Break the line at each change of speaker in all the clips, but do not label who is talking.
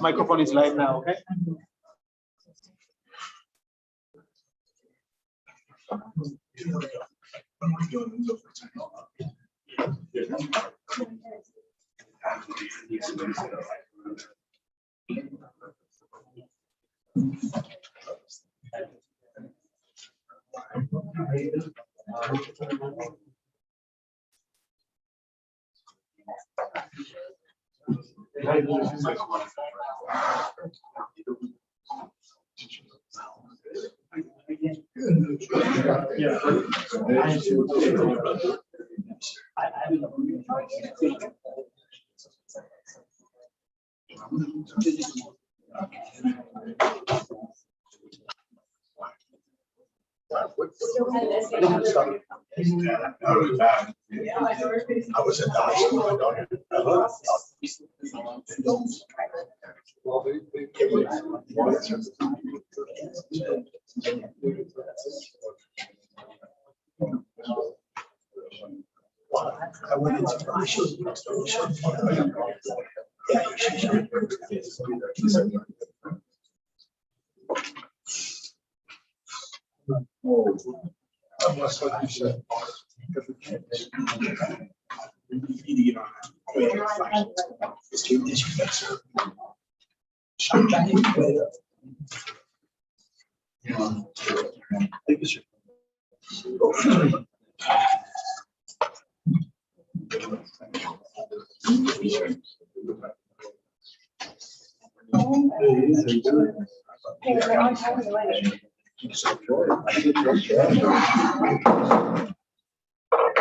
Microphone is live now, okay?
I was in high school. I went into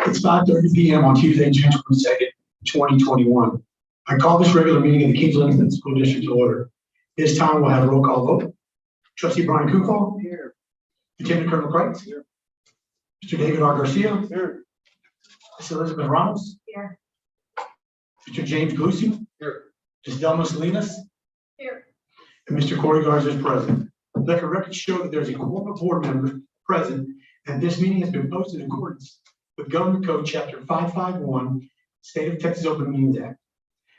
It's 5:30 p.m. on Tuesday, June 22nd, 2021. I call this regular meeting of the Kingsville Independent School District to order. This time we'll have a roll call vote. Trustee Brian Kufal. Here. Lieutenant Colonel Kreitz. Here. Mr. David R. Garcia. Here. Ms. Elizabeth Ramos. Here. Mr. James Glucy. Here. Ms. Delma Salinas. Here. And Mr. Corey Garza is present. Let the record show that there's a quorum of board members present, and this meeting has been posted in accordance with Government Code Chapter 551, State of Texas Open Meetings Act.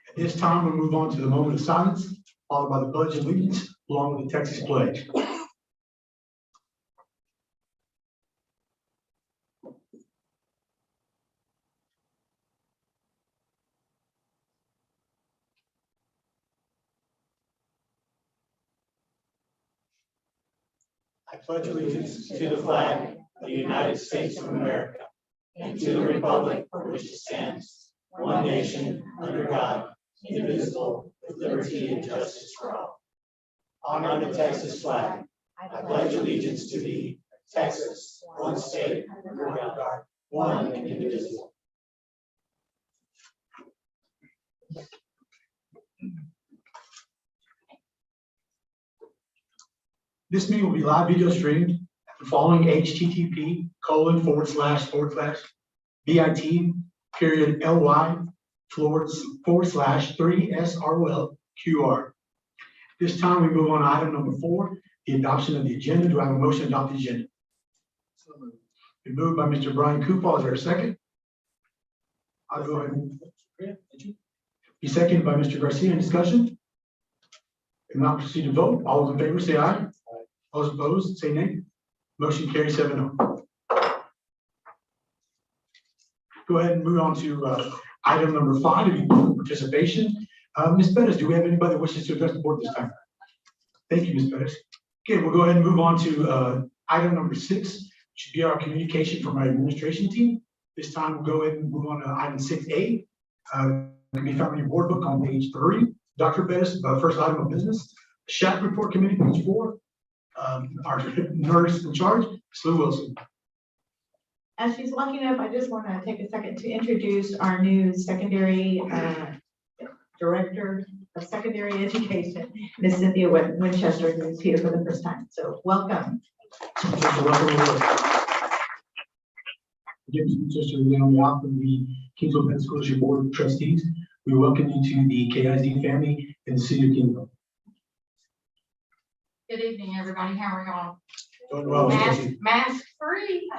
At this time, we'll move on to the moment of silence, followed by the Pledge of Allegiance, along with the Texas Pledge.
I pledge allegiance to the flag of the United States of America and to the republic for which it stands, one nation, under God, indivisible, with liberty and justice for all. Honor the Texas flag. I pledge allegiance to thee, Texas, one state, under God, one and indivisible.
This meeting will be live video streamed at the following http://bit.ly/3SROL This time we move on to item number 4, the adoption of the agenda. Do I have a motion to adopt the agenda? So moved. Been moved by Mr. Brian Kufal. Is there a second? I'll go ahead and be seconded by Mr. Garcia. Any discussion? If not, proceed to vote. All those in favor say aye. All those opposed say nay. Motion carries 7-0. Go ahead and move on to item number 5, to be public participation. Ms. Bettis, do we have anybody that wishes to address the board this time? Thank you, Ms. Bettis. Okay, we'll go ahead and move on to item number 6, which should be our communication from our administration team. This time we'll go ahead and move on to item 6A. Can be found in your board book on page 3. Dr. Bettis, first item of business. SHAP report committee, page 4. Our nurse in charge, Sue Wilson.
As she's walking up, I just want to take a second to introduce our new secondary director of secondary education, Ms. Cynthia Winchester, who is here for the first time. So welcome.
Just on behalf of the Kingsville Independent School District Board of Trustees, we welcome you to the KISD family in the city of Kingsville.
Good evening, everybody. How are y'all?
Doing well,
Mask free.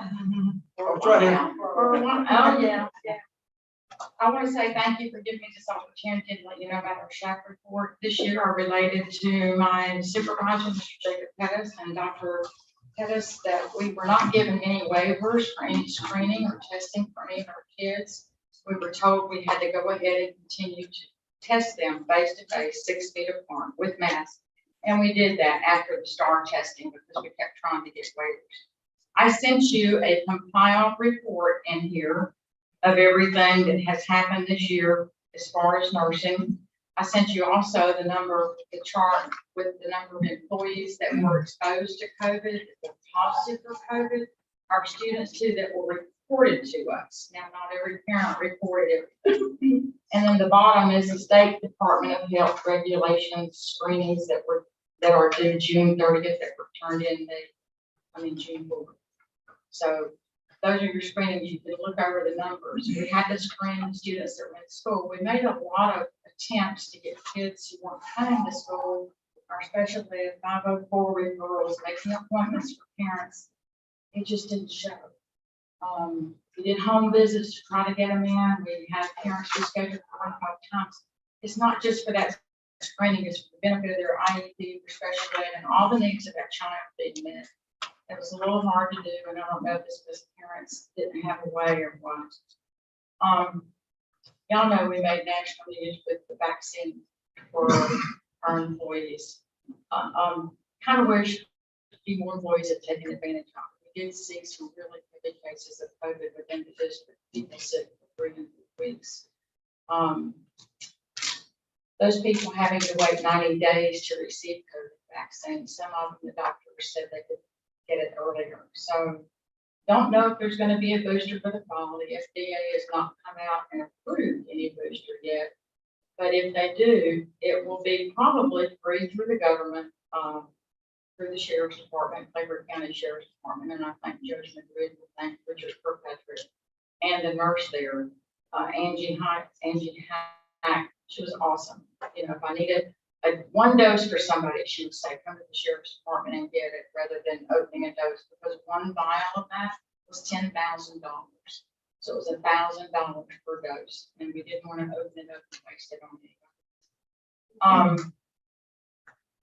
I'll try to.
Oh, yeah. I want to say thank you for giving me this opportunity to let you know about our SHAC report. This year are related to my supervisor, Mr. Jacob Pettis, and Dr. Pettis, that we were not given any waivers for any screening or testing for any of our kids. We were told we had to go ahead and continue to test them face to face, 6 feet apart with masks. And we did that after the STAR testing because we kept trying to get waivers. I sent you a compiled report in here of everything that has happened this year as far as nursing. I sent you also the chart with the number of employees that were exposed to COVID, that were positive for COVID, our students too that were reported to us. Now, not every parent reported everything. And then the bottom is the State Department of Health regulations, screenings that are due June 30th that were turned in June 4th. So those are your screenings. You can look over the numbers. We had to screen the students that were in school. We made a lot of attempts to get kids who weren't coming to school, our special ed 504 referrals, making appointments for parents. It just didn't show. We did home visits to try to get them in. We had parents rescheduled 45 times. It's not just for that screening, it's for the benefit of their IEP, for special ed, and all the needs of that child being met. It was a little hard to do, and I don't know if this was parents didn't have a way or what. Y'all know we made national news with the vaccine for our employees. Kind of wish a few more employees had taken advantage of it. We did see some really heavy cases of COVID within the district, people sick for 3 weeks. Those people having to wait 90 days to receive COVID vaccine, some of them, the doctors said they could get it earlier. So don't know if there's going to be a booster for the fall. The FDA has not come out and approved any booster yet. But if they do, it will be probably free through the government, through the Sheriff's Department, Claybird County Sheriff's Department. And I thank Judge Madrid, thank Richard Kirkpatrick, and the nurse there, Angie Hack. She was awesome. You know, if I needed one dose for somebody, she would say, come to the Sheriff's Department and get it rather than opening a dose, because one vial of that was $10,000. So it was $1,000 per dose, and we didn't want to open it up and waste it on anybody.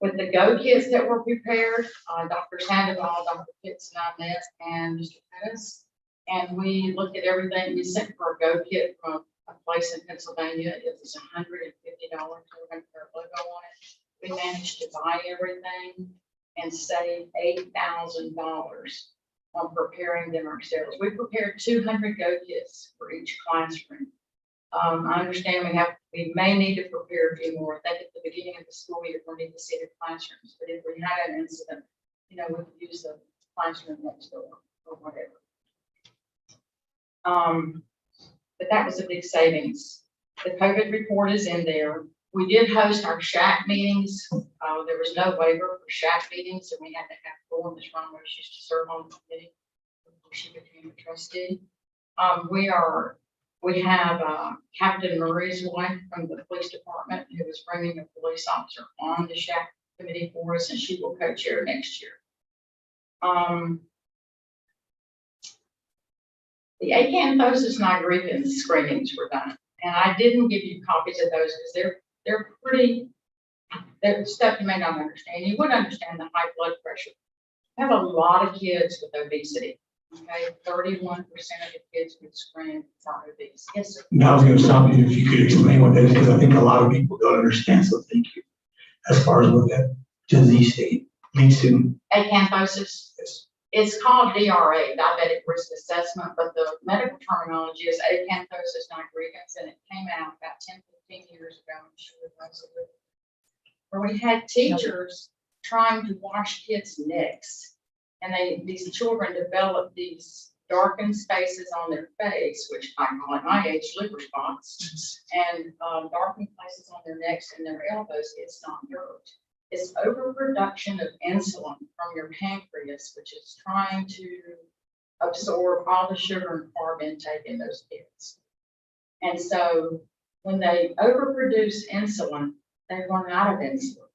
With the Go kits that were prepared, Dr. Sandoval, Dr. Pitts, and I met, and Mr. Pettis, and we looked at everything. We sent for a Go kit from a place in Pennsylvania. It was $150 with our logo on it. We managed to buy everything and save $8,000 on preparing them ourselves. We prepared 200 Go kits for each classroom. I understand we may need to prepare a few more. I think at the beginning of the school year we'll need to see the classrooms. But if we had an incident, we could use the classroom next door or whatever. But that was a big savings. The COVID report is in there. We did host our SHAC meetings. There was no waiver for SHAC meetings, and we had to have four. Ms. Ramos used to serve on the committee before she became a trustee. We have Captain Murray's wife from the police department who is bringing a police officer on the SHAC committee for us, and she will co-chair next year. The acanthosis nigricans screenings were done, and I didn't give you copies of those because they're stuff you may not understand. You wouldn't understand the high blood pressure. I have a lot of kids with obesity. Okay, 31% of the kids with screened are obese. Yes, sir.
Now I was going to stop you if you could explain what that is, because I think a lot of people don't understand. So thank you. As far as what that disease state leads to.
Acanthosis.
Yes.
It's called DRA, diabetic risk assessment, but the medical terminology is acanthosis nigricans, and it came out about 10, 15 years ago. I'm sure it was, where we had teachers trying to wash kids' necks, and these children developed these darkened spaces on their face, which I call at my age liver spots, and darkened places on their necks and their elbows. It's not dirt. It's overproduction of insulin from your pancreas, which is trying to absorb all the sugar and carb intake in those kids. And so when they overproduce insulin, they run out of insulin.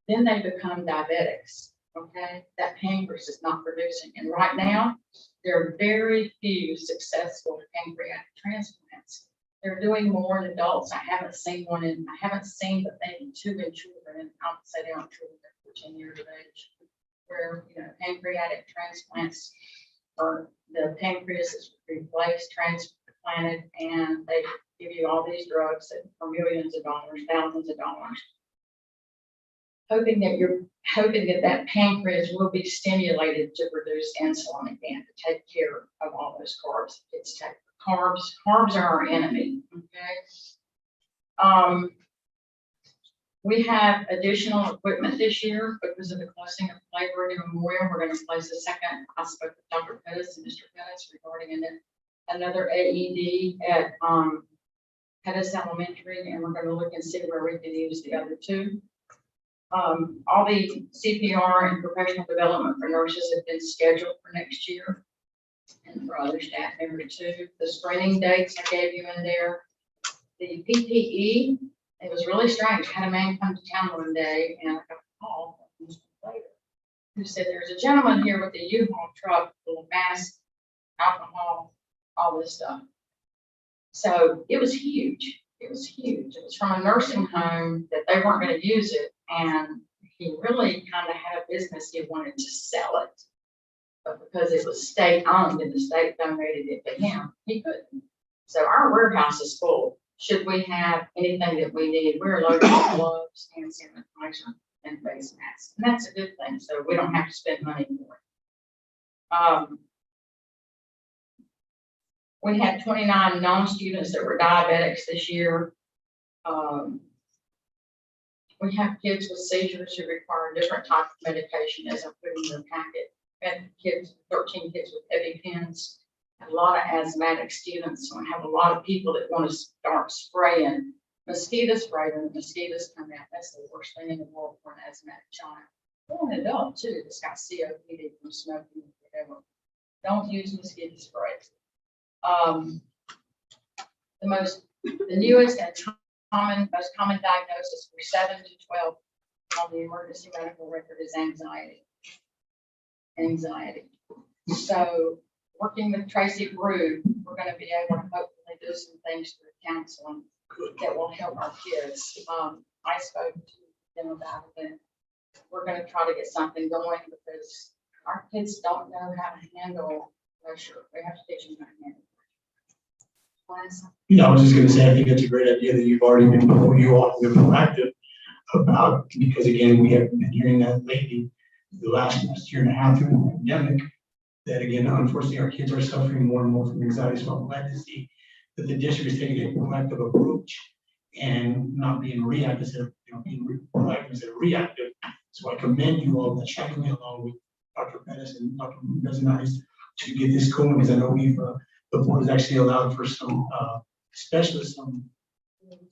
Then they become diabetics, okay? That pancreas is not producing. And right now, there are very few successful pancreatic transplants. They're doing more in adults. I haven't seen but maybe 2 in children, and I would say they aren't children, they're 14 years of age, where, pancreatic transplants, or the pancreas is replaced, transplanted, and they give you all these drugs that for millions of dollars, thousands of dollars. Hoping that pancreas will be stimulated to produce insulin again, to take care of all those carbs. It's carbs. Carbs are our enemy. Okay. We have additional equipment this year because of the closing of Claybird Memorial. We're going to place a second. I spoke with Dr. Pettis and Mr. Pettis regarding another AED at Pettis Elementary, and we're going to look and see where we can use the other 2. All the CPR and professional development for nurses have been scheduled for next year, and for other staff members too. The screening dates I gave you in there. The PPE, it was really strange. I had a man come to town one day, and I got a call from Mr. Slater, who said there's a gentleman here with a U-Haul truck full of mask, alcohol, all this stuff. So it was huge. It was huge. It was from a nursing home that they weren't going to use it, and he really kind of had a business. He wanted to sell it, but because it was state owned and the state donated it to him, he couldn't. So our warehouse is full. Should we have anything that we need, we're loaded with gloves, hand sanitizer, and face masks, and that's a good thing. So we don't have to spend money for it. We had 29 non-students that were diabetics this year. We have kids with seizures who require different type of medication, as I put in the packet. And 13 kids with EpiPens, and a lot of asthmatic students. So I have a lot of people that want to start spraying mosquito spray when the mosquitoes come out. That's the worst thing in the world for an asthmatic child. Or an adult too that's got COPD from smoking or whatever. Don't use mosquito sprays. The newest and most common diagnosis for 7 to 12 on the emergency medical record is anxiety. So working with Tracy Brew, we're going to be able to hopefully do some things through counseling that will help our kids. I spoke to them about it, and we're going to try to get something going because our kids don't know how to handle pressure. We have to teach them how to handle pressure.
I was just gonna say, I think it's a great idea that you all have been proactive about, because again, we have been hearing that lately, the last year and a half through the pandemic, that again, unfortunately, our kids are suffering more and more from anxiety. So I'm glad to see that the district is taking a proactive approach and not being reactive, being proactive instead of reactive. So I commend you all for checking me along with Dr. Pettis and Dr. Nice to get this going, because I know the board has actually allowed for some specialists, some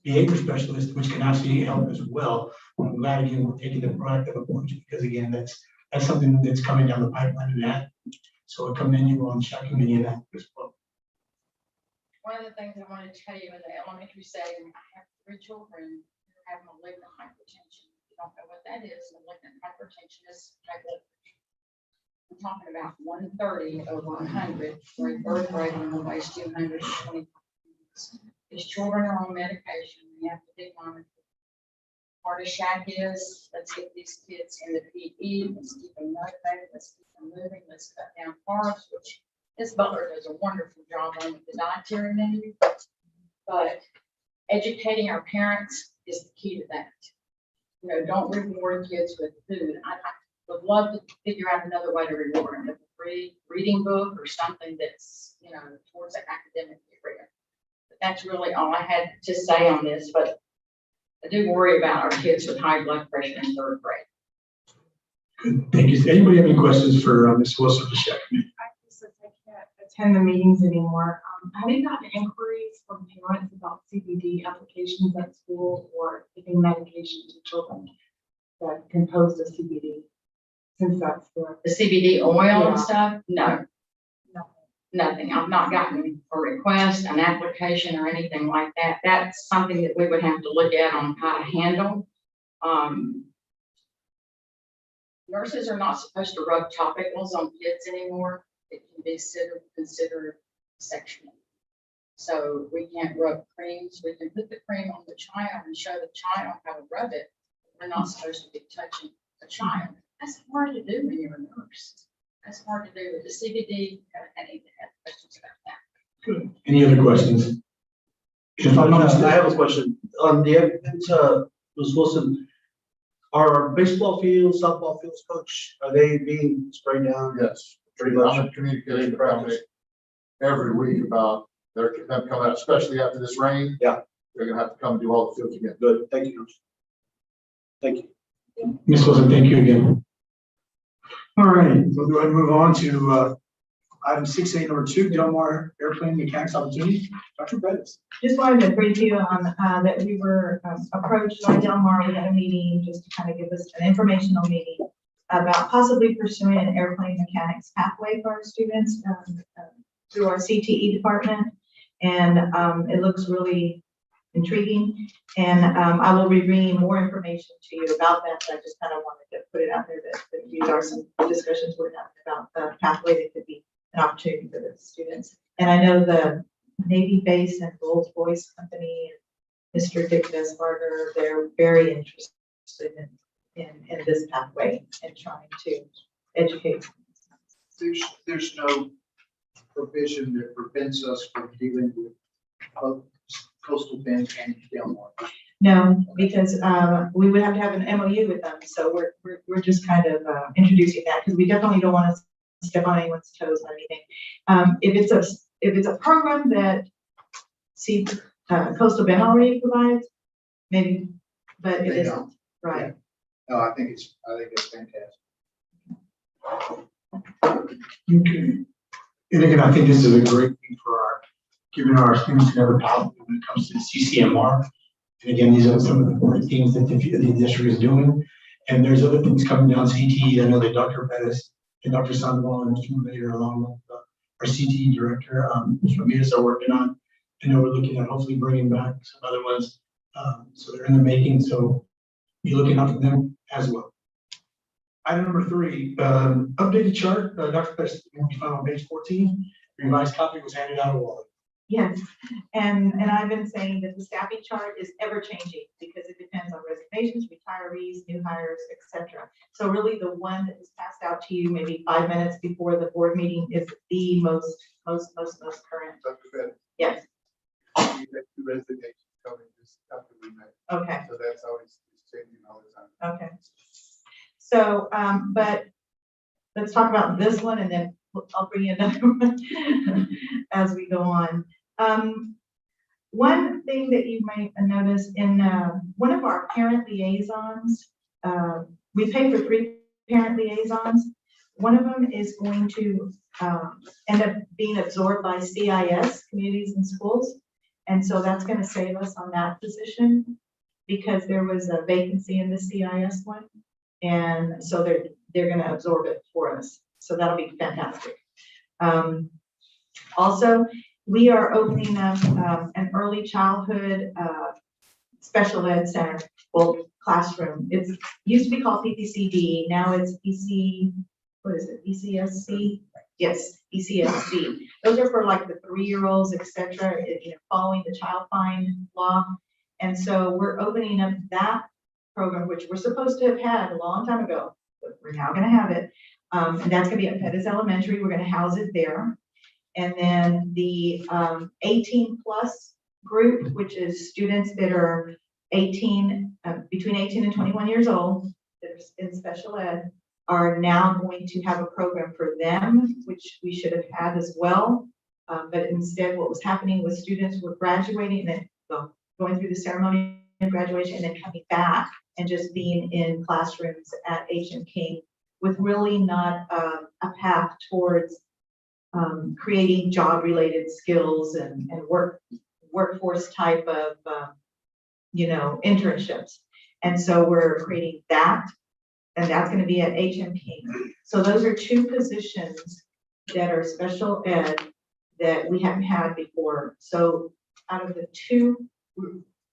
behavior specialists, which can actually help as well. I'm glad again we're taking the proactive approach, because again, that's something that's coming down the pipeline in that. So I commend you on checking me in that as well.
One of the things I wanted to tell you in the elementary setting, I have 3 children who have malignant hypertension. If you don't know what that is, malignant hypertension is high blood pressure. I'm talking about 130 over 100 for a 3rd grader and weighs 220 pounds. These children are on medication. We have to be monitored. Part of Shack is, let's get these kids in the PE, let's keep them motivated, let's keep them moving, let's cut down carbs, which Ms. Butler does a wonderful job on with the dietary menu. But educating our parents is the key to that. Don't reward kids with food. I would love to figure out another way to reward them with a free reading book or something that's, towards the academic area. But that's really all I had to say on this. But I do worry about our kids with high blood pressure in 3rd grade.
Good. Thank you. Anybody have any questions for Ms. Wilson, the Shack Committee?
I can't attend the meetings anymore. Have you gotten inquiries from parents about CBD applications at school or giving medication to children that can pose to CBD? Since that's
The CBD oil and
Yeah.
stuff? No,
nothing.
nothing. I've not gotten a request, an application or anything like that. That's something that we would have to look at on how to handle. Nurses are not supposed to rub topicals on kids anymore. It can be considered sexual. So we can't rub creams. We can put the cream on the child and show the child how to rub it. We're not supposed to be touching the child. That's hard to do when you're a nurse. That's hard to do with the CBD. I need to have questions about that.
Good. Any other questions? If I'm not
I
mistaken,
have a question. On the, Ms. Wilson, are baseball fields, softball fields, coach, are they being sprayed down?
Yes,
Pretty much.
I'm in communication practice every week about them coming out, especially after this rain.
Yeah.
They're gonna have to come do all the fields again.
Good, thank you. Thank you.
Ms. Wilson, thank you again. All right, we'll go ahead and move on to item 6A, number 2, Del Mar Airplane Mechanics Opportunity. Dr. Bettis.
Just wanted to brief you on that we were approached by Del Mar. We had a meeting just to kind of give us an informational meeting about possibly pursuing an airplane mechanics pathway for our students through our CTE department. And it looks really intriguing. And I will be bringing more information to you about that. So I just kind of wanted to put it out there that these are some discussions we're having about the pathway that could be an opportunity for the students. And I know the Navy base and Rolls-Royce company, Mr. Dick Desbarger, they're very interested in this pathway and trying to educate.
There's no provision that prevents us from dealing with both Coastal Bend and Del Mar.
No, because we would have to have an MOU with them. So we're just kind of introducing that because we definitely don't want to step on anyone's toes or anything. If it's a program that Coastal Bend already provides, maybe, but it
They
isn't,
don't.
right?
No, I think it's fantastic.
Okay. And again, I think this is a great thing for giving our students another path when it comes to CCMR. And again, these are some of the important things that the district is doing. And there's other things coming down CTE. I know that Dr. Bettis and Dr. Sandoval and Mr. Mayor, along with our CTE director, Mr. Ramirez, are working on. I know we're looking at hopefully bringing back some other ones. So they're in the making. So be looking out for them as well. Item number 3, updated chart. Dr. Bettis will be found on page 14. Revised copy was handed out a while.
Yes, and I've been saying that the staffing chart is ever changing because it depends on resignations, retirees, new hires, etc. So really the one that was passed out to you maybe 5 minutes before the board meeting is the most current.
Dr. Bettis,
Yes,
we have 2 resignations coming this after we met,
okay,
so that's always changing all the time.
okay. So, but let's talk about this one and then I'll bring you another one as we go on. One thing that you might notice in one of our parent liaisons, we pay for 3 parent liaisons. One of them is going to end up being absorbed by CIS, Communities and Schools. And so that's going to save us on that position because there was a vacancy in the CIS one. And so they're going to absorb it for us. So that'll be fantastic. Also, we are opening up an early childhood special ed center, well, classroom. It used to be called PPCD. Now it's ECSC? Yes, ECSC. Those are for like the 3-year-olds, etc. Following the child find law. And so we're opening up that program, which we're supposed to have had a long time ago, but we're now going to have it. And that's going to be at Pettis Elementary. We're going to house it there. And then the 18 plus group, which is students that are between 18 and 21 years old, that are in special ed, are now going to have a program for them, which we should have had as well. But instead, what was happening with students were graduating and then going through the ceremony of graduation and then coming back and just being in classrooms at H.M. King with really not a path towards creating job-related skills and workforce type of, internships. And so we're creating that, and that's going to be at H.M. King. So those are 2 positions that are special ed that we haven't had before. So out of the two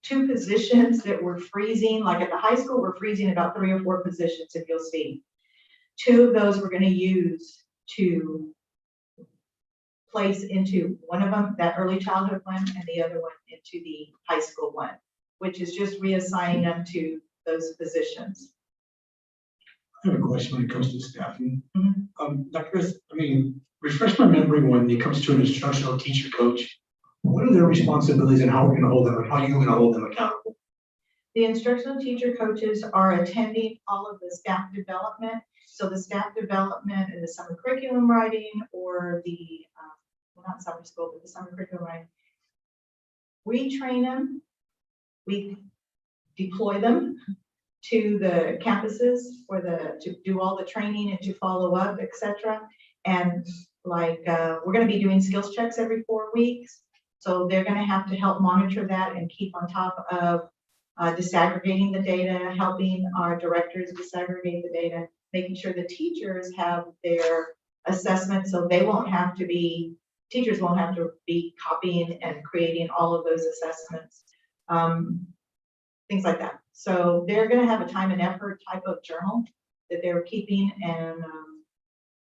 positions that we're freezing, like at the high school, we're freezing about 3 or 4 positions, if you'll see. 2 of those we're going to use to place into one of them, that early childhood one, and the other one into the high school one, which is just reassigning them to those positions.
I have a question when it comes to staffing.
Mhm.
Dr. Chris, I mean, refresh my memory when it comes to an instructional teacher coach. What are their responsibilities and how we're gonna hold them, how are you gonna hold them accountable?
The instructional teacher coaches are attending all of the staff development. So the staff development and the summer curriculum writing or the, well, not summer school, but the summer curriculum writing. We train them, we deploy them to the campuses to do all the training and to follow up, et cetera. And like, we're gonna be doing skills checks every 4 weeks. So they're gonna have to help monitor that and keep on top of disaggregating the data, helping our directors disaggregate the data, making sure the teachers have their assessment so they won't have to be, teachers won't have to be copying and creating all of those assessments, things like that. So they're gonna have a time and effort type of journal that they're keeping, and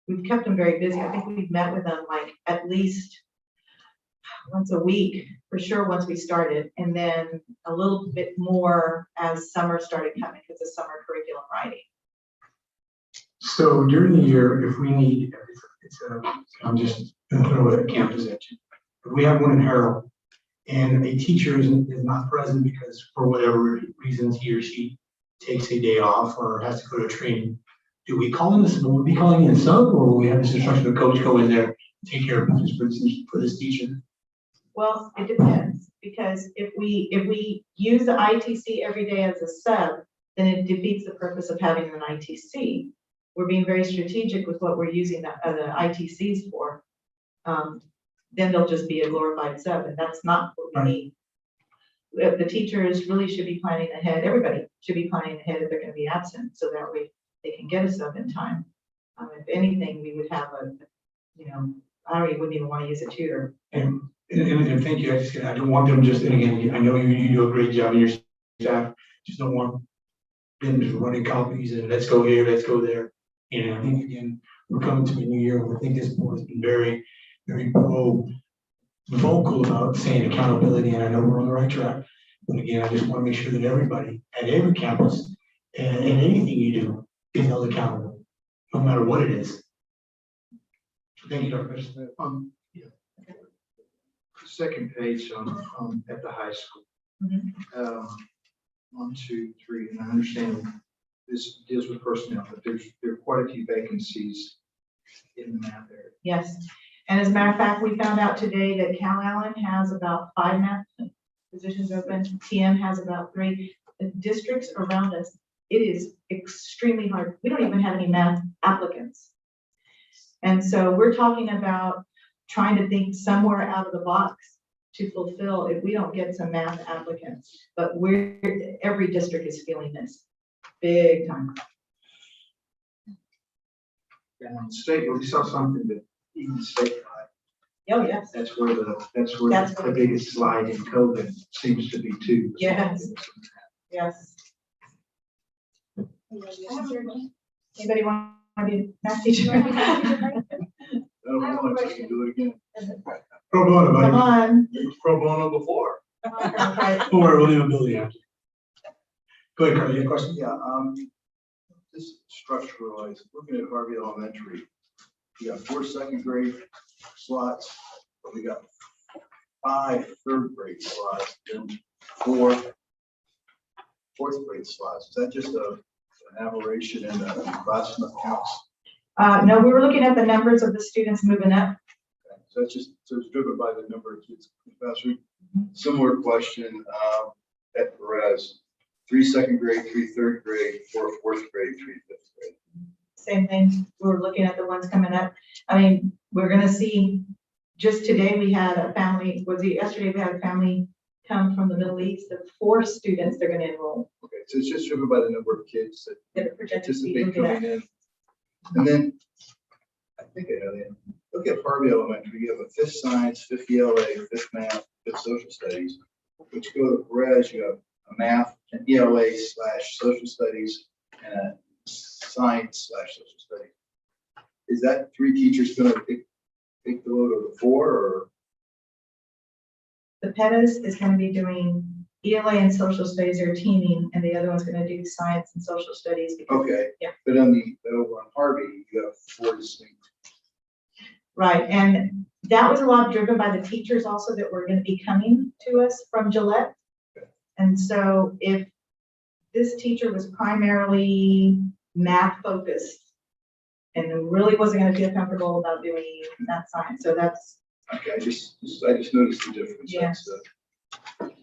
we've kept them very busy. I think we've met with them like at least once a week, for sure, once we started, and then a little bit more as summer started coming because of summer curriculum writing.
So during the year, if we need, I'm just gonna throw it at campus at you. If we have one in Harold and a teacher is not present because for whatever reasons he or she takes a day off or has to go to training, do we call in this, will we be calling in a sub, or will we have this instructional coach go in there and take care of this for this teacher?
Well, it depends, because if we use the ITC every day as a sub, then it defeats the purpose of having an ITC. We're being very strategic with what we're using the ITCs for. Then they'll just be a glorified sub, and that's not what we need. The teachers really should be planning ahead. Everybody should be planning ahead if they're going to be absent, so that way they can get a sub in time. If anything, we would have I wouldn't even want to use a tutor.
And thank you, I don't want them just, and again, I know you do a great job in your staff, just don't want them just running copies and let's go here, let's go there. And I think again, we're coming to a new year, and I think this board has been very, very vocal about saying accountability, and I know we're on the right track. But again, I just want to make sure that everybody at every campus and anything you do is held accountable, no matter what it is. Thank you, Dr. Smith.
Second page at the high school.
Mhm.
1, 2, 3, and I understand this deals with personnel, but there are quite a few vacancies in the math area.
Yes, and as a matter of fact, we found out today that Cal Allen has about 5 math positions open. TM has about 3. The districts around us, it is extremely hard. We don't even have any math applicants. And so we're talking about trying to think somewhere out of the box to fulfill if we don't get some math applicants. But every district is feeling this big time.
And on state, we saw something that even state,
Oh, yes.
that's where
That's
the biggest slide in COVID seems to be too.
Yes. Yes. Anybody want to be math teacher?
Oh, I can do it again.
Pro bono,
Come
buddy.
on.
Pro bono before.
Right.
Don't worry, we'll leave a building after. Go ahead, Carl, you have a question?
Yeah, this structuralized, looking at Harvey Elementary, we got 4 second grade slots, but we got 5 third grade slots, and 4 fourth grade slots. Is that just an aberration in the class counts?
No, we were looking at the numbers of the students moving up.
Okay, so that's just, so it's driven by the number of kids in the classroom. Similar question at Perez, 3 second grade, 3 third grade, 4 fourth grade, 3 fifth grade.
Same thing. We were looking at the ones coming up. I mean, we're gonna see, just today we had a family, yesterday we had a family come from the Middle East, the 4 students they're gonna enroll.
Okay, so it's just driven by the number of kids
That
that
are projected to be
anticipate
moving up.
coming in. And then, I think I know that. Look at Harvey Elementary, you have a 5th science, 5th ELA, 5th math, 5th social studies. Which go to Perez, you have a math, an ELA/social studies, and a science/social studies. Is that 3 teachers gonna, take the load of the four, or?
The Pettis is gonna be doing ELA and social studies, they're teaming, and the other one's gonna do science and social studies. because-
Okay.
Yeah.
But over on Harvey, you have four distinct.
Right, and that was a lot driven by the teachers also that were gonna be coming to us from Gillette. And so if this teacher was primarily math focused and really wasn't gonna feel comfortable about doing that science, so that's,
Okay, I just noticed the difference.
Yes.
That's it.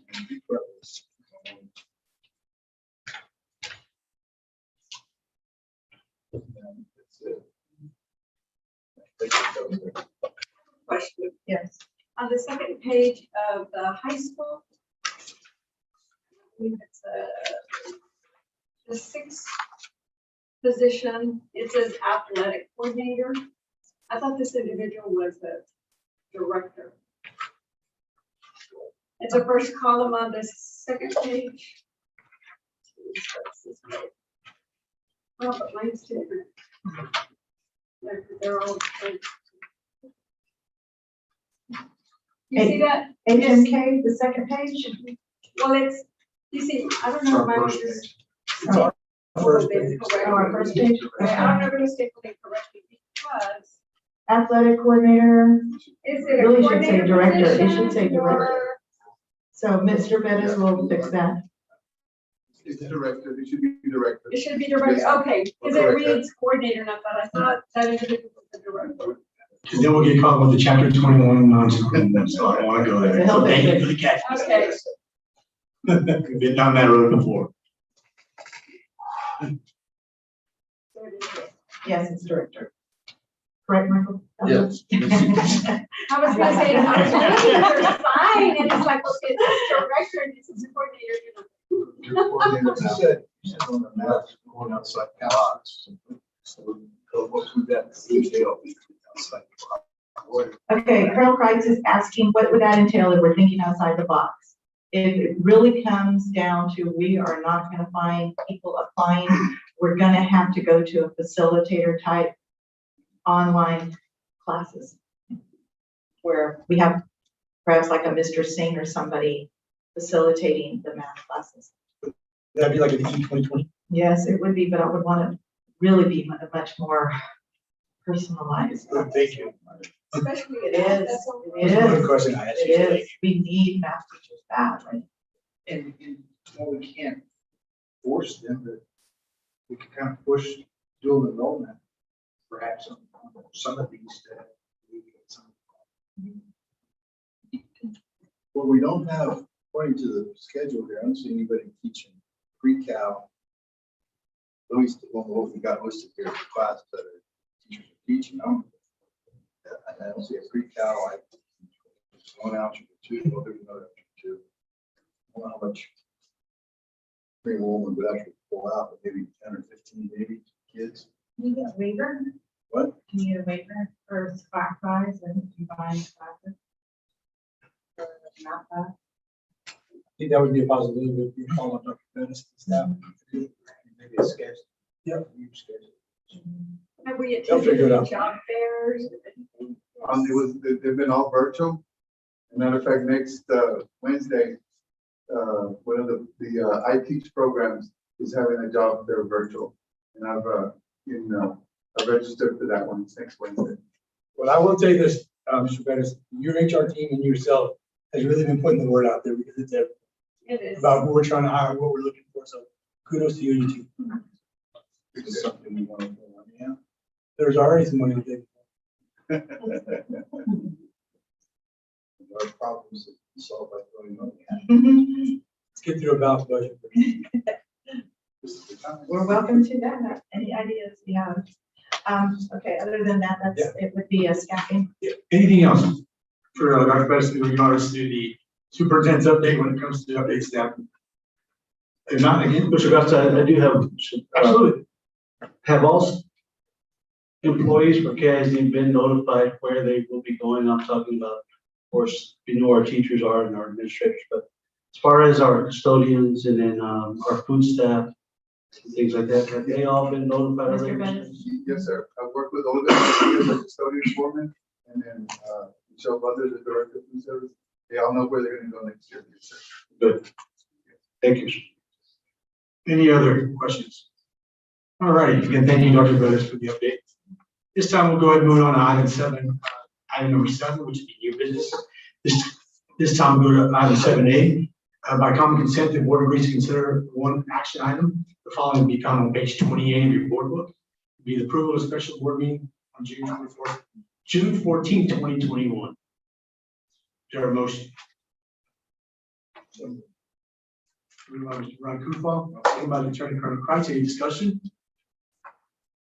Thank you.
Question.
yes.
On the second page of the high school, it's the sixth position, it says athletic coordinator. I thought this individual was a director. It's the first column on the second page. Oh, but mine's different. They're all. You see that?
HMK, the second page?
Well, it's, you see, I don't know if mine was just.
Oh,
First
it's
page.
correct.
our first page?
Okay, I don't know if it was stapled correctly because
Athletic coordinator,
is it a
Really should say
coordinator
director. It should
position
say director.
or-
so Mr. Bettis will fix that.
It's director, it should be director.
It should be director,
Yes.
okay, because it
Correct.
reads coordinator, and I thought that individual was the director.
Because then we'll get caught with the chapter 21 non-superintendent, so I don't want to go there. So thank you for the catch.
Okay.
We've been down that road before.
So it is.
Yes, it's director. Correct, Michael?
Yes.
I was gonna say, I was looking at your sign, and it's like, okay, it's director, and this is coordinator.
Your coordinator, you said on the math, going outside the box. So what would that entail? Outside the box?
Okay, Colonel Kreitz is asking, what would that entail if we're thinking outside the box? If it really comes down to, we are not gonna find people applying, we're gonna have to go to a facilitator type online classes. Where we have perhaps like a Mr. Singh or somebody facilitating the math classes.
That'd be like an E2020.
Yes, it would be, but I would want to really be much more personalized.
Thank you.
Especially.
It is.
That's what
It
That's one
is.
question I asked
It
you
is.
today.
We need math teachers badly.
And, well, we can't force them, but we can kind of push dual enrollment, perhaps on some of these. We get some.
Well, we don't have, according to the schedule here, I don't see anybody teaching pre-cal. At least the one we got listed here, the class that are teachers are teaching. I don't see a pre-cal, like one algebra two, well, there's another algebra two. I don't know how much pre-enrollment would actually pull out, but maybe 10 or 15 maybe kids.
Can you get a waiver?
What?
Can you get a waiver for class size and combined classes? For math class?
I think that would be a possibility if you call up Dr. Bettis and staff.
Maybe a schedule.
Yep.
You schedule.
Have we
They'll
attended
figure it
any
out.
job fairs?
They've been all virtual. As a matter of fact, next Wednesday, one of the I Teach programs is having a job fair virtual. And I've registered for that one. It's next Wednesday.
Well, I will tell you this, Mr. Bettis, your HR team and yourself has really been putting the word out there because it's
It is.
about who we're trying to hire, what we're looking for. So kudos to you, you two.
This is something we want to do.
Yeah. There's already some money there.
There are problems that we solve by throwing money at.
Let's get through a balanced budget.
This is the time.
We're welcome to that. Any ideas? Yeah. Okay, other than that, it would be a staffing.
Anything else for Dr. Bettis? We want us to do the superintendent's update when it comes to update staff. If not, again,
Mr. Augusta, I do have,
absolutely.
have all employees for KISD been notified where they will be going? I'm talking about, of course, you know, our teachers are and our administrators, but as far as our custodians and then our food staff, and things like that, have they all been notified?
Mr. Bettis?
Yes, sir. I've worked with Olivia, the custodian foreman, and then, Michelle Butler, the Director of Food Service, they all know where they're gonna go next year.
Good. Thank you.
Any other questions? All right, again, thank you, Dr. Brothers, for the update. This time we'll go ahead and move on to item 7, item number 7, which would be new business. This time we'll go to item 7A. By common consent, the board agrees to consider one action item. The following will be found on page 28 of your board book. Be the approval of a special board meeting on June 14, 2021. Is there a motion? So, moved by Mr. Ron Kufal, second by Attorney Colonel Kreitz. Any discussion?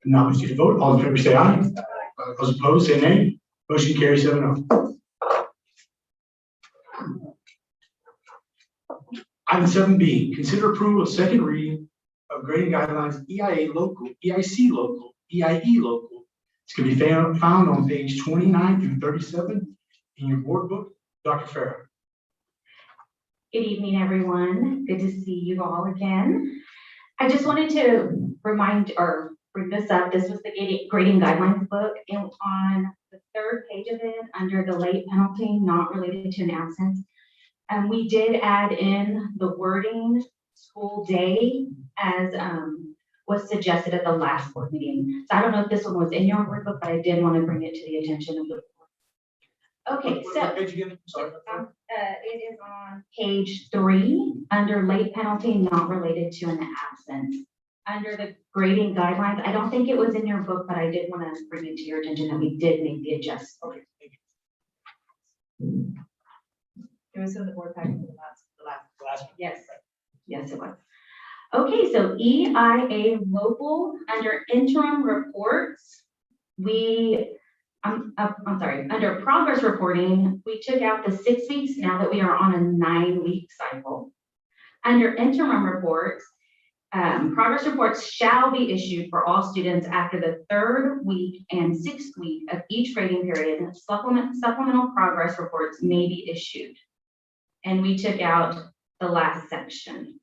Now let's do the vote. All in favor say aye. Those opposed say nay. Motion carries 7-0. Item 7B, consider approval of second reading of grading guidelines EIA local, EIC local, EIE local. It's going to be found on page 29 through 37 in your board book. Dr. Farah.
Good evening, everyone. Good to see you all again. I just wanted to remind or bring this up. This was the grading guidelines book, and on the 3rd page of it, under the late penalty not related to an absence, we did add in the wording school day as was suggested at the last board meeting. So I don't know if this one was in your word book, but I did want to bring it to the attention of the board. Okay, so
What page again? Sorry.
it is on page 3 under late penalty not related to an absence. Under the grading guidelines, I don't think it was in your book, but I did want to bring it to your attention that we did make the adjustment.
Okay, thank you.
It was in the board packet for the last.
Yes, yes, it was. Okay, so EIA local under interim reports, I'm sorry, under progress reporting, we took out the 6 weeks now that we are on a 9-week cycle. Under interim reports, progress reports shall be issued for all students after the 3rd week and 6th week of each grading period. Supplemental progress reports may be issued. And we took out the last section.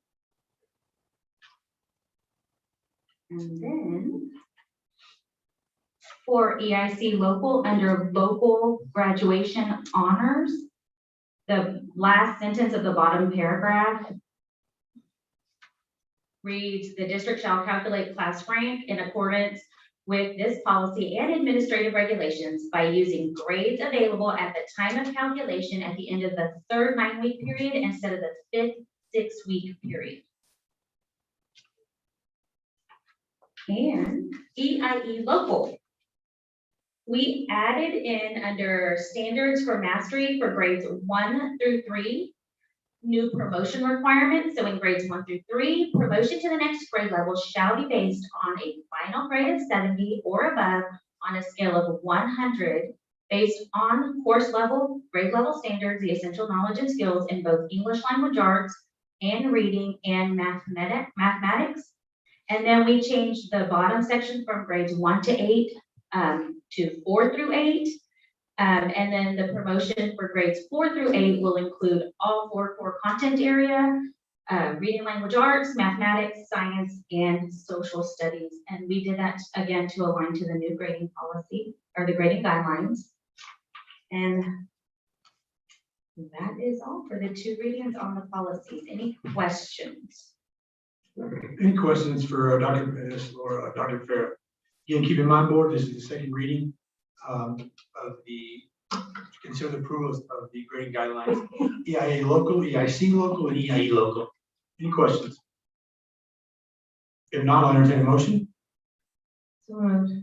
And then for EIC local, under local graduation honors, the last sentence of the bottom paragraph reads, the district shall calculate class rank in accordance with this policy and administrative regulations by using grades available at the time of calculation at the end of the 3rd 9-week period instead of the 5th 6-week period. And EIE local. We added in under standards for mastery for grades 1 through 3, new promotion requirements. So in grades 1 through 3, promotion to the next grade level shall be based on a final grade of 70 or above on a scale of 100 based on course level, grade level standards, the essential knowledge and skills in both English language arts and reading and mathematics. And then we changed the bottom section from grades 1 to 8 to 4 through 8. And then the promotion for grades 4 through 8 will include all 4 core content area, reading language arts, mathematics, science, and social studies. And we did that again to align to the new grading policy or the grading guidelines. And that is all for the 2 readings on the policies. Any questions?
Any questions for Dr. Pettis or Dr. Farah? Again, keep in mind, board, this is the second reading of the consider the approval of the grading guidelines, EIA local, EIC local, and EIE local. Any questions? If not, I'll entertain a motion.
So moved.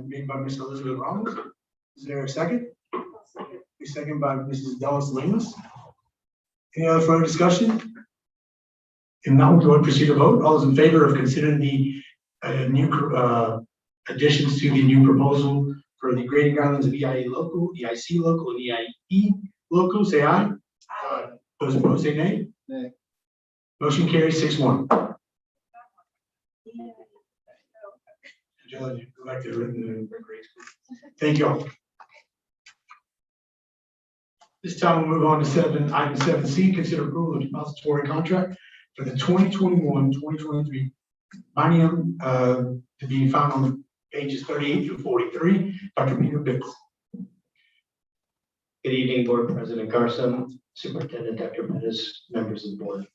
Made by Ms. Elizabeth Ramos. Is there a second? A second by Mrs. Dallas Lemos. Any other further discussion? If not, we'll go and proceed to vote. All those in favor of considering the new additions to the new proposal for the grading guidelines of EIA local, EIC local, and EIE local, say aye. Aye. Those opposed, say nay.
Nay.
Motion carries 6-1. Judge, go back to the written grades. Thank you all. This time we'll move on to item 7C, consider approval of depository contract for the 2021-2023 biennium to be found on pages 38 through 43. Dr. Peter Bix.
Good evening, Board President Garson, Superintendent Dr. Pettis, members of the board.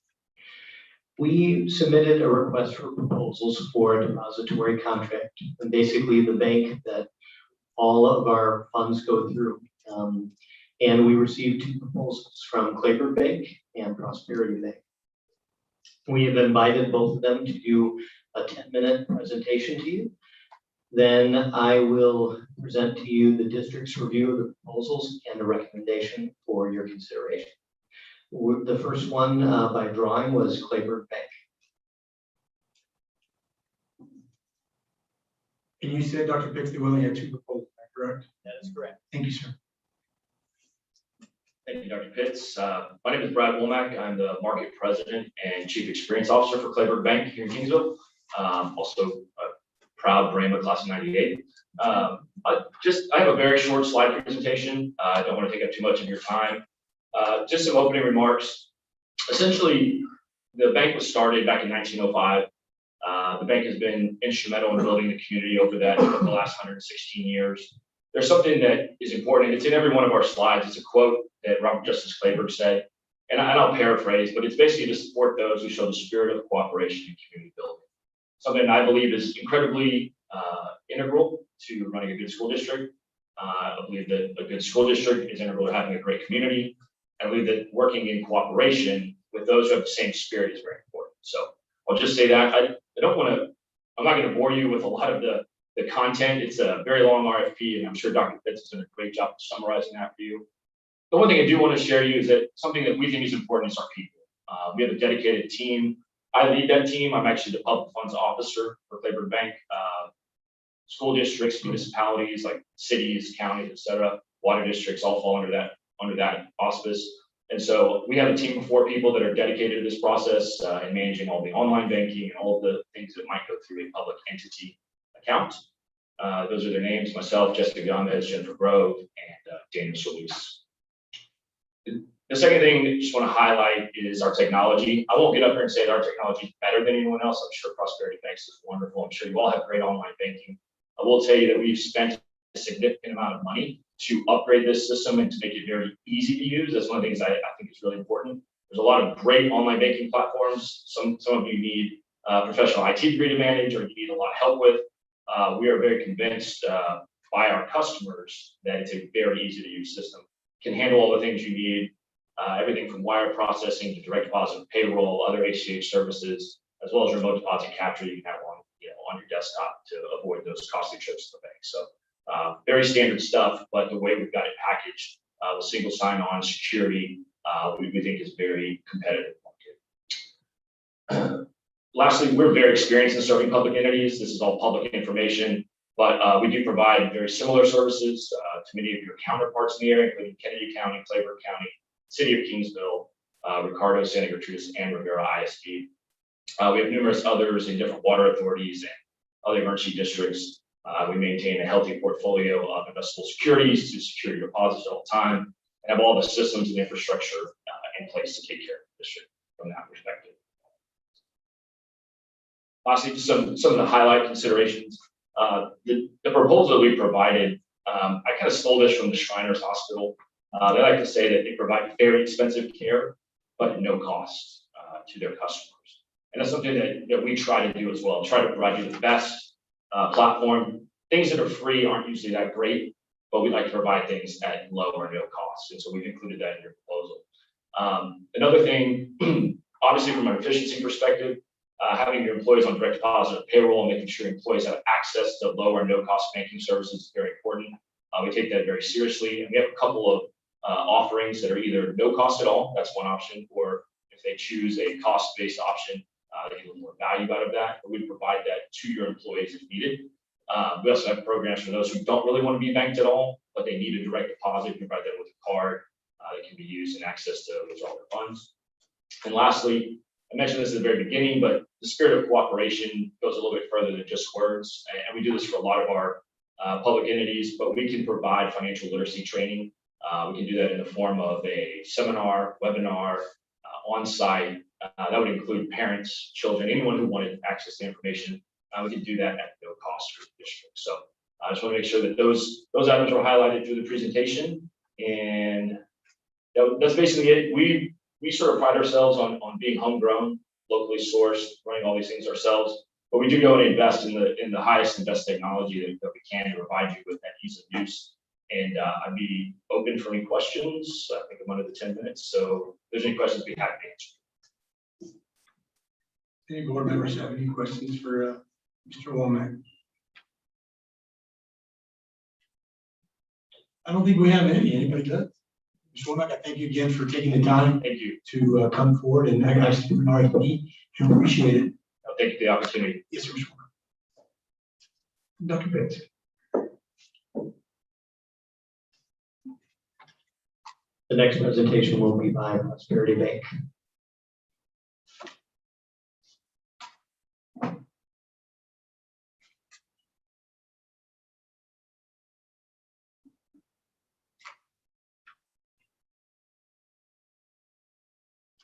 We submitted a request for proposals for a depository contract, and basically the bank that all of our funds go through. And we received 2 proposals from Claybird Bank and Prosperity Bank. We have invited both of them to do a 10-minute presentation to you. Then I will present to you the district's review of the proposals and a recommendation for your consideration. The first one by drawing was Claybird Bank.
And you said, Dr. Pixley, we only had 2 proposals, correct?
That is correct.
Thank you, sir.
Thank you, Dr. Pitts. My name is Brad Womack. I'm the Market President and Chief Experience Officer for Claybird Bank here in Kingsville. Also a proud Brahma Class of '98. I have a very short slide presentation. I don't want to take up too much of your time. Just some opening remarks. Essentially, the bank was started back in 1905. The bank has been instrumental in building the community over the last 116 years. There's something that is important. It's in every one of our slides. It's a quote that Robert Justice Claybird said, and I'll paraphrase, but it's basically to support those who show the spirit of cooperation and community building. Something I believe is incredibly integral to running a good school district. I believe that a good school district is integral to having a great community. I believe that working in cooperation with those who have the same spirit is very important. So I'll just say that. I'm not going to bore you with a lot of the content. It's a very long RFP, and I'm sure Dr. Pitts has done a great job of summarizing that for you. The one thing I do want to share you is that something that we think is important is our people. We have a dedicated team. I lead that team. I'm actually the public funds officer for Claybird Bank. School districts, municipalities like cities, counties, et cetera, water districts all fall under that auspice. And so we have a team of 4 people that are dedicated to this process and managing all the online banking and all the things that might go through a public entity account. Those are their names: myself, Jessica Gomez, Jennifer Grove, and Daniel Solis. The second thing I just want to highlight is our technology. I won't get up here and say that our technology is better than anyone else. I'm sure Prosperity Banks is wonderful. I'm sure you all have great online banking. I will tell you that we've spent a significant amount of money to upgrade this system and to make it very easy to use. That's one of the things I think is really important. There's a lot of great online banking platforms. Some of you need a professional IT degree to manage, or you need a lot of help with. We are very convinced by our customers that it's a very easy to use system. Can handle all the things you need, everything from wire processing to direct deposit, payroll, other ACH services, as well as remote deposit capture. You can have on your desktop to avoid those costly trips to the bank. So very standard stuff, but the way we've got it packaged with single sign-on security, we think is very competitive. Lastly, we're very experienced in serving public entities. This is all public information, but we do provide very similar services to many of your counterparts in the area, including Kennedy County, Claybird County, City of Kingsville, Ricardo, Santa Gertrudis, and Rivera ISD. We have numerous others in different water authorities and other emergency districts. We maintain a healthy portfolio of investable securities to security deposits all the time, and have all the systems and infrastructure in place to take care of the district from that perspective. Lastly, just some of the highlight considerations. The proposal that we provided, I kind of stole this from the Shriners Hospital. They like to say that they provide very expensive care, but at no cost to their customers. And that's something that we try to do as well, try to provide you the best platform. Things that are free aren't usually that great, but we like to provide things at low or no cost. And so we've included that in your proposal. Another thing, obviously from an efficiency perspective, having your employees on direct deposit or payroll and making sure employees have access to low or no cost banking services is very important. We take that very seriously, and we have a couple of offerings that are either no cost at all, that's one option, or if they choose a cost-based option, they get a little more value out of that, but we provide that to your employees if needed. We also have programs for those who don't really want to be banked at all, but they need a direct deposit. We provide that with a card that can be used and access to withdraw their funds. And lastly, I mentioned this at the very beginning, but the spirit of cooperation goes a little bit further than just words. And we do this for a lot of our public entities, but we can provide financial literacy training. We can do that in the form of a seminar, webinar, on-site. That would include parents, children, anyone who wanted access to information. We can do that at no cost for the district. So I just want to make sure that those items are highlighted through the presentation. And that's basically it. We sort of pride ourselves on being homegrown, locally sourced, running all these things ourselves. But we do go and invest in the highest and best technology that we can to provide you with that ease of use. And I'd be open for any questions. I think I'm under the 10 minutes. So if there's any questions, we'd be happy to answer.
Any board members have any questions for Mr. Womack? I don't think we have any. Anybody does? Mr. Womack, I thank you again for taking the time
Thank you.
to come forward and actually do an RFP, and appreciate it.
Thank you for the opportunity.
Yes, sir, Mr. Womack. Dr. Bates.
The next presentation will be by Prosperity Bank.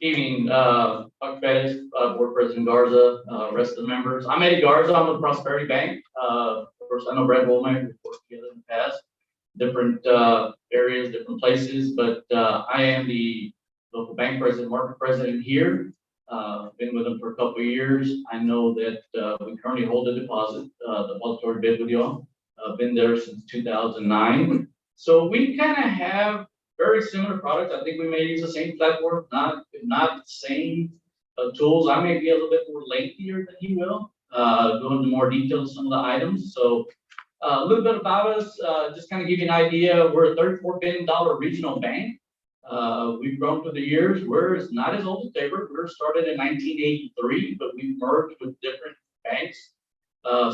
Evening, Dr. Bettis, Board President Garza, rest of the members. I'm Eddie Garza. I'm with Prosperity Bank. Of course, I know Brad Womack. We've worked together in the past, different areas, different places, but I am the local bank president, market president here. Been with them for a couple of years. I know that we currently hold a deposit, depository bid with y'all. Been there since 2009. So we kind of have very similar products. I think we may use the same platform, not the same tools. I may be a little bit more lengthier than he will, go into more detail on some of the items. So a little bit about us, just kind of give you an idea. We're a $34 billion regional bank. We've grown through the years. We're not as old as Claybird. We were started in 1983, but we've merged with different banks.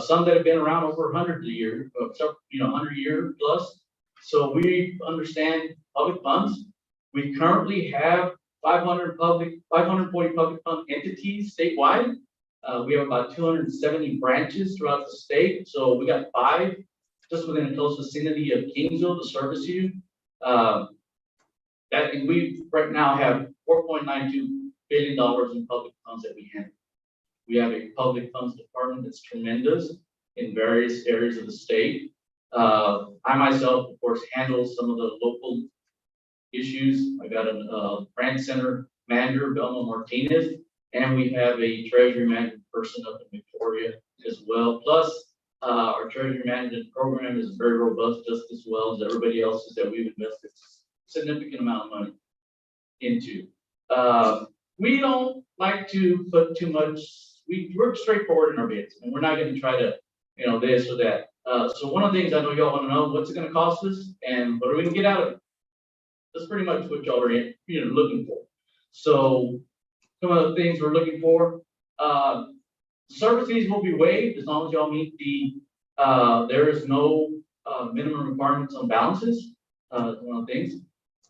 Some that have been around over 100 years, 100 years plus. So we understand public funds. We currently have 540 public fund entities statewide. We have about 270 branches throughout the state. So we got 5 just within a close vicinity of Kingsville to service you. We right now have $4.92 billion in public funds that we handle. We have a public funds department that's tremendous in various areas of the state. I myself, of course, handle some of the local issues. I got a branch center manager, Belma Martinez, and we have a treasury management person up in Victoria as well. Plus, our treasury management program is very robust, just as well as everybody else's that we've invested a significant amount of money into. We don't like to put too much. We're straightforward in our bids, and we're not going to try to, this or that. So one of the things I know y'all want to know, what's it going to cost us and what are we going to get out of it? That's pretty much what y'all are looking for. So some of the things we're looking for, service fees will be waived as long as y'all meet there is no minimum requirements on balances. One of the things,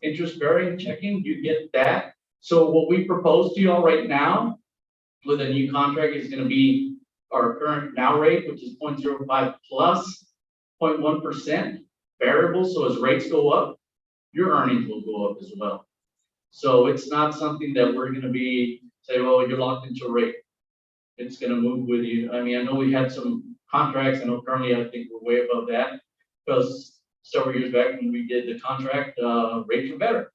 interest bearing checking, you get that. So what we propose to y'all right now with a new contract is going to be our current now rate, which is 0.05 plus 0.1% variable. So as rates go up, your earnings will go up as well. So it's not something that we're going to say, well, you're locked into a rate. It's going to move with you. I mean, I know we had some contracts. I know currently I think we're way above that because several years back when we did the contract, rates were better.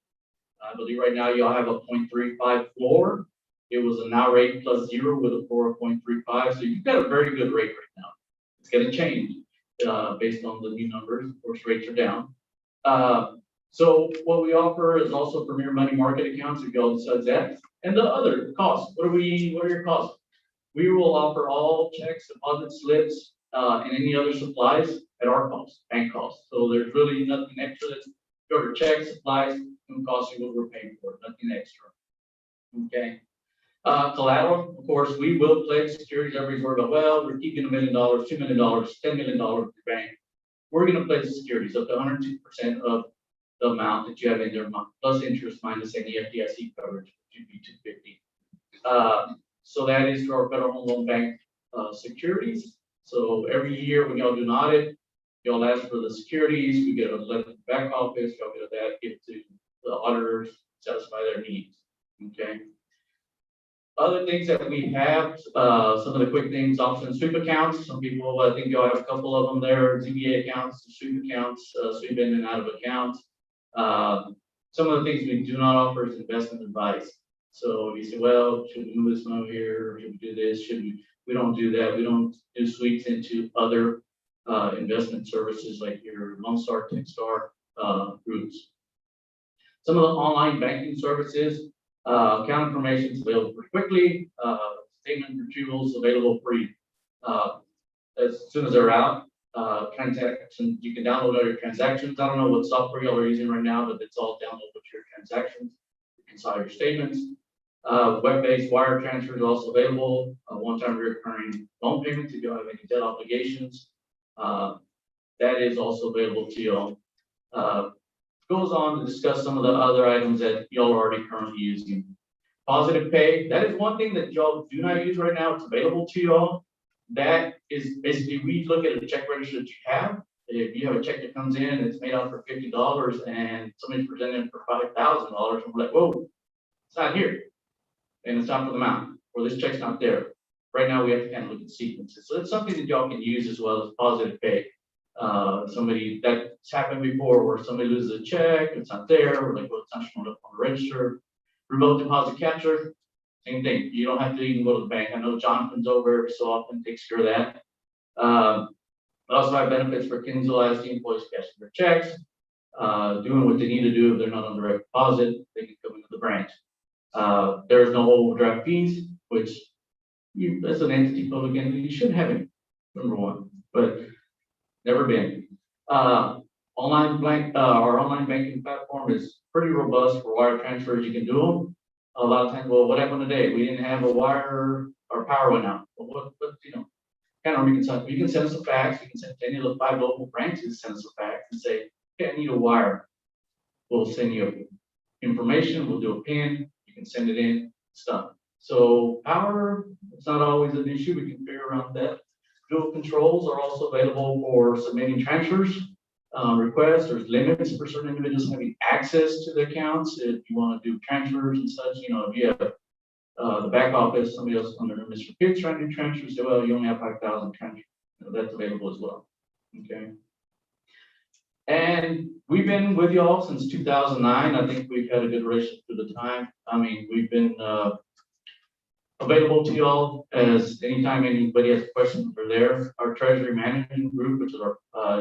I believe right now y'all have a 0.35 floor. It was a now rate plus 0 with a floor of 0.35. So you've got a very good rate right now. It's going to change based on the new numbers. Of course, rates are down. So what we offer is also premier money market accounts if y'all decide that. And the other costs. What are your costs? We will offer all checks, deposit slips, and any other supplies at our cost, bank cost. So there's really nothing extra that's your checks, supplies, and cost you what we're paying for, nothing extra. Okay. Collateral, of course, we will pledge securities. Everybody's worried about, well, we're keeping $1 million, $2 million, $10 million in your bank. We're going to pledge securities up to 102% of the amount that you have in their month, plus interest minus any FDIC coverage, which would be $250. So that is to our Federal Home Loan Bank securities. So every year when y'all do an audit, y'all ask for the securities. We get a letter from the back office. Y'all get that, give to the auditors, satisfy their needs. Okay. Other things that we have, some of the quick things, option sweep accounts. Some people, I think y'all have a couple of them there, ZBA accounts, sweep accounts, sweep in and out of accounts. Some of the things we do not offer is investment advice. So you say, well, should we move this money here? Or should we do this? Should we? We don't do that. We don't do sweeps into other investment services like your Lone Star, Techstar groups. Some of the online banking services, account information is available pretty quickly. Statement retrievals available free as soon as they're out. Transactions, you can download all your transactions. I don't know what software y'all are using right now, but it's all downloadable to your transactions. You can sign your statements. Web-based wire transfers are also available. One-time recurring loan payments if you don't have any debt obligations. That is also available to y'all. Goes on to discuss some of the other items that y'all are already currently using. Positive pay, that is one thing that y'all do not use right now. It's available to y'all. That is basically, we look at a check register that you have. If you have a check that comes in, it's made out for $50 and somebody's presenting for $5,000, and we're like, whoa, it's not here. And it's not for the amount, or this check's not there. Right now, we have to kind of look at sequences. So it's something that y'all can use as well as positive pay. Somebody that's happened before where somebody loses a check, it's not there, we're like, well, it's not showing up on the register. Remote deposit capture, same thing. You don't have to even go to the bank. I know John comes over every so often, takes care of that. We also have benefits for Kinsel as the employees cashing their checks, doing what they need to do if they're not on direct deposit, they can come into the branch. There's no overdraft fees, which as an entity public entity, you shouldn't have any, number one, but never been. Our online banking platform is pretty robust for wire transfers. You can do them. A lot of times, well, what happened today? We didn't have a wire, our power went out. Well, what kind of reconcile? You can send us a fax. You can send any of the 5 local branches, send us a fax and say, hey, I need a wire. We'll send you information. We'll do a PIN. You can send it in. It's done. So power, it's not always an issue. We can figure around that. Dual controls are also available for submitting transfers, requests. There's limits for certain individuals having access to the accounts. If you want to do transfers and such, if you have the back office, somebody else under Mr. Pitts trying to do transfers, say, well, you only have 5,000 transfers. That's available as well. Okay. And we've been with y'all since 2009. I think we've had a good relationship through the time. I mean, we've been available to y'all as anytime anybody has questions, we're there. Our Treasury Management group, which is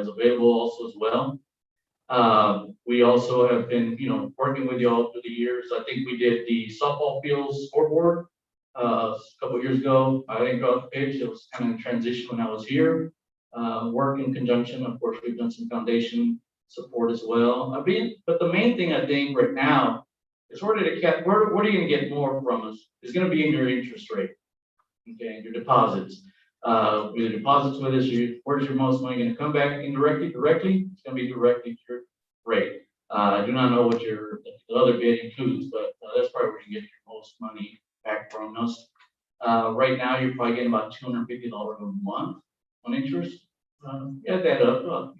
available also as well. We also have been, working with y'all through the years. I think we did the softball fields scoreboard a couple of years ago. I didn't go off the pitch. It was kind of in transition when I was here. Work in conjunction. Of course, we've done some foundation support as well. But the main thing I think right now is where are you going to get more from us? It's going to be in your interest rate, okay, your deposits. With your deposits with us, where's your most money going to come back indirectly? Directly, it's going to be directly to your rate. I do not know what the other bid includes, but that's probably where you get your most money back from us. Right now, you're probably getting about $250 a month on interest. Add that up,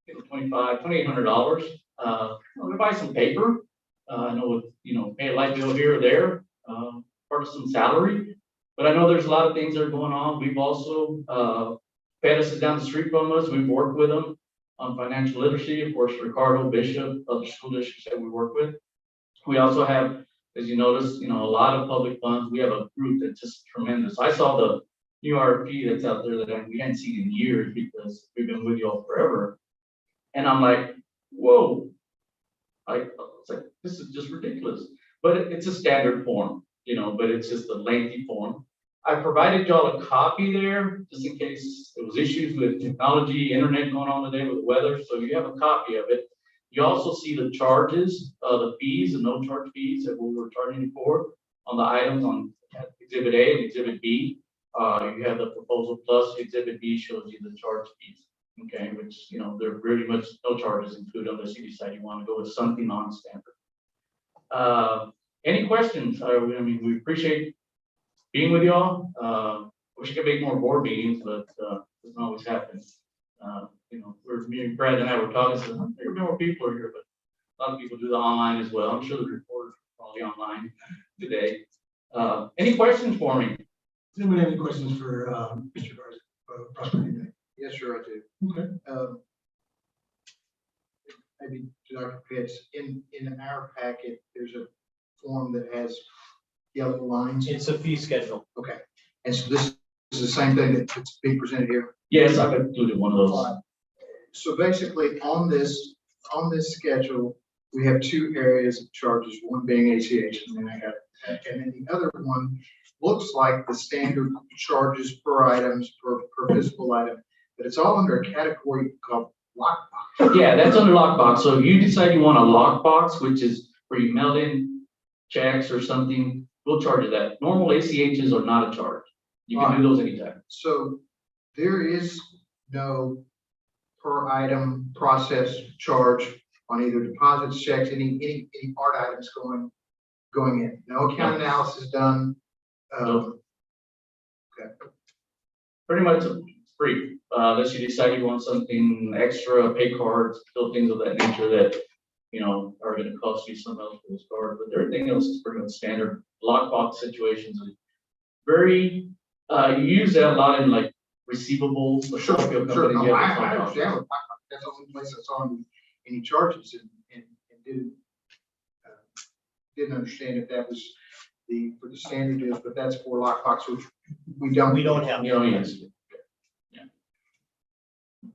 $2,800. We buy some paper. I know pay a light bill here or there, part of some salary. But I know there's a lot of things that are going on. We've also, Pettis is down the street from us. We've worked with them on financial literacy. Of course, Ricardo, Bishop, other school districts that we work with. We also have, as you notice, a lot of public funds. We have a group that's just tremendous. I saw the new RFP that's out there that we hadn't seen in years because we've been with you all forever. And I'm like, whoa. It's like, this is just ridiculous. But it's a standard form, but it's just a lengthy form. I provided y'all a copy there, just in case there was issues with technology, internet going on today with the weather. So you have a copy of it. You also see the charges, the fees, the no charge fees that we were charging for on the items on Exhibit A and Exhibit B. You have the proposal plus Exhibit B shows you the charge fees. Okay, which, there are pretty much no charges included unless you decide you want to go with something non-standard. Any questions? We appreciate being with y'all. Wish I could make more board meetings, but doesn't always happen. Me and Brad and I were talking, so there are more people are here, but a lot of people do the online as well. I'm sure the reporters are probably online today. Any questions for me?
Does anybody have any questions for Mr. Garza, Prosperity Bank?
Yes, sure, I do.
Okay.
maybe to Dr. Pitts, in our packet, there's a form that has yellow lines.
It's a fee schedule.
Okay, and so this is the same thing that's being presented here.
Yes, I've included one of those.
So basically, on this schedule, we have two areas of charges, one being ACH, and then the other one looks like the standard charges per items, per physical item, but it's all under a category called lockbox.
Yeah, that's under lockbox. So if you decide you want a lockbox, which is where you mail in checks or something, we'll charge you that. Normal ACHs are not a charge. You can do those anytime.
So there is no per item process charge on either deposits, checks, any part items going in. No account analysis done. Okay.
Pretty much free, unless you decide you want something extra, pay cards, little things of that nature that, you know, are gonna cost you some else for this card, but everything else is pretty much standard. Lockbox situations are very, you use that a lot in like receivables.
Sure.
companies,
No,
you
I
have to sign off.
understand what lockbox, that's the only place I saw any charges and didn't understand if that was for the standard is, but that's for lockbox, which we don't.
have.
You know, yes.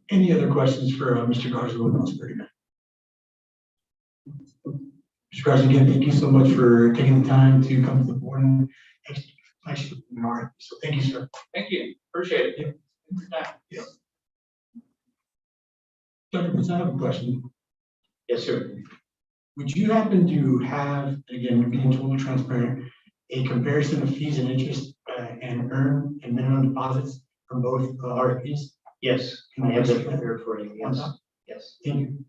Any other questions for Mr. Garza with Prosperity Bank? Mr. Garza, again, thank you so much for taking the time to come to the board and explain the RFP. So thank you, sir.
Thank you, appreciate it.
Dr. Pitts, I have a question.
Yes, sir.
Would you happen to have, again, being totally transparent, a comparison of fees and interest and earn and minimum deposits from both RFPs?
Yes, I have that prepared for you. Yes, yes.
Thank you.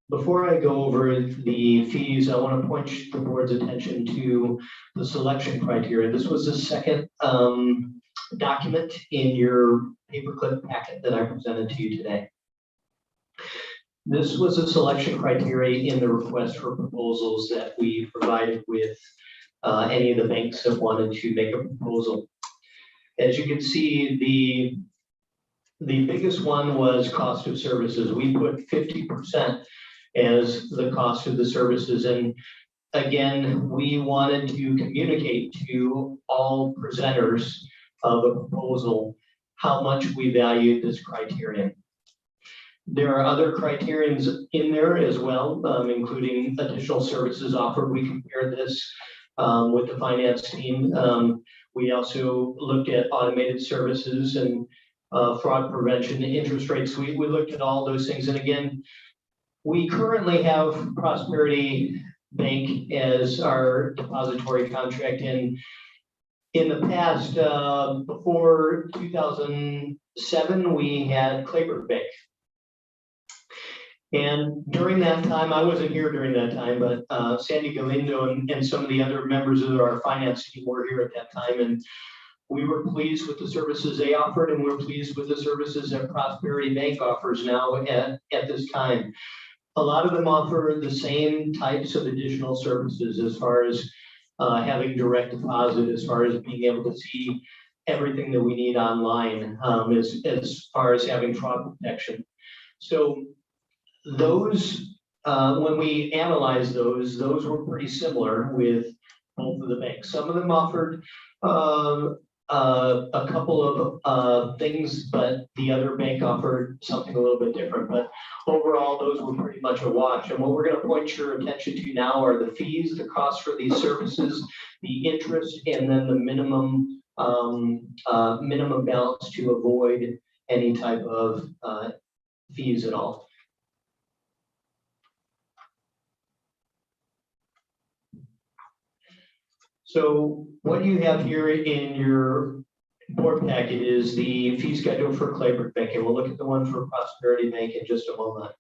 Before I go over the fees, I want to point the board's attention to the selection criteria. This was the second document in your paperclip packet that I presented to you today. This was a selection criteria in the request for proposals that we provided with any of the banks that wanted to make a proposal. As you can see, the biggest one was cost of services. We put 50% as the cost of the services. And again, we wanted to communicate to all presenters of a proposal how much we valued this criterion. There are other criterions in there as well, including additional services offered. We compared this with the finance team. We also looked at automated services and fraud prevention, interest rate suite. We looked at all those things. And again, we currently have Prosperity Bank as our depository contract. And in the past, before 2007, we had Claybird Bank. And during that time, I wasn't here during that time, but Sandy Galindo and some of the other members of our finance team were here at that time. And we were pleased with the services they offered, and we're pleased with the services that Prosperity Bank offers now at this time. A lot of them offer the same types of additional services as far as having direct deposit, as far as being able to see everything that we need online, as far as having fraud protection. So those, when we analyzed those were pretty similar with both of the banks. Some of them offered a couple of things, but the other bank offered something a little bit different. But overall, those were pretty much a wash. And what we're going to point your attention to now are the fees, the costs for these services, the interest, and then the minimum balance to avoid any type of fees at all. So what you have here in your board packet is the fee schedule for Claybird Bank, and we'll look at the one for Prosperity Bank in just a moment.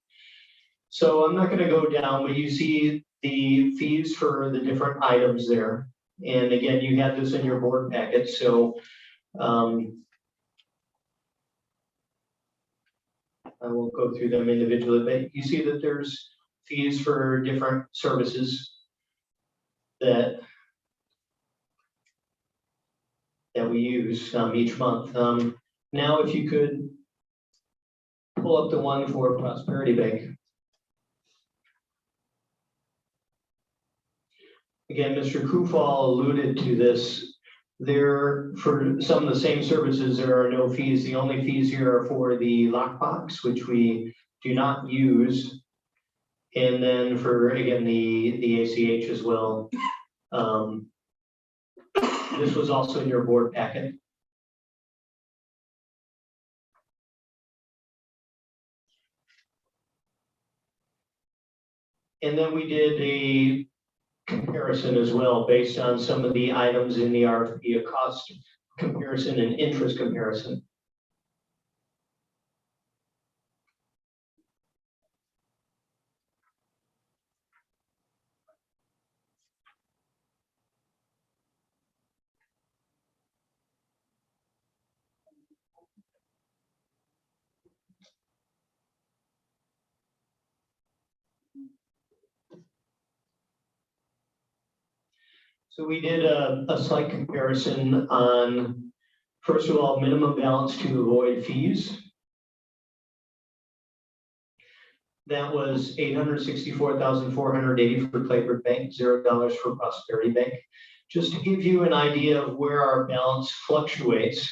So I'm not going to go down, but you see the fees for the different items there. And again, you have this in your board packet. So I won't go through them individually, but you see that there's fees for different services that that we use each month. Now, if you could pull up the one for Prosperity Bank. Again, Mr. Kufal alluded to this. There, for some of the same services, there are no fees. The only fees here are for the lockbox, which we do not use. And then for, again, the ACH as well. This was also in your board packet. And then we did a comparison as well based on some of the items in the RFP, a cost comparison and interest comparison. So we did a slight comparison on, first of all, minimum balance to avoid fees. That was $864,480 for Claybird Bank, $0 for Prosperity Bank. Just to give you an idea of where our balance fluctuates.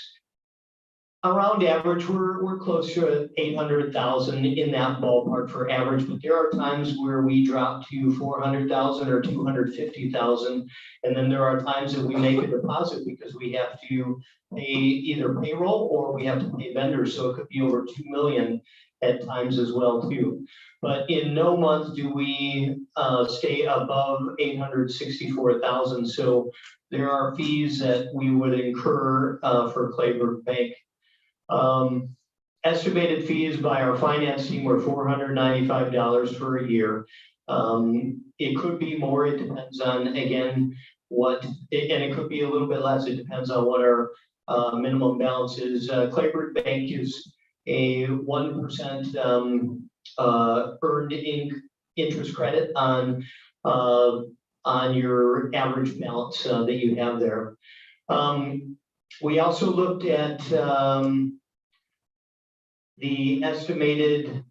Around average, we're close to 800,000 in that ballpark for average, but there are times where we drop to 400,000 or 250,000. And then there are times that we make a deposit because we have to pay either payroll or we have to pay vendors. So it could be over 2 million at times as well too. But in no month do we stay above 864,000. So there are fees that we would incur for Claybird Bank. Estimated fees by our finance team were $495 for a year. It could be more, it depends on, again, and it could be a little bit less, it depends on what our minimum balance is. Claybird Bank is a 1% earned interest credit on your average balance that you have there. We also looked at the estimated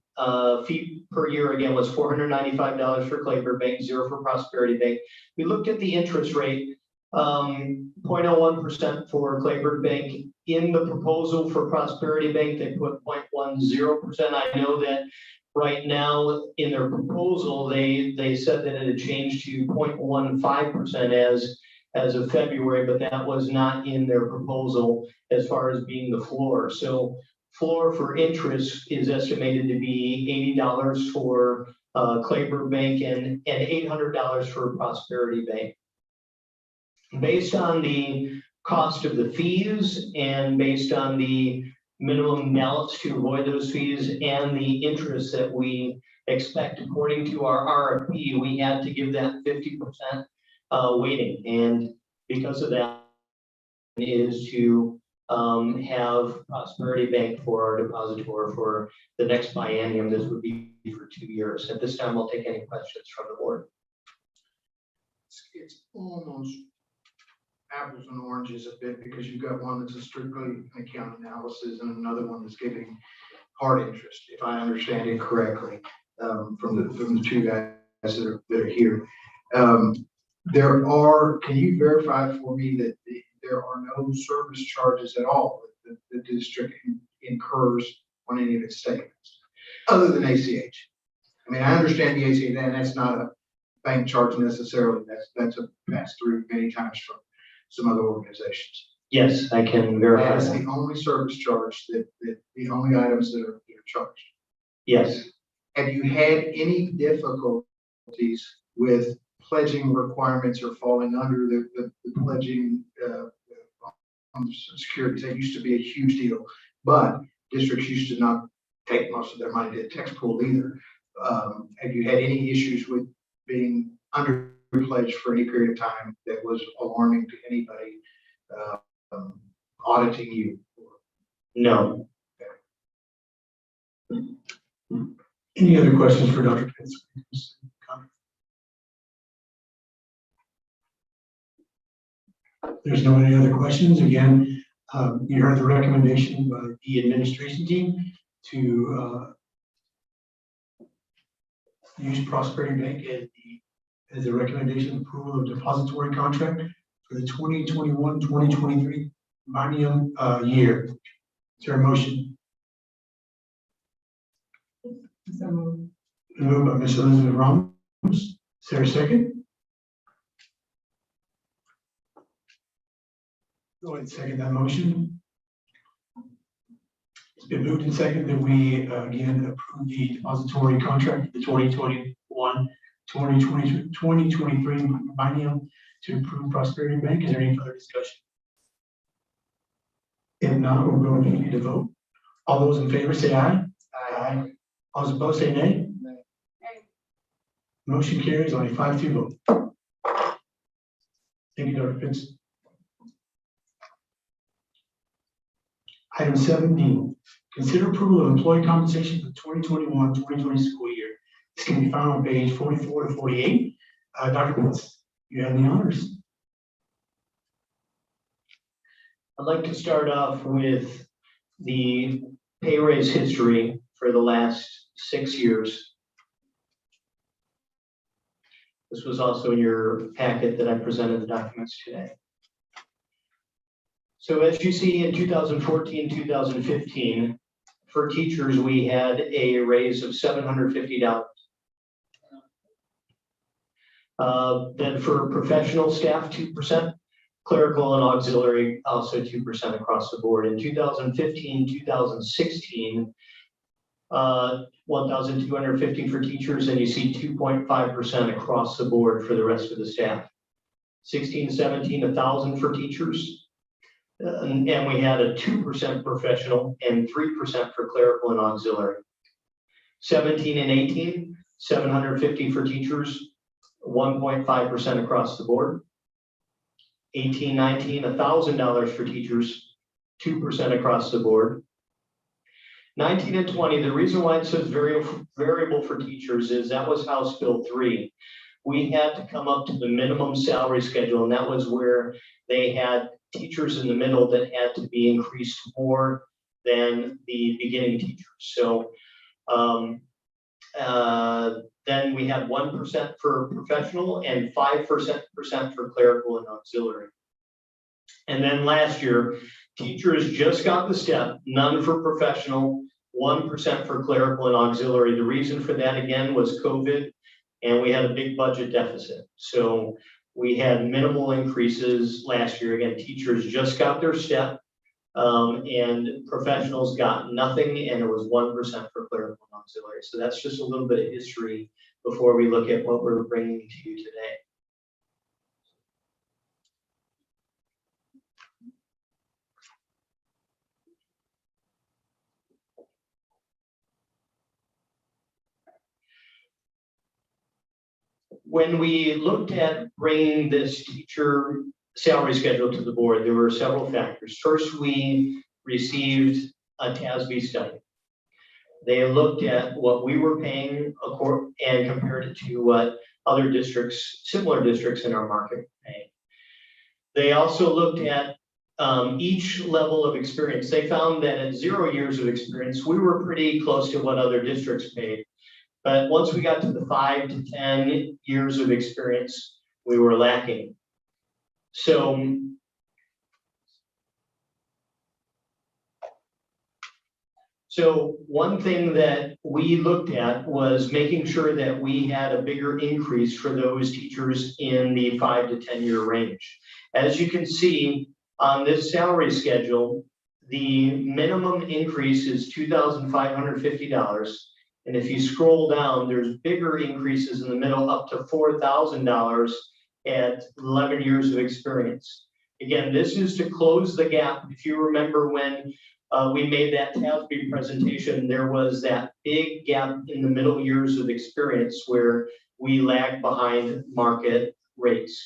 fee per year, again, was $495 for Claybird Bank, 0 for Prosperity Bank. We looked at the interest rate, 0.01% for Claybird Bank. In the proposal for Prosperity Bank, they put 0.10%. I know that right now in their proposal, they said that it had changed to 0.15% as of February, but that was not in their proposal as far as being the floor. So floor for interest is estimated to be $80 for Claybird Bank and $800 for Prosperity Bank. Based on the cost of the fees and based on the minimum balance to avoid those fees and the interest that we expect according to our RFP, we had to give that 50% weighting. And because of that is to have Prosperity Bank for our depositor for the next biennium. This would be for 2 years. At this time, we'll take any questions from the board.
It's almost apples and oranges a bit because you've got one that's a strictly an account analysis and another one that's giving hard interest, if I understand it correctly, from the two guys that are here. Can you verify for me that there are no service charges at all that the district incurs on any of its statements, other than ACH? I mean, I understand the ACH, and that's not a bank charge necessarily. That's a pass through many times from some other organizations.
Yes, I can verify.
That's the only service charge that the only items that are charged.
Yes.
Have you had any difficulties with pledging requirements or falling under the pledging on securities? That used to be a huge deal, but districts used to not take most of their money to tax pool either. Have you had any issues with being under pledged for any period of time that was alarming to anybody auditing you?
No.
Any other questions for Dr. Pitts? There's no any other questions. Again, you heard the recommendation by the administration team to use Prosperity Bank as the recommendation approval of depository contract for the 2021-2023 biennium year. Is there a motion?
So moved.
Moved by Ms. Elizabeth Ramos. Is there a second? Go ahead and second that motion. It's been moved and seconded that we again approve the depository contract for the 2023 biennium to approve Prosperity Bank. Is there any further discussion? If not, we're going to need to vote. All those in favor say aye. Aye. All those opposed say nay. Motion carries on a 5-2 vote. Thank you, Dr. Pitts. Item 7D, consider approval of employee compensation for the 2021-2020 school year. This can be found on page 44 to 48. Dr. Pitts, you have the honors.
I'd like to start off with the pay raise history for the last 6 years. This was also in your packet that I presented the documents today. So as you see in 2014, 2015, for teachers, we had a raise of $750. Then for professional staff, 2%, clerical and auxiliary, also 2% across the board. In 2015, 2016, 1,250 for teachers, and you see 2.5% across the board for the rest of the staff. 16, 17, 1,000 for teachers. And we had a 2% professional and 3% for clerical and auxiliary. 17 and 18, 750 for teachers, 1.5% across the board. 18, 19, $1,000 for teachers, 2% across the board. 19 and 20, the reason why it says variable for teachers is that was House Bill 3. We had to come up to the minimum salary schedule, and that was where they had teachers in the middle that had to be increased more than the beginning teachers. So then we had 1% for professional and 5% for clerical and auxiliary. And then last year, teachers just got the step, none for professional, 1% for clerical and auxiliary. The reason for that again was COVID, and we had a big budget deficit. So we had minimal increases last year. Again, teachers just got their step, and professionals got nothing, and it was 1% for clerical and auxiliary. So that's just a little bit of history before we look at what we're bringing to you today. When we looked at bringing this teacher salary schedule to the board, there were several factors. First, we received a TASB study. They looked at what we were paying and compared it to what other districts, similar districts in our market were paying. They also looked at each level of experience. They found that at 0 years of experience, we were pretty close to what other districts paid. But once we got to the 5 to 10 years of experience, we were lacking. So one thing that we looked at was making sure that we had a bigger increase for those teachers in the 5 to 10 year range. As you can see on this salary schedule, the minimum increase is $2,550. And if you scroll down, there's bigger increases in the middle up to $4,000 at 11 years of experience. Again, this is to close the gap. If you remember when we made that TASB presentation, there was that big gap in the middle years of experience where we lagged behind market rates.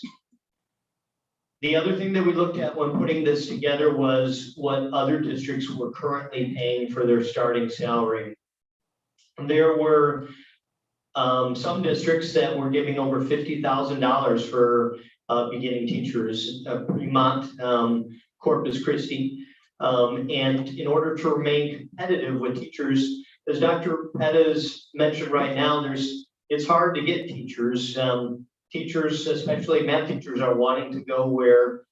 The other thing that we looked at when putting this together was what other districts were currently paying for their starting salary. There were some districts that were giving over $50,000 for beginning teachers, Fremont, Corpus Christi. And in order to remain competitive with teachers, as Dr. Pettis mentioned right now, it's hard to get teachers. Teachers, especially math teachers, are wanting to go where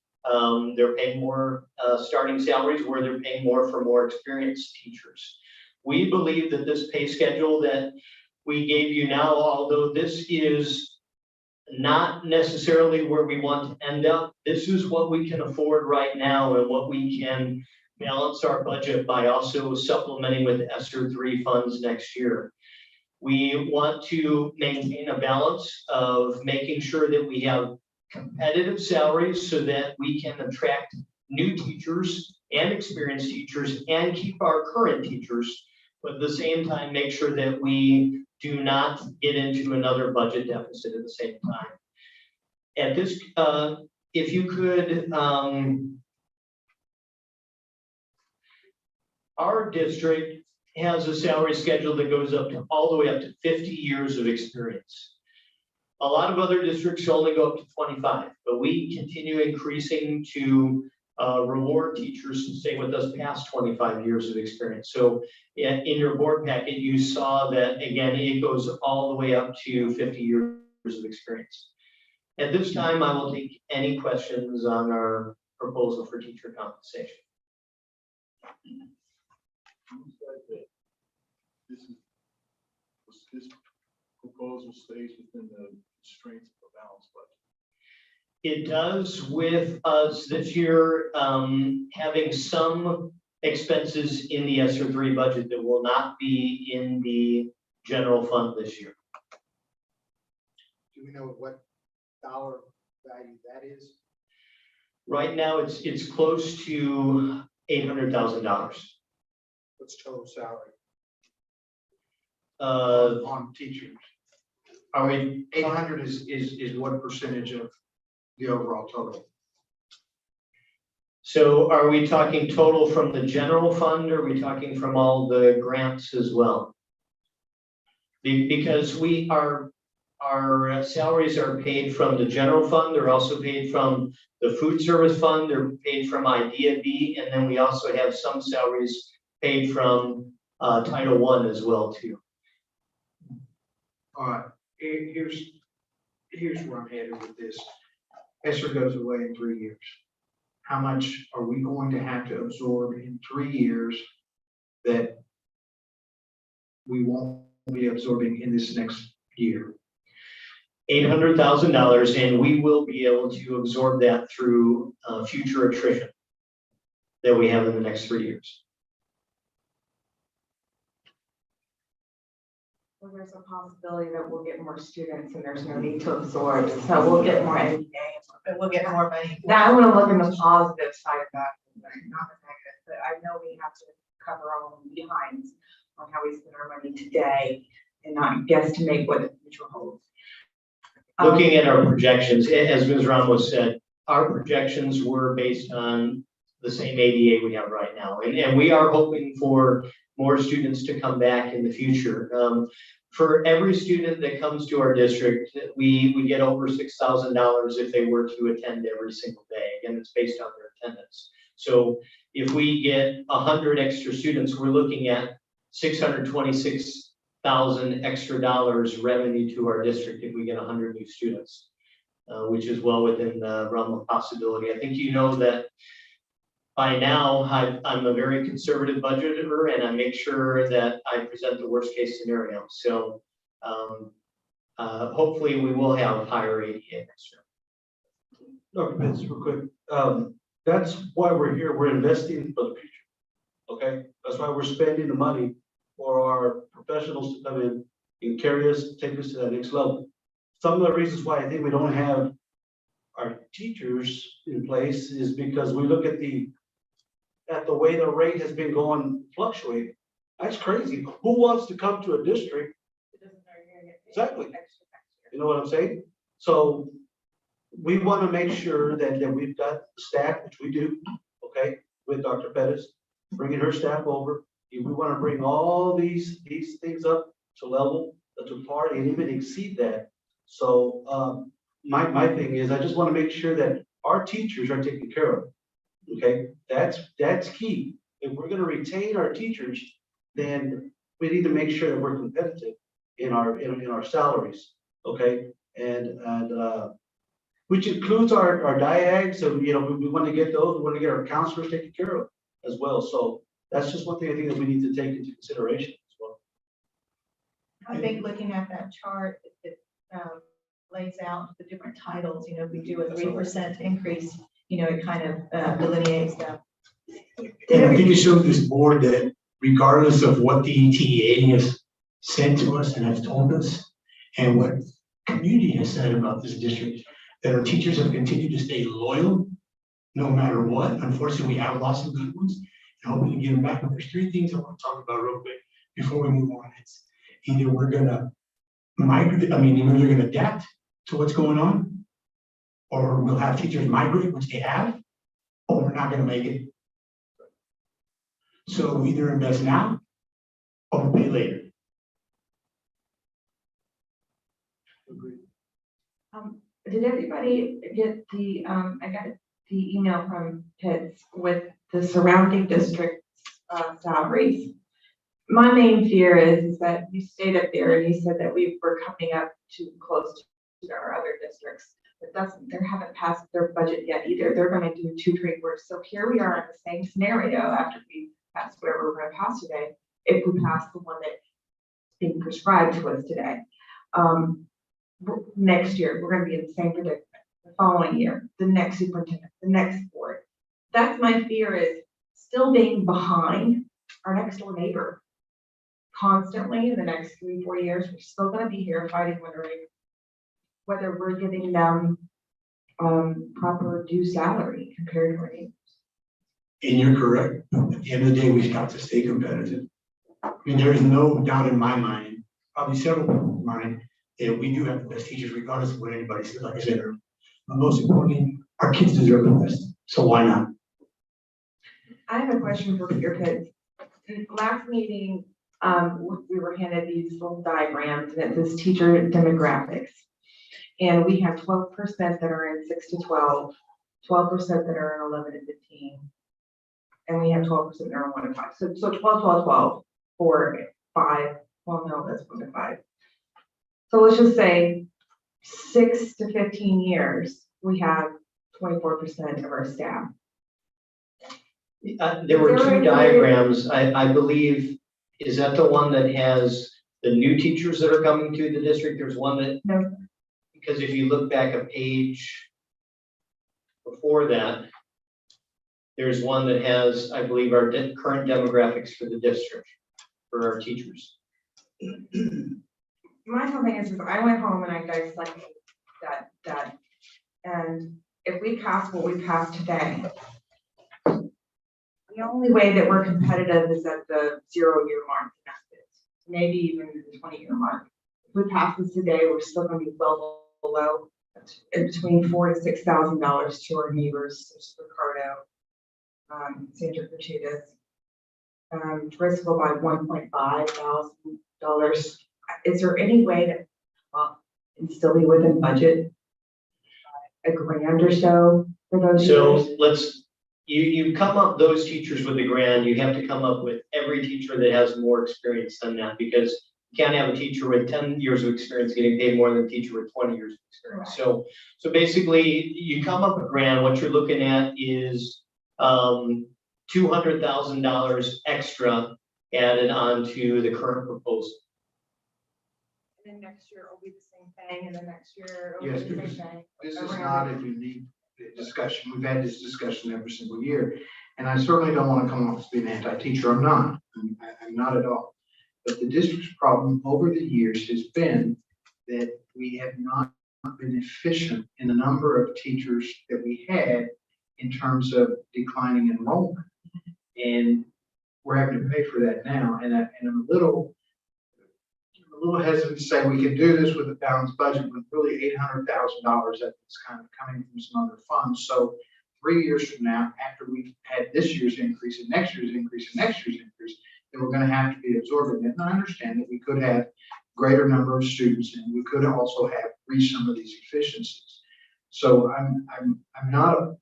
they're paying more starting salaries, where they're paying more for more experienced teachers. We believe that this pay schedule that we gave you now, although this is not necessarily where we want to end up, this is what we can afford right now and what we can balance our budget by also supplementing with ESSER 3 funds next year. We want to maintain a balance of making sure that we have competitive salaries so that we can attract new teachers and experienced teachers and keep our current teachers, but at the same time, make sure that we do not get into another budget deficit at the same time. At this, if you could, our district has a salary schedule that goes up to all the way up to 50 years of experience. A lot of other districts only go up to 25, but we continue increasing to reward teachers to stay with us past 25 years of experience. So in your board packet, you saw that, again, it goes all the way up to 50 years of experience. At this time, I will take any questions on our proposal for teacher compensation.
This proposal stays within the constraints of a balanced budget.
It does, with us this year having some expenses in the ESSER 3 budget that will not be in the general fund this year.
Do we know what dollar value that is?
Right now, it's close to $800,000.
What's total salary
Uh,
on teachers?
Are we?
800 is what percentage of the overall total?
So are we talking total from the general fund, or are we talking from all the grants as well? Because our salaries are paid from the general fund, they're also paid from the food service fund, they're paid from IDEA, and then we also have some salaries paid from Title I as well too.
All right, here's where I'm headed with this. ESSER goes away in 3 years. How much are we going to have to absorb in 3 years that we won't be absorbing in this next year?
$800,000, and we will be able to absorb that through future attrition that we have in the next 3 years.
Well, there's a possibility that we'll get more students and there's no need to absorb, so we'll get more NDA, but we'll get more money. Now, I want to look in the positive side of that, not the negative, but I know we have to cover our own behinds on how we spend our money today and not guesstimate what the future holds.
Looking at our projections, as Ms. Ramos said, our projections were based on the same ADA we have right now. And we are hoping for more students to come back in the future. For every student that comes to our district, we get over $6,000 if they were to attend every single day. Again, it's based on their attendance. So if we get 100 extra students, we're looking at $626,000 extra dollars revenue to our district if we get 100 new students, which is well within the realm of possibility. I think you know that by now I'm a very conservative budgeter, and I make sure that I present the worst case scenario. So hopefully we will have higher ADA next year.
Dr. Pitts, real quick. That's why we're here. We're investing for the future. Okay, that's why we're spending the money for our professionals to come in and carry us, take us to that next level. Some of the reasons why I think we don't have our teachers in place is because we look at the way the rate has been going fluctuating. That's crazy. Who wants to come to a district? Exactly. You know what I'm saying? So we want to make sure that we've got the staff, which we do, okay, with Dr. Pettis, bringing her staff over. We want to bring all these things up to level, to par, and even exceed that. So my thing is, I just want to make sure that our teachers are taken care of. Okay, that's key. If we're gonna retain our teachers, then we need to make sure that we're competitive in our salaries, okay? Which includes our diags, so, we want to get those, we want to get our counselors taken care of as well. So that's just one thing I think that we need to take into consideration as well.
I think looking at that chart, it lays out the different titles, if we do a 3% increase, it kind of delineates them.
And I think it shows this board that regardless of what the ETA has said to us and has told us, and what community has said about this district, that our teachers have continued to stay loyal no matter what. Unfortunately, we have lost some good ones, and hoping to get them back. But there's three things I want to talk about real quick before we move on. It's either we're gonna migrate, either they're gonna adapt to what's going on, or we'll have teachers migrate, which they have, or we're not gonna make it. So we either invest now or pay later.
Did everybody get I got the email from Pitts with the surrounding districts salaries. My main fear is that you stayed up there and you said that we were coming up too close to our other districts. But they haven't passed their budget yet either. They're gonna do 2 3 words. So here we are in the same scenario after we pass whatever we're gonna pass today, if we pass the one that's being prescribed to us today. Next year, we're gonna be in the same predicament. The following year, the next superintendent, the next board. That's my fear, is still being behind our next door neighbor. Constantly in the next 3 4 years, we're still gonna be here fighting, wondering whether we're giving them proper due salary compared to our neighbors.
And you're correct. At the end of the day, we've got to stay competitive. There is no doubt in my mind, probably several people's mind, that we do have the best teachers regardless of what anybody says, like I said earlier. But most importantly, our kids deserve the best. So why not?
I have a question for your kids. Last meeting, we were handed these little diagrams, and it says teacher demographics. And we have 12% that are in 6 to 12, 12% that are in 11 to 15. And we have 12% that are in 1 to 5. So 12, 12, 12, 4, 5. Well, no, that's 1 to 5. So let's just say 6 to 15 years, we have 24% of our staff.
There were 2 diagrams, I believe. Is that the one that has the new teachers that are coming to the district? There's one that.
No.
Because if you look back a page before that, there's one that has, I believe, our current demographics for the district, for our teachers.
My whole thing is I went home and I dissected that, and if we pass what we passed today, the only way that we're competitive is at the 0-year mark, maybe even the 20-year mark. If we pass this today, we're still going to be well below, between $4,000 to $6,000 to our neighbors, such as Ricardo, Sandra Bertudas, Driscoll by $1,500. Is there any way to and still be within budget? $1,000 or so for those years?
So you come up, those teachers with $1,000, you have to come up with every teacher that has more experience than that, because you can't have a teacher with 10 years of experience getting paid more than a teacher with 20 years of experience.
Right.
So basically you come up $1,000, what you're looking at is $200,000 extra added onto the current proposal.
And then next year it'll be the same thing, and the next year it'll
Yes,
be the
because
same thing.
this is not a unique discussion. We've had this discussion every single year. And I certainly don't want to come off as being anti-teacher. I'm not. I'm not at all. But the district's problem over the years has been that we have not been efficient in the number of teachers that we had in terms of declining enrollment. And we're having to pay for that now. And I'm a little hesitant to say we can do this with a balanced budget with really $800,000 that's kind of coming from some other funds. So 3 years from now, after we've had this year's increase and next year's increase and next year's increase, then we're going to have to be absorbing it. And I understand that we could have greater number of students, and we could also have reach some of these efficiencies. So I'm not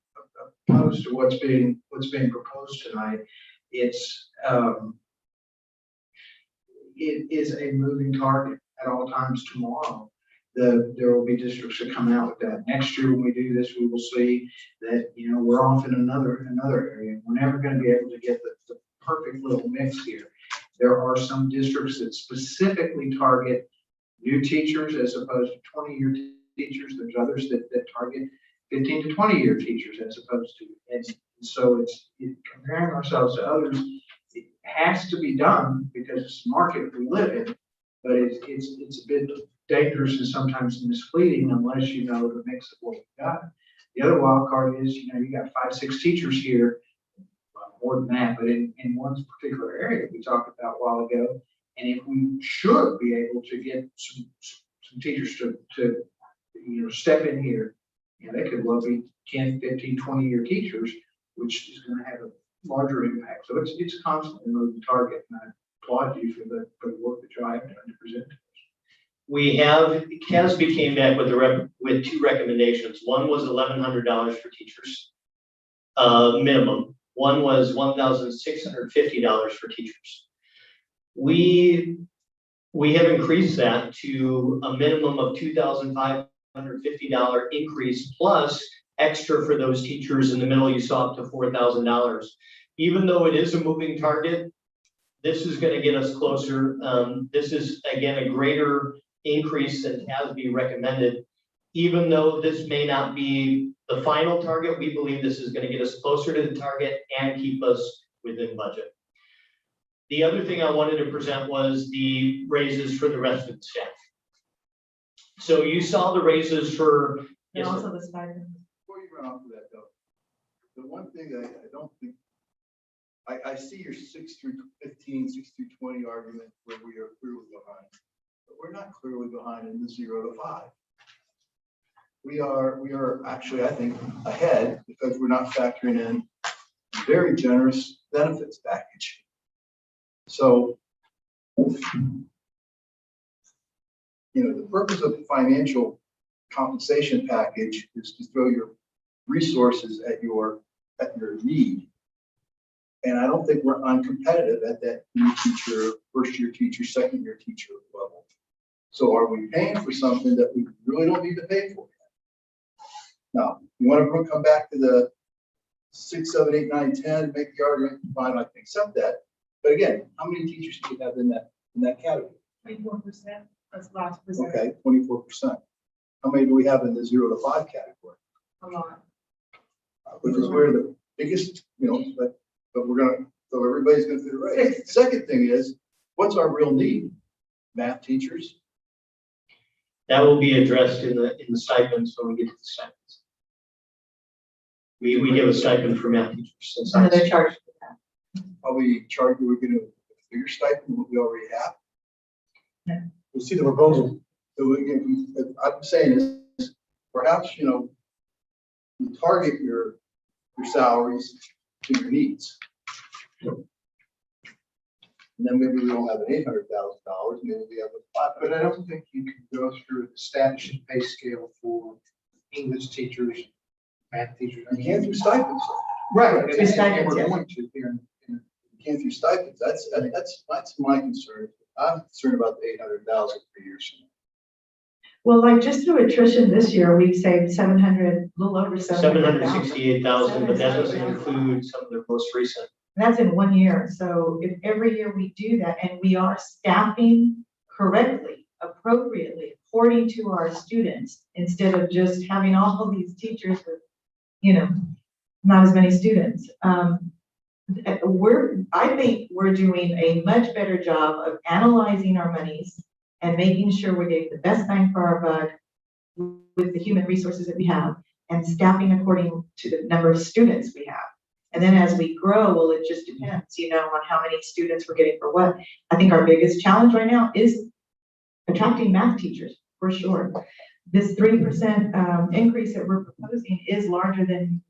opposed to what's being proposed tonight. It's, it is a moving target at all times tomorrow. There will be districts that come out with that. Next year, when we do this, we will see that, you know, we're off in another area. We're never going to be able to get the perfect little mix here. There are some districts that specifically target new teachers as opposed to 20-year teachers. There's others that target 15 to 20-year teachers as opposed to, and so it's comparing ourselves to others. It has to be done because it's the market we live in, but it's a bit dangerous and sometimes misleading unless you know the mix of what we got. The other wild card is, you know, you got 5, 6 teachers here, well, more than that, but in one particular area we talked about a while ago. And if we should be able to get some teachers to you know, step in here, you know, they could well be 10, 15, 20-year teachers, which is going to have a larger impact. So it's constantly moving target, and I applaud you for the work that you have done to present.
We have, CASB came back with with 2 recommendations. One was $1,100 for teachers, minimum. One was $1,650 for teachers. We have increased that to a minimum of $2,550 increase plus extra for those teachers in the middle. You saw up to $4,000. Even though it is a moving target, this is going to get us closer. This is again a greater increase than CASB recommended. Even though this may not be the final target, we believe this is going to get us closer to the target and keep us within budget. The other thing I wanted to present was the raises for the rest of the staff. So you saw the raises for.
And
Yes,
also
sir.
the stipend.
Before you run off of that though, the one thing that I don't think, I see your 6 through 15, 6 through 20 argument where we are clearly behind, but we're not clearly behind in the 0 to 5. We are actually, I think, ahead because we're not factoring in a very generous benefits package. So, you know, the purpose of the financial compensation package is to throw your resources at your need. And I don't think we're uncompetitive at that new teacher, first year teacher, second year teacher level. So are we paying for something that we really don't need to pay for? Now, you want to come back to the 6, 7, 8, 9, 10, make the argument, fine, I can accept that. But again, how many teachers do you have in that category?
24%, that's last percent.
Okay, 24%. How many do we have in the 0 to 5 category?
A lot.
Which is where the biggest, you know, but we're gonna, so everybody's gonna feel right. The second thing is, what's our real need? Math teachers?
That will be addressed in the stipends when we get to the stipends. We give a stipend for math teachers. Since
And they're charged for that.
Are we charging, we're gonna bigger stipend than what we already have?
We'll see the proposal.
So I'm saying is perhaps, you know, you target your salaries to your needs. And then maybe we don't have an $800,000, maybe we have a $500,000.
But I don't think you can go through the established pay scale for English teachers, math teachers.
You can't do stipends.
Right.
Through stipends,
We're
yes.
going to here.
You can't do stipends. That's my concern. I'm concerned about the $800,000 per year.
Well, like just through attrition this year, we've saved 700, a little over 700,000.
768,000, but that doesn't include some of the most recent.
That's in 1 year. So if every year we do that and we are staffing correctly, appropriately, according to our students, instead of just having all these teachers with, you know, not as many students. I think we're doing a much better job of analyzing our monies and making sure we're getting the best bang for our buck with the human resources that we have and staffing according to the number of students we have. And then as we grow, well, it just depends, you know, on how many students we're getting for what. I think our biggest challenge right now is attracting math teachers, for sure. This 3% increase that we're proposing is larger than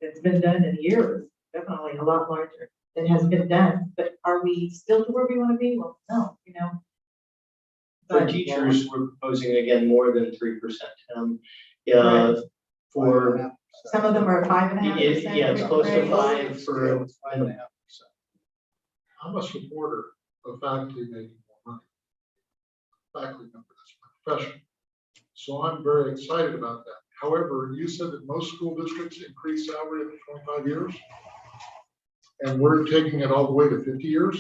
it's been done in years, definitely a lot larger than has been done. But are we still to where we want to be? Well, no, you know.
For teachers, we're proposing again more than 3%. Yeah, for,
Some of them are 5.5%.
yeah, it's close to 5 for.
5.5%.
I'm a supporter of faculty making more money. Faculty member, that's my profession. So I'm very excited about that. However, you said that most school districts increase salary every 25 years? And we're taking it all the way to 50 years?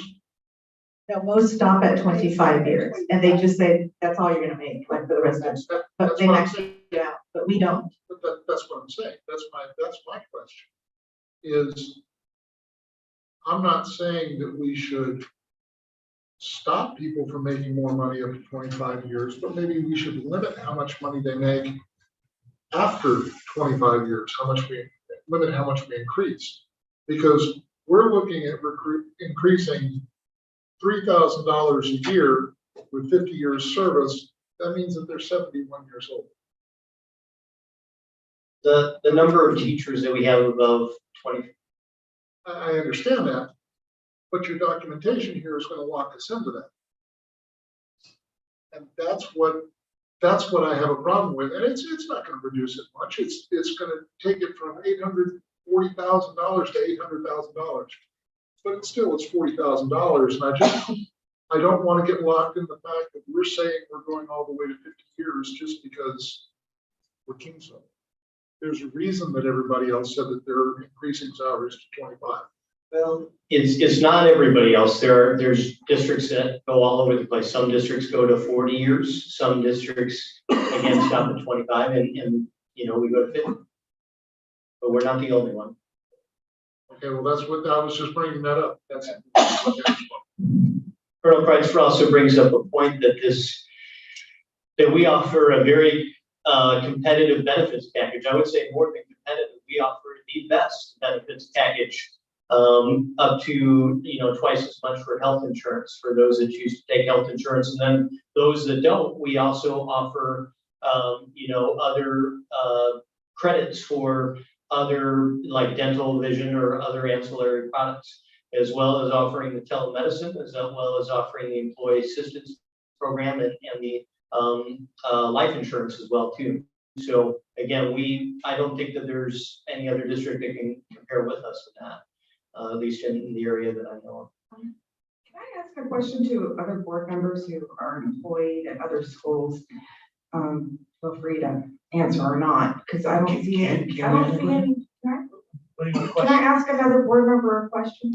No, most stop at 25 years, and they just say, that's all you're gonna make, like for the rest of it. But
That's
they
what I'm
max
saying.
it out, but we don't.
But that's what I'm saying. That's my question. Is I'm not saying that we should stop people from making more money up to 25 years, but maybe we should limit how much money they make after 25 years, limit how much we increase. Because we're looking at increasing $3,000 a year with 50 years service. That means that they're 71 years old.
The number of teachers that we have above 20.
I understand that, but your documentation here is going to lock us into that. And that's what I have a problem with. And it's not going to reduce it much. It's going to take it from $840,000 to $800,000. But it's $40,000. And I don't want to get locked in the fact that we're saying we're going all the way to 50 years just because we're Kingsville. There's a reason that everybody else said that they're increasing salaries to 25.
Well, it's not everybody else. There's districts that go all over the place. Some districts go to 40 years. Some districts, again, stop at 25 and we go to 50. But we're not the only one.
Okay, well, that's what I was just bringing that up. That's it.
Colonel Price also brings up a point that we offer a very competitive benefits package. I would say more than competitive. We offer the best benefits package, up to twice as much for health insurance for those that choose to take health insurance, and then those that don't, we also offer other credits for other like dental, vision, or other ancillary products, as well as offering the telemedicine, as well as offering the employee assistance program and the life insurance as well too. So again, I don't think that there's any other district that can compare with us with that, at least in the area that I know of.
Can I ask a question to other board members who are employed at other schools? Feel free to answer or not, because I don't see any. Can I ask another board member a question?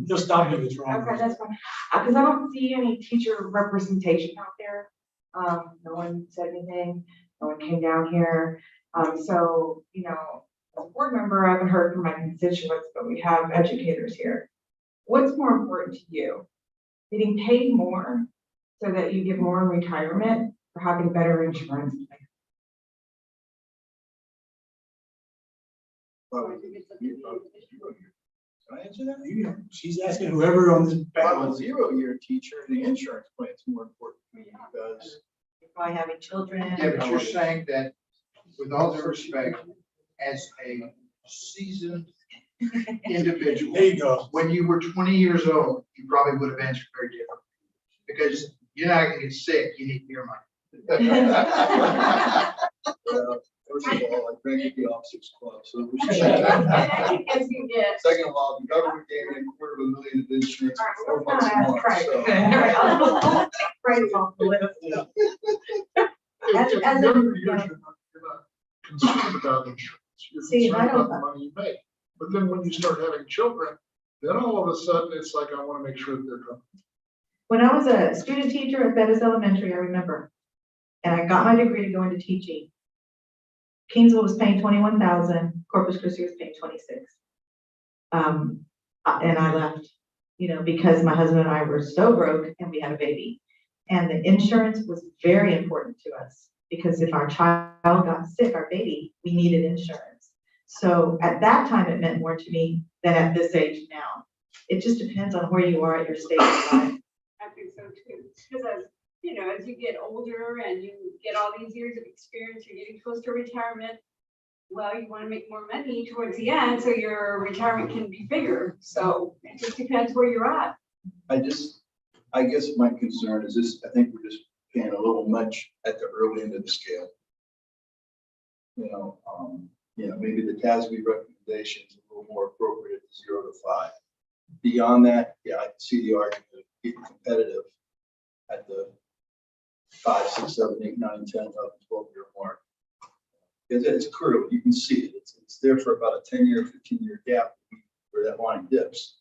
Just stop it, it's wrong.
Okay, that's fine. Because I don't see any teacher representation out there. No one said anything. No one came down here. So, as a board member, I haven't heard from my constituents, but we have educators here. What's more important to you? Getting paid more so that you get more in retirement, or having better insurance?
Can I answer that?
She's asking whoever on this
If I'm
panel.
a 0-year teacher, the insurance plan is more important to me because.
By having children.
Yeah, but you're saying that, with all due respect, as a seasoned individual.
There you go.
When you were 20 years old, you probably would have answered very differently. Because you're not gonna get sick, you need beer money.
First of all, I drank at the officers club, so.
As you get.
Second of all, the government gave me $250,000 of insurance for $4
All right,
a month,
right.
so.
Right, off the list.
If
As
you're
a-
you're not concerned about insurance. You're
See, and I
concerned about
don't-
the money you make. But then when you start having children, then all of a sudden, it's like, I want to make sure that they're covered.
When I was a student teacher at Bettis Elementary, I remember, and I got my degree to go into teaching. Kingsville was paying 21,000, Corpus Christi was paying 26. And I left, because my husband and I were so broke and we had a baby. And the insurance was very important to us because if our child got sick, our baby, we needed insurance. So at that time, it meant more to me than at this age now. It just depends on where you are at your stage of life.
I think so too, because as you get older and you get all these years of experience, you're getting close to retirement. Well, you want to make more money towards the end, so your retirement can be bigger. So it just depends where you're at.
I guess my concern is this, I think we're just paying a little much at the early end of the scale. Maybe the TASB recommendation is a little more appropriate at 0 to 5. Beyond that, yeah, I can see the argument of being competitive at the 5, 6, 7, 8, 9, 10, 11, 12-year mark. It's clear, you can see it. It's there for about a 10-year, 15-year gap where that line dips.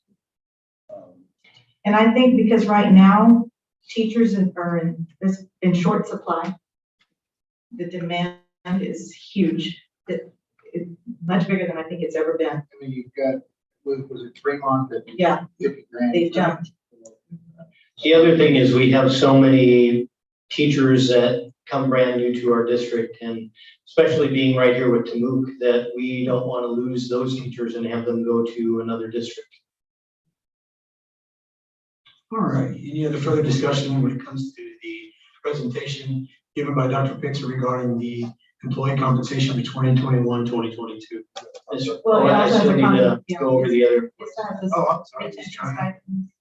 And I think because right now, teachers are in short supply. The demand is huge, much bigger than I think it's ever been.
I mean, you've got, was it Fremont that?
Yeah,
50 grand?
they've jumped.
The other thing is we have so many teachers that come brand new to our district, and especially being right here with Tamuk, that we don't want to lose those teachers and have them go to another district.
All right, any other further discussion when it comes to the presentation given by Dr. Pitzer regarding the employee compensation for 2021, 2022?
Well, it
I
also has
still
a
need
comment,
to go over the other.
It still has this
Oh, I'm sorry.
retention stipends.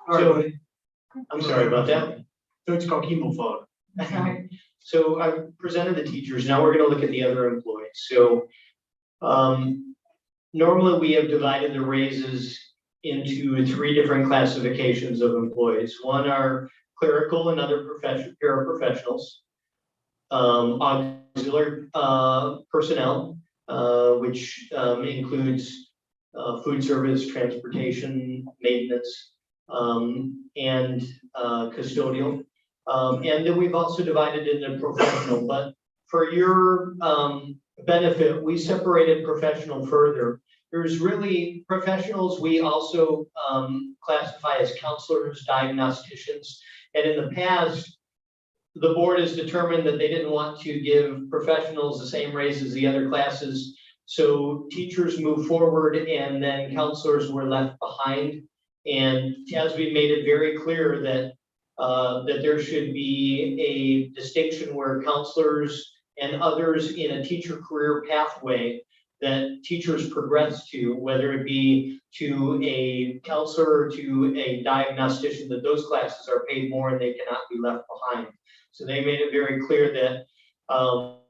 All right, buddy.
I'm sorry about that.
So it's called chemo fog.
Sorry.
So I presented the teachers. Now we're going to look at the other employees. So normally we have divided the raises into 3 different classifications of employees. One are clerical and other paraprofessionals, auxiliary personnel, which includes food service, transportation, maintenance, and custodial. And then we've also divided into professional, but for your benefit, we separated professional further. There's really professionals we also classify as counselors, diagnosticians, and in the past, the board has determined that they didn't want to give professionals the same raise as the other classes. So teachers moved forward and then counselors were left behind. And TASB made it very clear that that there should be a distinction where counselors and others in a teacher career pathway that teachers progress to, whether it be to a counselor or to a diagnostician, that those classes are paid more and they cannot be left behind. So they made it very clear that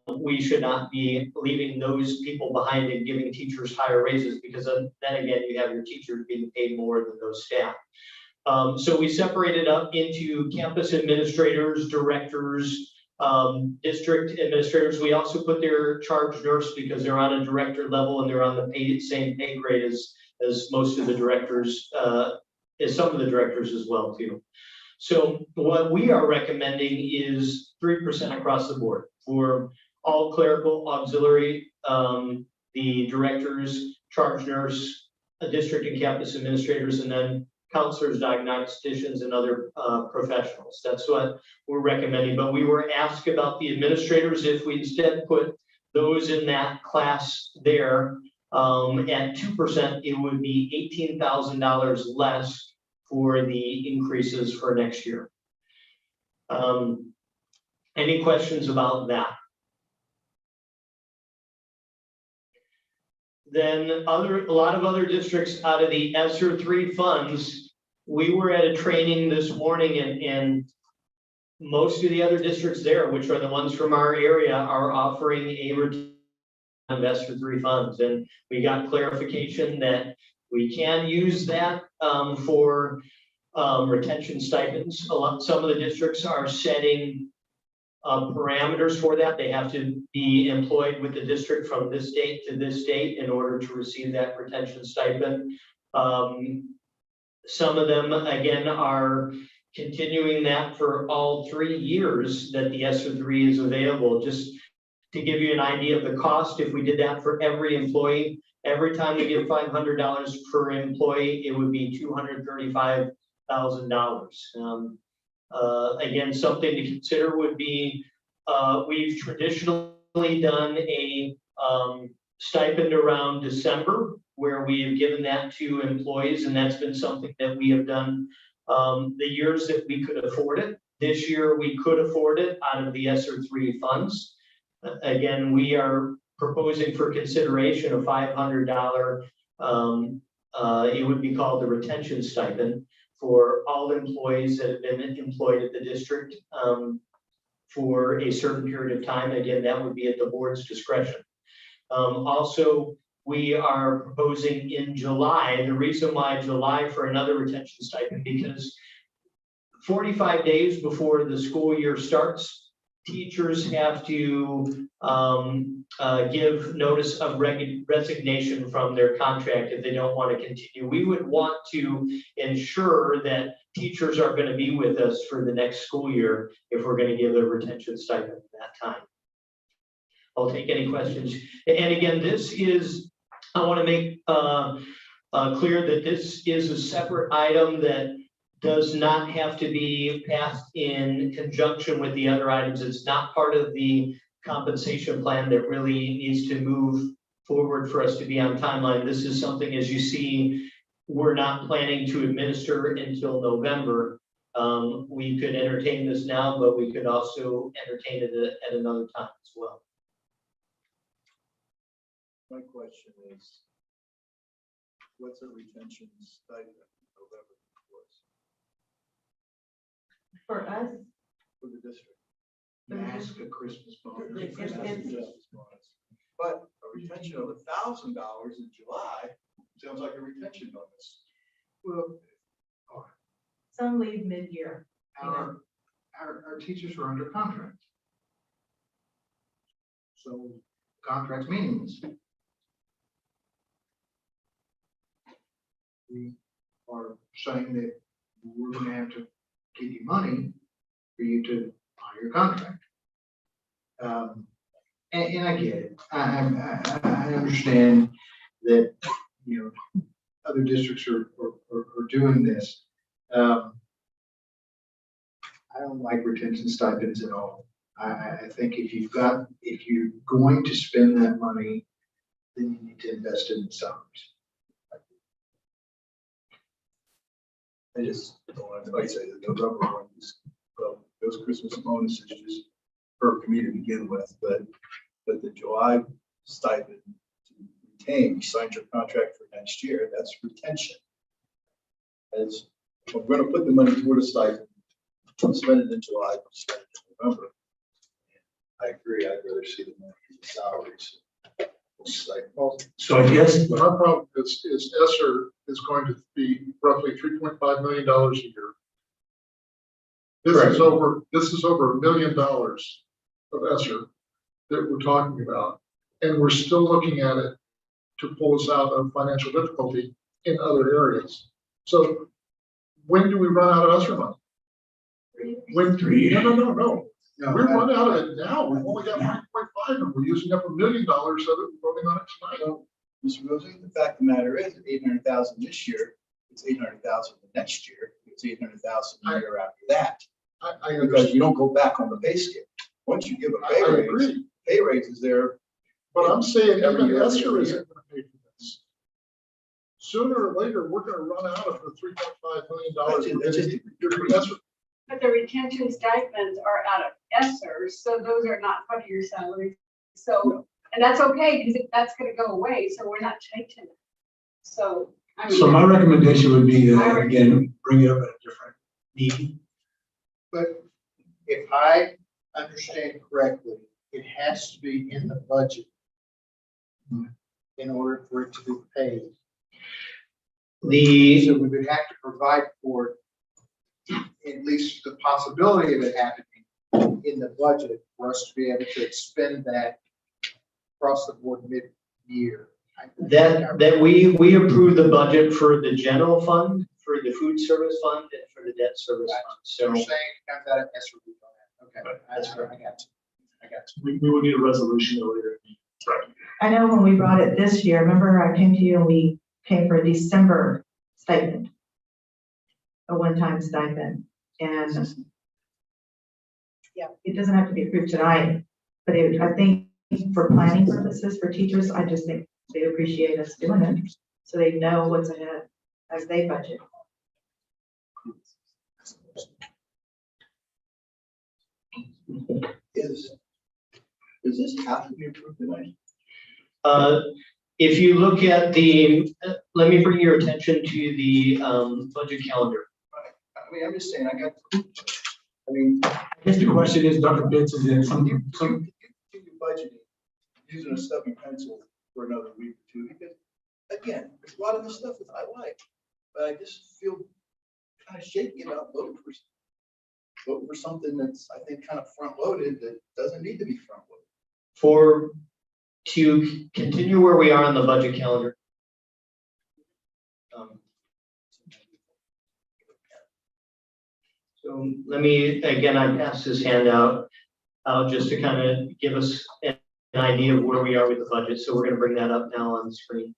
we should not be leaving those people behind and giving teachers higher raises, because then again, you have your teachers being paid more than those staff. So we separated up into campus administrators, directors, district administrators. We also put their charge nurse because they're on a director level and they're on the same pay grade as most of the directors, as some of the directors as well too. So what we are recommending is 3% across the board for all clerical, auxiliary, the directors, charge nurse, district and campus administrators, and then counselors, diagnosticians, and other professionals. That's what we're recommending. But we were asked about the administrators. If we instead put those in that class there at 2%, it would be $18,000 less for the increases for next year. Any questions about that? Then a lot of other districts out of the ESSER 3 funds, we were at a training this morning and most of the other districts there, which are the ones from our area, are offering a return of ESSER 3 funds. And we got clarification that we can use that for retention stipends. Some of the districts are setting parameters for that. They have to be employed with the district from this date to this date in order to receive that retention stipend. Some of them, again, are continuing that for all 3 years that the ESSER 3 is available. Just to give you an idea of the cost, if we did that for every employee, every time we give $500 per employee, it would be $235,000. Again, something to consider would be, we've traditionally done a stipend around December, where we have given that to employees, and that's been something that we have done the years that we could afford it. This year, we could afford it out of the ESSER 3 funds. Again, we are proposing for consideration a $500, it would be called the retention stipend. for all employees that have been employed at the district for a certain period of time. Again, that would be at the board's discretion. Also, we are proposing in July, the reason why July for another retention stipend, because 45 days before the school year starts, teachers have to give notice of resignation from their contract if they don't want to continue. We would want to ensure that teachers are going to be with us for the next school year if we're going to give a retention stipend at that time. I'll take any questions. And again, this is, I want to make clear that this is a separate item that does not have to be passed in conjunction with the other items. It's not part of the compensation plan that really needs to move forward for us to be on timeline. This is something, as you see, we're not planning to administer until November. We could entertain this now, but we could also entertain it at another time as well.
My question is, what's a retention stipend in November
For us,
for the district?
Ask a Christmas bonus.
But a retention of $1,000 in July sounds like a retention bonus.
Well,
some leave mid-year.
our teachers are under contract. So contract's meaningless. We are saying that we're gonna have to give you money for you to honor your contract. And I get it. I understand that, you know, other districts are doing this. I don't like retention stipends at all. I think if you're going to spend that money, then you need to invest it in salaries.
I just don't want anybody to say that November one is, well, those Christmas bonuses just hurt me to begin with, but the July stipend to retain, you signed your contract for next year, that's retention. As we're going to put the money toward a stipend, spend it in July, spend it in November. I agree, I'd rather see the money in the salaries.
So I guess,
My problem is ESSER is going to be roughly $3.5 million a year. This is over $1 million of ESSER that we're talking about. And we're still looking at it to pull us out of financial difficulty in other areas. So when do we run out of ESSER money? No. We're running out of it now. We've only got 1.5 and we're using up $1 million of it and voting on it tonight.
So, Mr. Rosie, the fact of the matter is, 800,000 this year, it's 800,000 the next year, it's 800,000 the year after that. Because you don't go back on the pay scale. Once you give a pay raise is there.
But I'm saying even ESSER isn't going to pay for this. Sooner or later, we're going to run out of the $3.5 million.
But the retention stipends are out of ESSER, so those are not part of your salary. So, and that's okay, because that's gonna go away, so we're not changing it. So, I mean.
So my recommendation would be to, again, bring it up at a different meeting.
But if I understand correctly, it has to be in the budget in order for it to be paid. So we would have to provide for at least the possibility of it happening in the budget for us to be able to expend that across the board mid-year.
That we approve the budget for the general fund, for the food service fund, and for the debt service fund. So
you're saying it comes out of ESSER. Okay, that's correct. I got you.
We will need a resolution later.
I know when we brought it this year, remember I came to you and we came for a December stipend, a one-time stipend, and yeah, it doesn't have to be approved tonight, but I think for planning purposes for teachers, I just think they appreciate us doing it, so they know what's ahead as they budget.
Does this have to be approved tonight?
If you look at the, let me bring your attention to the budget calendar.
I'm just saying, I mean,
I guess the question is, Dr. Pitts, is there some,
continue budgeting, using a stubby pencil for another week or two, because again, there's a lot of this stuff that I like, but I just feel kind of shaky about voting for something that's, I think, kind of front loaded that doesn't need to be front loaded.
To continue where we are on the budget calendar. So let me, again, I pass this handout out just to kind of give us an idea of where we are with the budget. So we're going to bring that up now on the screen.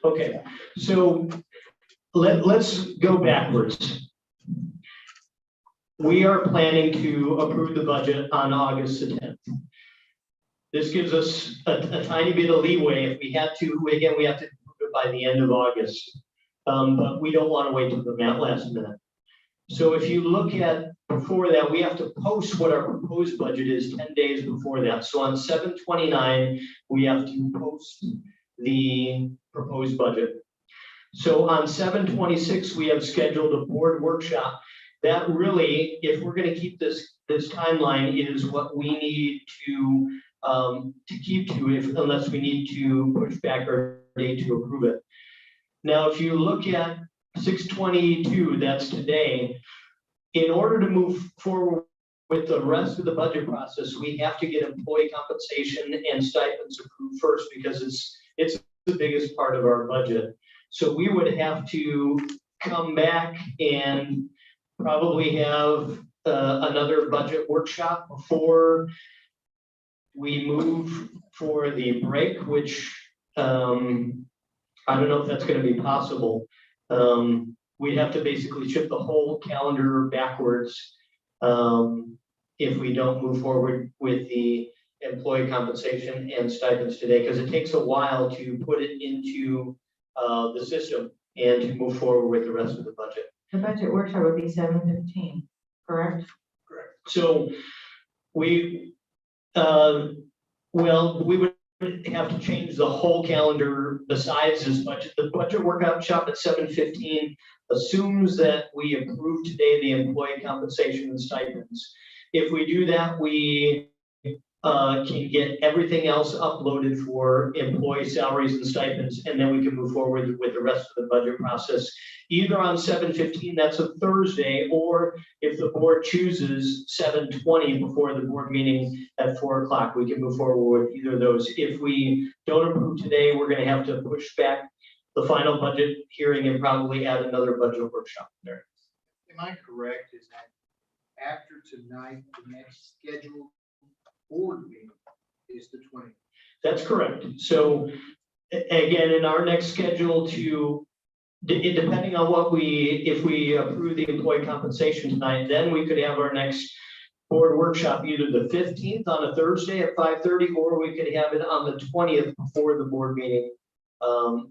Okay, so let's go backwards. We are planning to approve the budget on August the 10th. This gives us a tiny bit of leeway if we had to. Again, we have to approve it by the end of August, but we don't want to wait till the last minute. So if you look at before that, we have to post what our proposed budget is 10 days before that. So on 7/29, we have to post the proposed budget. So on 7/26, we have scheduled a board workshop. That really, if we're going to keep this timeline, is what we need to keep to, unless we need to push back our date to approve it. Now, if you look at 6/22, that's today. In order to move forward with the rest of the budget process, we have to get employee compensation and stipends approved first, because it's the biggest part of our budget. So we would have to come back and probably have another budget workshop before we move for the break, which I don't know if that's going to be possible. We'd have to basically shift the whole calendar backwards if we don't move forward with the employee compensation and stipends today, because it takes a while to put it into the system and to move forward with the rest of the budget.
The budget workshop would be 7/15, correct?
So we would have to change the whole calendar besides this budget. The budget workshop at 7/15 assumes that we approve today the employee compensation and stipends. If we do that, we can get everything else uploaded for employee salaries and stipends, and then we can move forward with the rest of the budget process, either on 7/15, that's a Thursday, or if the board chooses 7/20 before the board meeting at 4 o'clock, we can move forward with either of those. If we don't approve today, we're going to have to push back the final budget hearing and probably add another budget workshop there.
Am I correct, is that after tonight, the next scheduled board meeting is the 20th?
That's correct. So again, in our next schedule depending on if we approve the employee compensation tonight, then we could have our next board workshop either the 15th on a Thursday at 5:30, or we could have it on the 20th before the board meeting.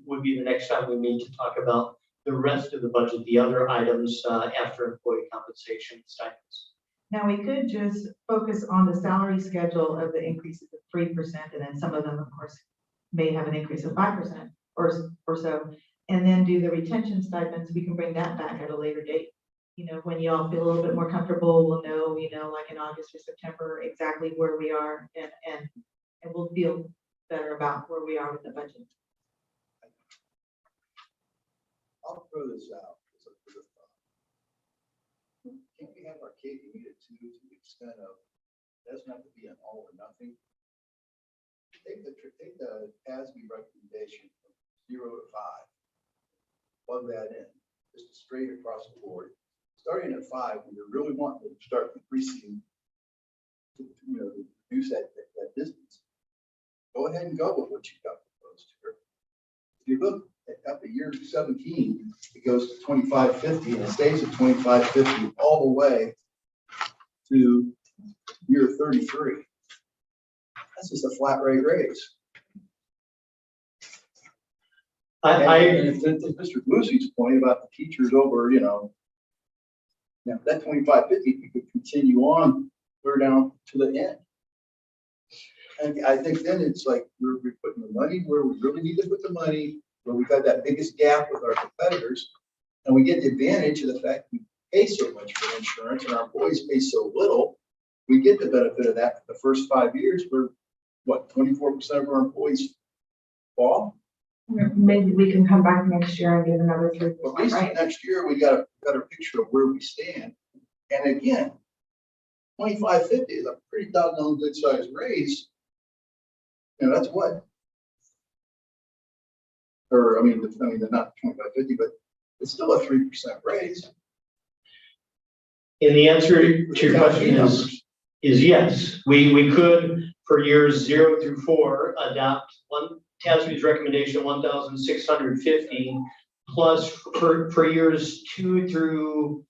Would be the next time we need to talk about the rest of the budget, the other items after employee compensation stipends.
Now, we could just focus on the salary schedule of the increases of 3%, and then some of them, of course, may have an increase of 5% or so, and then do the retention stipends. We can bring that back at a later date. When you all feel a little bit more comfortable, we'll know, like in August or September, exactly where we are, and we'll feel better about where we are with the budget.
I'll throw this out as a bit of thought. Can't we have our cake and eat it too, to the extent of, it doesn't have to be an all or nothing? Take the ASME recommendation from 0 to 5. Plug that in, just straight across the board. Starting at 5, when you're really wanting to start increasing, reduce that distance. Go ahead and go with what you've got proposed here. If you look at the year 17, it goes to 2550 and it stays at 2550 all the way to year 33. That's just a flat rate raise. And to Mr. Lucy's point about the teachers over, that 2550, if you could continue on we're down to the end. And I think then it's like, we're putting the money where we really need to put the money, where we've got that biggest gap with our competitors. And we get the advantage of the fact we pay so much for insurance and our employees pay so little. We get the benefit of that for the first 5 years, where, what, 24% of our employees fall?
Maybe we can come back next year and get another 3%,
Well, at least
right?
next year, we got a better picture of where we stand. And again, 2550 is a pretty doggone good sized raise. You know, that's what? Or, I mean, they're not 2550, but it's still a 3% raise.
And the answer to your question is yes. We could, for years 0 through 4, adopt TASB's recommendation 1,650, plus for years 2 through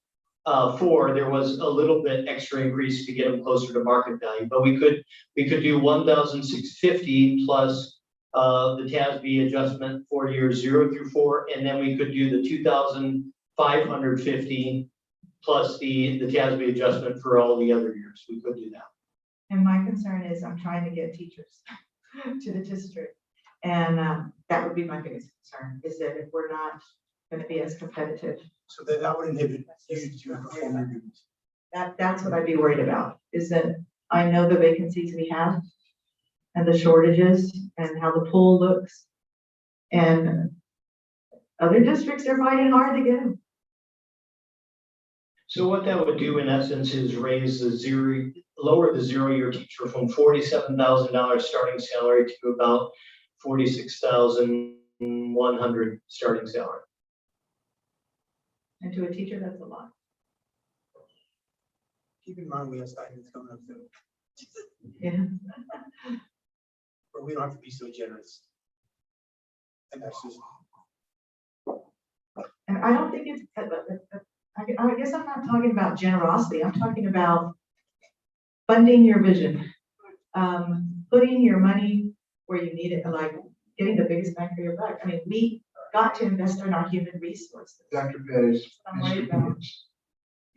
4, there was a little bit extra increase to get them closer to market value, but we could do 1,650 plus the TASB adjustment for years 0 through 4, and then we could do the 2,550 plus the TASB adjustment for all the other years. We could do that.
And my concern is I'm trying to get teachers to the district. And that would be my biggest concern, is that if we're not going to be as competitive.
So that would inhibit you to perform your duties.
That's what I'd be worried about, is that I know the vacancies we have and the shortages and how the pool looks. And other districts are fighting hard to get them.
So what that would do in essence is lower the 0-year teacher from $47,000 starting salary to about $46,100 starting salary.
And to a teacher, that's a lot.
Keep in mind, we have stipends coming up soon,
Yeah.
but we don't have to be so generous. And that's just.
And I don't think it's, I guess I'm not talking about generosity. I'm talking about funding your vision. Putting your money where you need it, like getting the biggest bang for your buck. I mean, we got to invest in our human resources.
Dr. Pettis,
I'm worried about.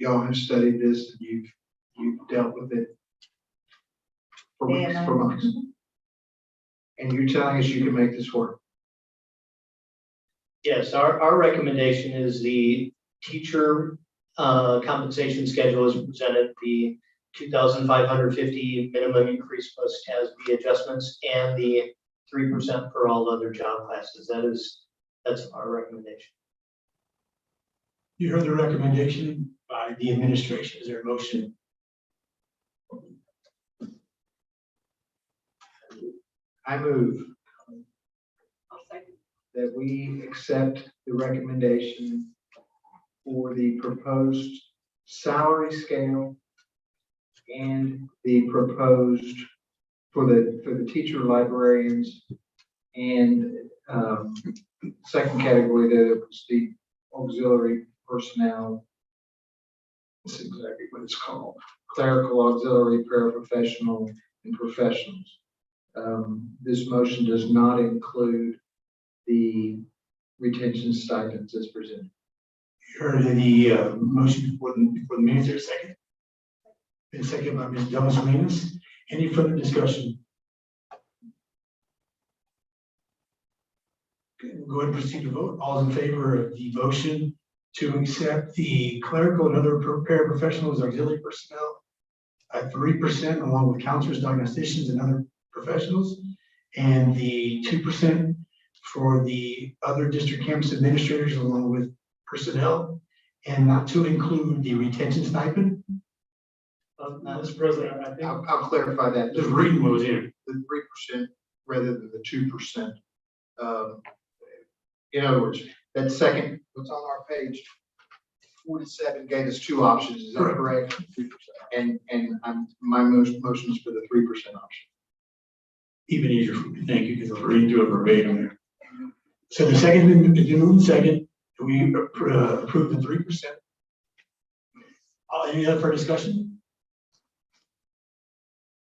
y'all have studied this, and you've dealt with it for weeks, for months. And you're telling us you can make this work.
Yes, our recommendation is the teacher compensation schedule is presented, the 2,550 minimum increase plus TASB adjustments, and the 3% for all other job classes. That's our recommendation.
You heard the recommendation by the administration. Is there a motion?
I move
I'll second.
that we accept the recommendation for the proposed salary scale and the proposed for the teacher librarians, and second category that was the auxiliary personnel. That's exactly what it's called: clerical, auxiliary, paraprofessional, and professionals. This motion does not include the retention stipends as presented.
You heard the motion before the meeting. Is there a second? Been seconded by Ms. Delmas Salinas. Any further discussion? Okay, we'll go ahead and proceed to vote. All in favor of the motion to accept the clerical and other paraprofessionals, auxiliary personnel at 3%, along with counselors, diagnosticians, and other professionals, and the 2% for the other district campus administrators, along with personnel, and not to include the retention stipend.
Mr. President, I think.
I'll clarify that.
Just reading what was here.
The 3% rather than the 2%. In other words, that second, what's on our page 47 gave us two options. Is that correct? 3%. And my motion is for the 3% option.
Even easier for me. Thank you, because I'm reading through it verbatim there. So the second, second, we approve the 3%. Any other further discussion?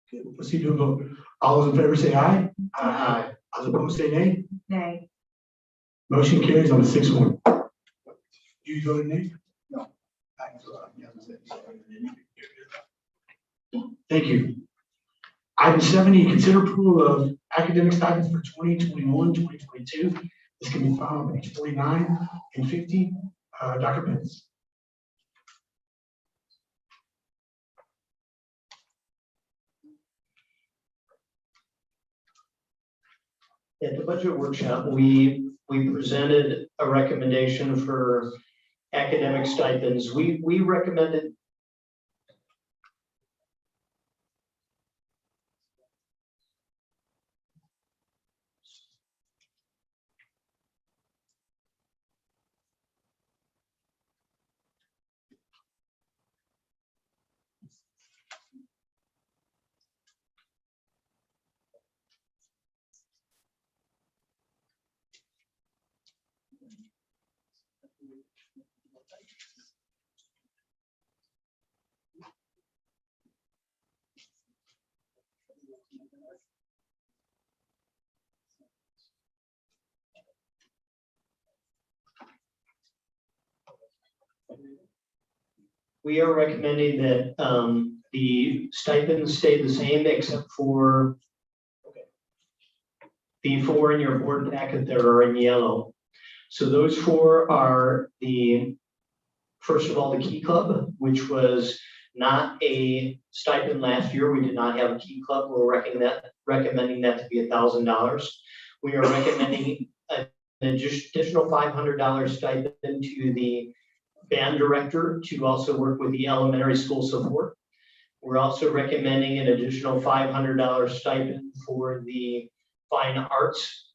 Okay, we'll proceed to a vote. All those in favor say aye.
Aye.
All those opposed say nay.
Nay.
Motion carries on the 6-1. You voted nay?
No.
I Thank you. Item 70, consider approval of academic stipends for 2021-2022. This can be found on page 49 and 50. Dr. Pitts.
At the budget workshop, we presented a recommendation for academic stipends. We recommended. We are recommending that the stipends stay the same except for the four in your board packet that are in yellow. So those four are first of all, the Key Club, which was not a stipend last year. We did not have a Key Club. We're recommending that to be $1,000. We are recommending an additional $500 stipend to the band director to also work with the elementary school support. We're also recommending an additional $500 stipend for the fine arts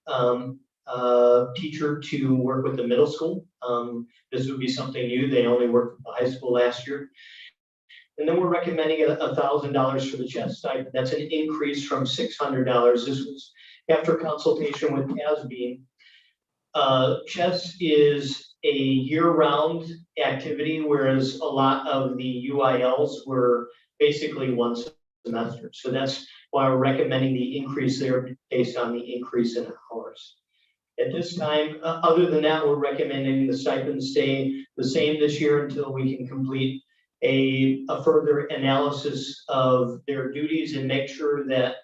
teacher to work with the middle school. This would be something new. They only worked with the high school last year. And then we're recommending $1,000 for the chess stipend. That's an increase from $600. This was after consultation with CASB. Chess is a year-round activity, whereas a lot of the UILs were basically one semester. So that's why we're recommending the increase there based on the increase in hours. At this time, other than that, we're recommending the stipends stay the same this year until we can complete a further analysis of their duties and make sure that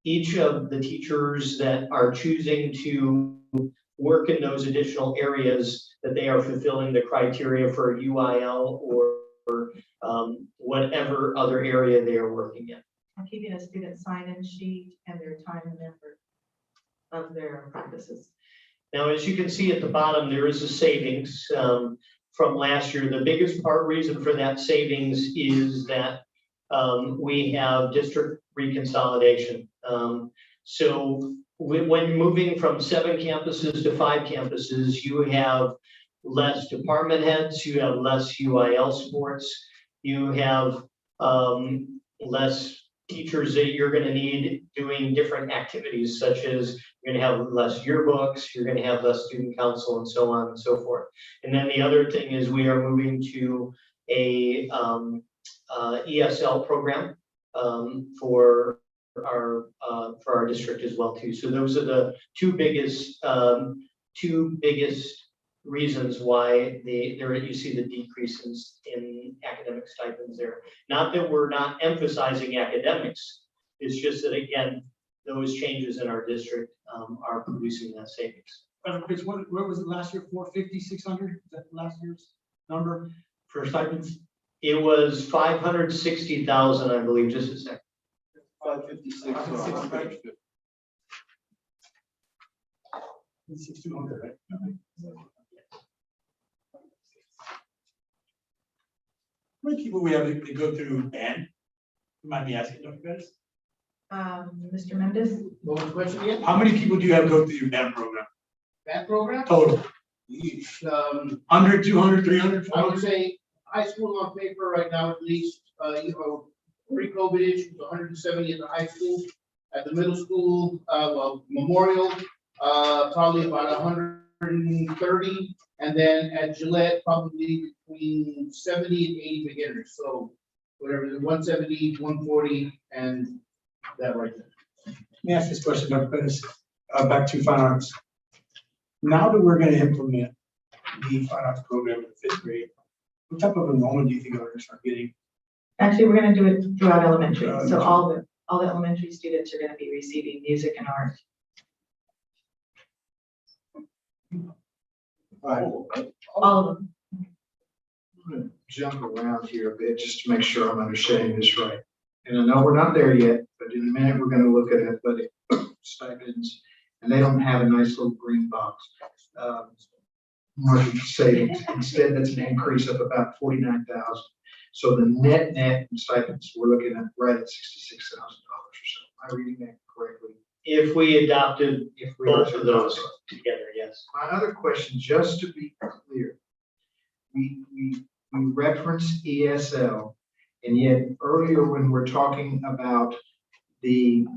each of the teachers that are choosing to work in those additional areas, that they are fulfilling the criteria for UIL or whatever other area they are working in.
I'm keeping a student sign-in sheet and their time and effort of their practices.
Now, as you can see at the bottom, there is a savings from last year. The biggest reason for that savings is that we have district reconsolidation. So when moving from 7 campuses to 5 campuses, you have less department heads, you have less UIL sports, you have less teachers that you're going to need doing different activities, such as you're going to have less yearbooks, you're going to have less student council, and so on and so forth. And then the other thing is we are moving to a ESL program for our district as well too. So those are the two biggest reasons why you see the decreases in academic stipends there. Not that we're not emphasizing academics, it's just that, again, those changes in our district are producing that savings.
Chris, what was it last year? 450, 600? Is that last year's number for stipends?
It was 560,000, I believe, just a second.
556.
6,200, right? How many people we have that go through band? You mind me asking, Dr. Bettis?
Mr. Mendes?
What was the question again?
How many people do you have go through your band program?
That program?
Total?
Each,
100, 200, 300,
I would
400?
say high school on paper right now, at least, pre-COVID-ish, was 170 at the high school. At the middle school, Memorial, probably about 130. And then at Gillette, probably between 70 and 80 beginners. So whatever, 170, 140, and that right there.
Let me ask this question, Dr. Bettis, back to fine arts. Now that we're going to implement the fine arts program in the 5th grade, what type of enrollment do you think we're going to start getting
Actually, we're gonna do it throughout elementary, so all the elementary students are gonna be receiving music and art.
All right,
All of them.
I'm gonna jump around here a bit just to make sure I'm understanding this right. And I know we're not there yet, but in a minute, we're gonna look at athletic stipends, and they don't have a nice little green box. Market savings, instead, that's an increase of about 49,000. So the net stipends, we're looking at right at $66,000 or so. Am I reading that correctly?
If we adopted
If we
both
are
of those together, yes.
My other question, just to be clear, we reference ESL, and yet earlier when we're talking about the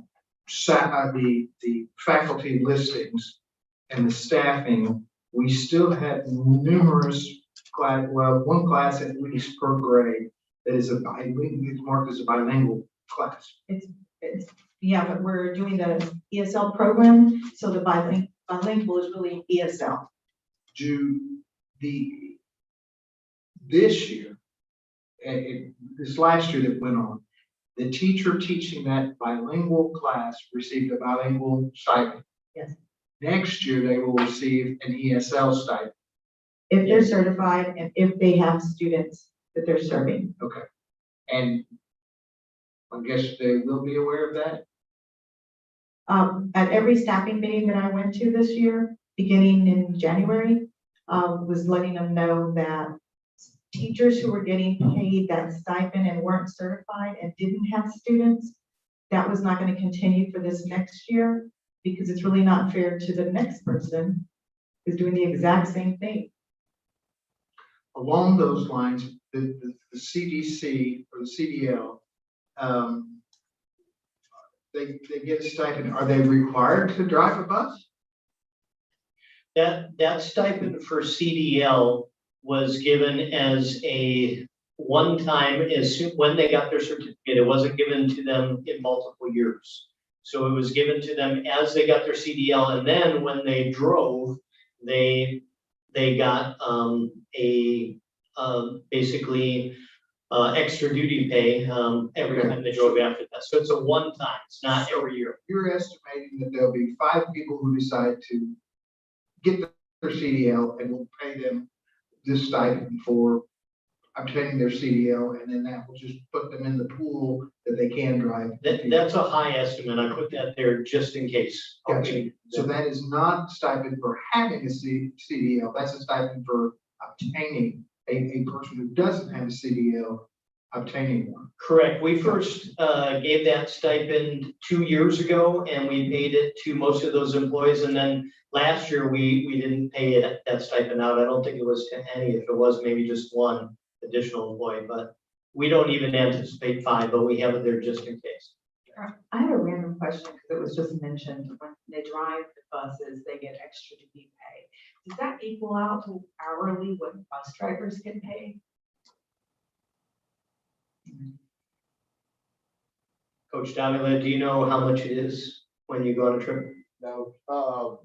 faculty listings and the staffing, we still have numerous one class at least per grade that is marked as a bilingual class.
It's, yeah, but we're doing the ESL program, so the bilingual is really ESL.
This year, this last year that went on, the teacher teaching that bilingual class received a bilingual stipend.
Yes.
Next year, they will receive an ESL stipend.
If they're certified and if they have students that they're serving.
Okay. And I guess they will be aware of that?
At every staffing meeting that I went to this year, beginning in January, was letting them know that teachers who were getting paid that stipend and weren't certified and didn't have students, that was not going to continue for this next year, because it's really not fair to the next person who's doing the exact same thing.
Along those lines, the CDC or the CDL, they get a stipend. Are they required to drive a bus?
That stipend for CDL was given as a one-time, when they got their certificate. It wasn't given to them in multiple years. So it was given to them as they got their CDL, and then when they drove, they got basically extra duty pay every time they drove after that. So it's a one-time, it's not every year.
You're estimating that there'll be 5 people who decide to get their CDL, and we'll pay them this stipend for obtaining their CDL, and then that will just put them in the pool that they can drive.
That's a high estimate. I put that there just in case.
Gotcha.
Okay.
So that is not stipend for having a CDL, that's a stipend for obtaining a person who doesn't have a CDL, obtaining one.
Correct. We first gave that stipend 2 years ago, and we paid it to most of those employees. And then last year, we didn't pay that stipend out. I don't think it was to any. If it was, maybe just one additional employee. But we don't even anticipate 5, but we have it there just in case.
I have a random question because it was just mentioned when they drive the buses, they get extra duty pay. Does that equal out to hourly what bus drivers get paid?
Coach Davila, do you know how much it is when you go on a trip?
Now, $45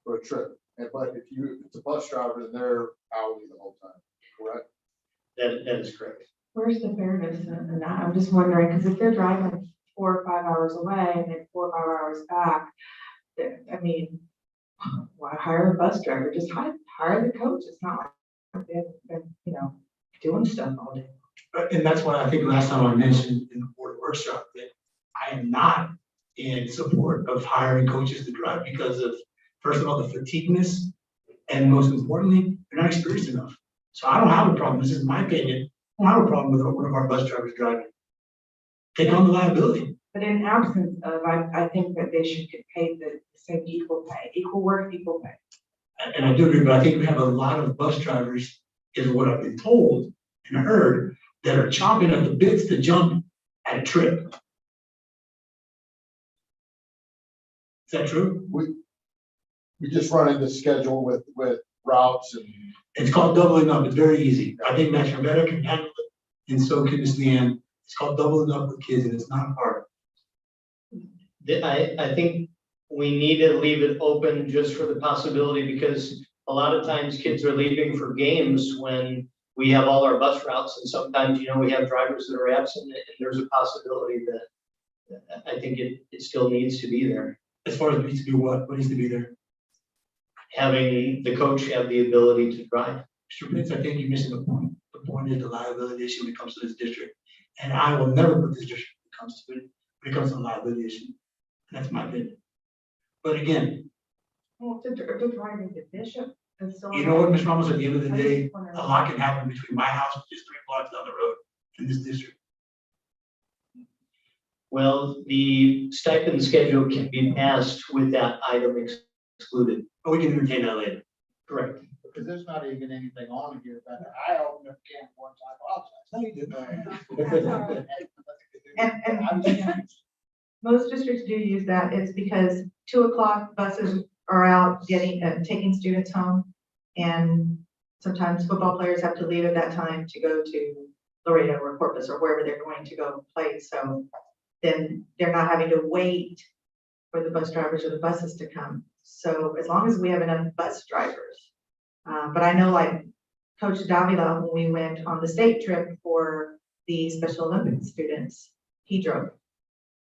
for a trip. But if it's a bus driver, then they're hourly the whole time, correct?
That is correct.
Where's the fairness in that? I'm just wondering, because if they're driving 4 or 5 hours away and then 4 or 5 hours back, I mean, why hire a bus driver? Just hire the coach. It's not like they've been, doing stuff all day.
And that's why I think last time I mentioned in the board workshop that I am not in support of hiring coaches to drive because of, first of all, the fatigueness, and most importantly, they're not experienced enough. So I don't have a problem, this is my opinion, I don't have a problem with one of our bus drivers driving. Take on the liability.
But in absence of, I think that they should get paid the same equal pay, equal work, equal pay.
And I do agree, but I think we have a lot of bus drivers, is what I've been told and heard, that are chomping at the bits to jump at a trip. Is that true?
We just run into schedule with routes and.
It's called doubling up. It's very easy. I think Max Rivera can handle it, and so can Ms. Leanne. It's called doubling up with kids, and it's not hard.
I think we need to leave it open just for the possibility, because a lot of times kids are leaving for games when we have all our bus routes, and sometimes, we have drivers that are absent, and there's a possibility that I think it still needs to be there.
As far as needs to be what needs to be there?
Having the coach have the ability to drive.
Mr. Pitts, I think you're missing the point. The point is the liability issue when it comes to this district. And I will never put this district when it comes to a liability issue. That's my opinion. But again,
Well, to drive the bishop.
you know what, Ms. Ramos, at the end of the day, a lot can happen between my house, which is 3 blocks down the road, and this district.
Well, the stipend schedule can be passed with that item excluded.
But we can entertain that later.
Correct.
Because there's not even anything on here about it. I opened up a can one time.
And most districts do use that. It's because 2 o'clock buses are out taking students home. And sometimes football players have to leave at that time to go to Laredo or Corpus or wherever they're going to go play. So then they're not having to wait for the bus drivers or the buses to come. So as long as we have enough bus drivers. But I know like Coach Davila, when we went on the state trip for the Special Olympics students, he drove.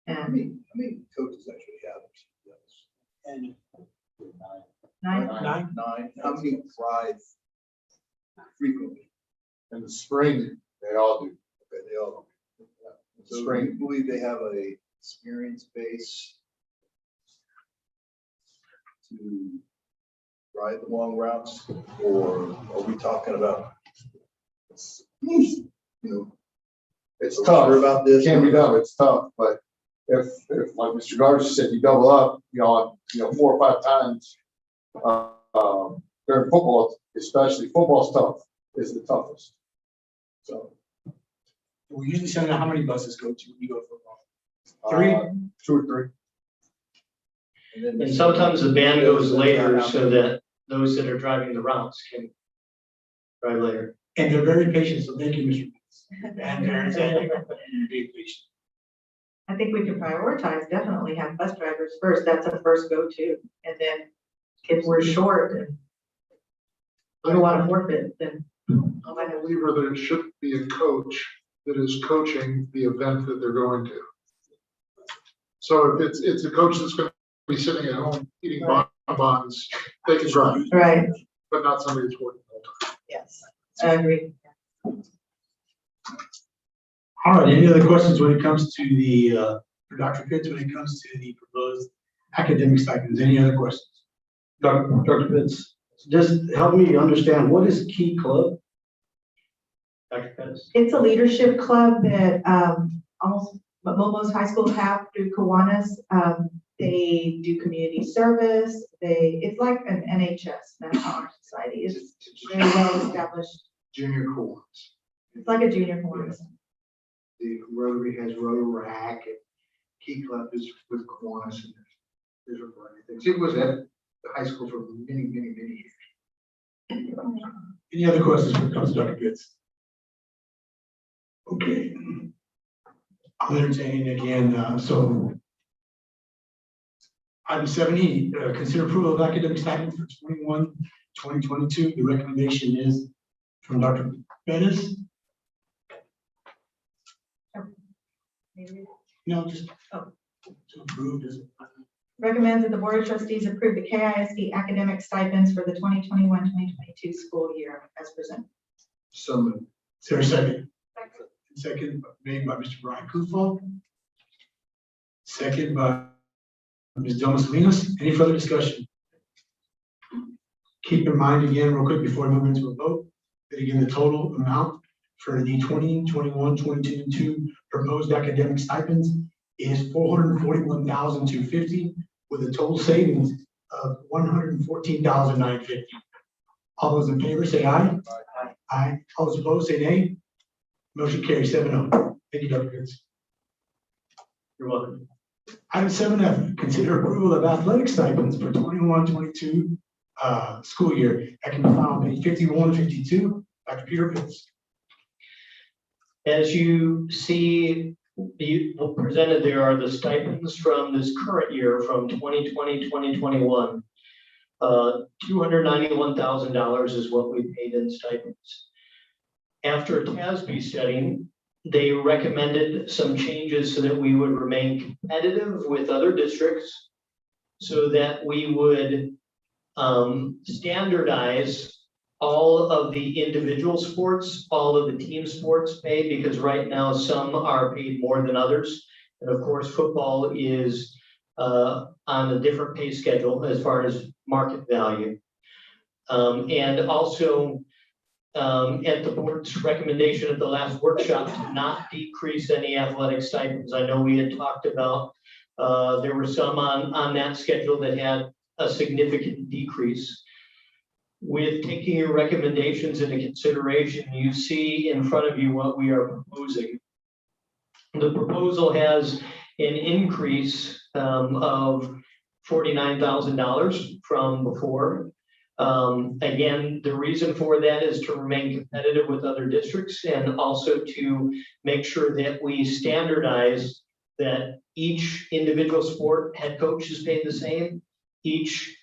How many coaches actually have this?
And
9.
Nine. How many drive frequently?
In the spring, they all do.
Okay, they all. So
Spring.
you believe they have a experience base to ride the long routes, or are we talking about? It's
tough.
Sure about this?
Can be done, it's tough, but if like Mr. Gardner said, you double up, on 4 or 5 times, during football, especially football's tough, is the toughest. So.
We usually send out how many buses go to when you go to football? 3?
2 or 3.
And sometimes the band goes later so that those that are driving the routes can drive later.
And they're very patient, so thank you, Mr. Pitts. And they're being patient.
I think we can prioritize, definitely have bus drivers first. That's a first go-to. And then if we're short and we don't want to forfeit, then.
I'm a believer that it should be a coach that is coaching the event that they're going to. So if it's a coach that's going to be sitting at home eating bonbons, they can drive.
Right.
But not somebody that's working all the time.
Yes, I agree.
All right, any other questions when it comes to the, for Dr. Pitts, when it comes to the proposed academic stipends? Any other questions?
Dr. Pitts, just help me understand, what is Key Club?
Dr. Pettis?
It's a leadership club that most high schools have through Kiwanis. They do community service. It's like an NHS, National Honor Society. It's very well established.
Junior Kiwanis.
It's like a junior Kiwanis.
The Rotary has Rotaract, and Key Club is with Kiwanis, and there's a variety of things. It was at the high school for many, many, many years.
Any other questions when it comes to Dr. Pitts? Okay. I'll entertain again, so. Item 7E, consider approval of academic stipend for 2022. The recommendation is from Dr. Pettis. No, just to approve.
Recommends that the Board of Trustees approve the KISD academic stipends for the 2021-2022 school year as presented.
So moved.
Is there a second? Second made by Mr. Brian Kufal. Second by Ms. Delma Salinas. Any further discussion? Keep in mind again, real quick, before we move into a vote, that again, the total amount for the 2021-2022 proposed academic stipends is $441,250 with a total savings of $114,950. All those in favor say aye. Aye. All those opposed say nay. Motion carries 7-0. Thank you, Dr. Pitts.
You're welcome.
Item 7F, consider approval of athletic stipends for 21-22 school year. That can be found on page 51, 52. Dr. Peter Pitts.
As you see, presented there are the stipends from this current year, from 2020, 2021. $291,000 is what we paid in stipends. After a TASB study, they recommended some changes so that we would remain competitive with other districts, so that we would standardize all of the individual sports, all of the team sports pay, because right now some are paid more than others. And of course, football is on a different pay schedule as far as market value. And also, at the board's recommendation at the last workshop to not decrease any athletic stipends. I know we had talked about, there were some on that schedule that had a significant decrease. With taking your recommendations into consideration, you see in front of you what we are proposing. The proposal has an increase of $49,000 from before. Again, the reason for that is to remain competitive with other districts and also to make sure that we standardize that each individual sport head coach is paid the same, each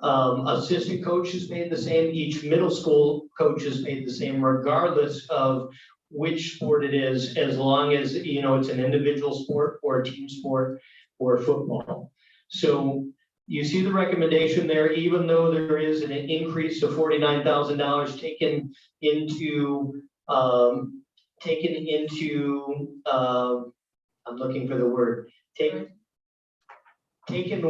assistant coach is paid the same, each middle school coach is paid the same, regardless of which sport it is, as long as, you know, it's an individual sport or a team sport or football. So you see the recommendation there, even though there is an increase of $49,000 taken into, I'm looking for the word, taken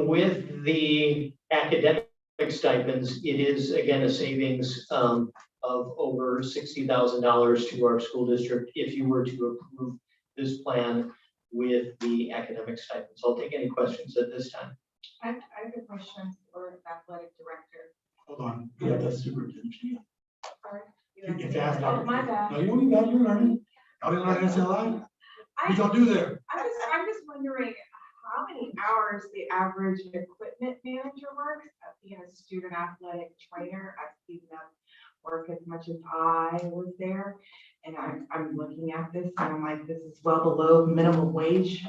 with the academic stipends, it is again a savings of over $60,000 to our school district if you were to approve this plan with the academic stipends. I'll take any questions at this time.
I have a question for the athletic director.
Hold on, yeah, that's superintendent.
Sorry.
You get to ask
Oh,
Dr.
my bad.
No, you're learning. I didn't learn SLI. We don't do there.
I'm just wondering how many hours the average equipment manager works as being a student athletic trainer. I've seen them work as much as I was there. And I'm looking at this and I'm like, this is well below minimum wage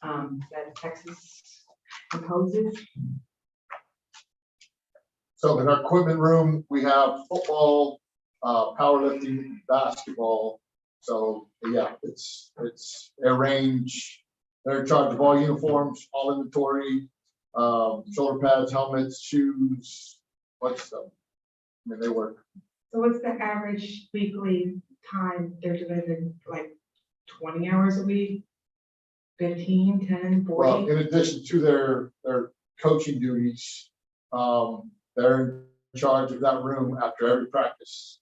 that Texas imposes.
So in our equipment room, we have football, powerlifting, basketball. So yeah, it's a range. They're in charge of all uniforms, all inventory, shoulder pads, helmets, shoes, bunch of stuff. I mean, they work.
So what's the average weekly time they're doing, like 20 hours a week? 15, 10, 40?
Well, in addition to their coaching duties, they're in charge of that room after every practice,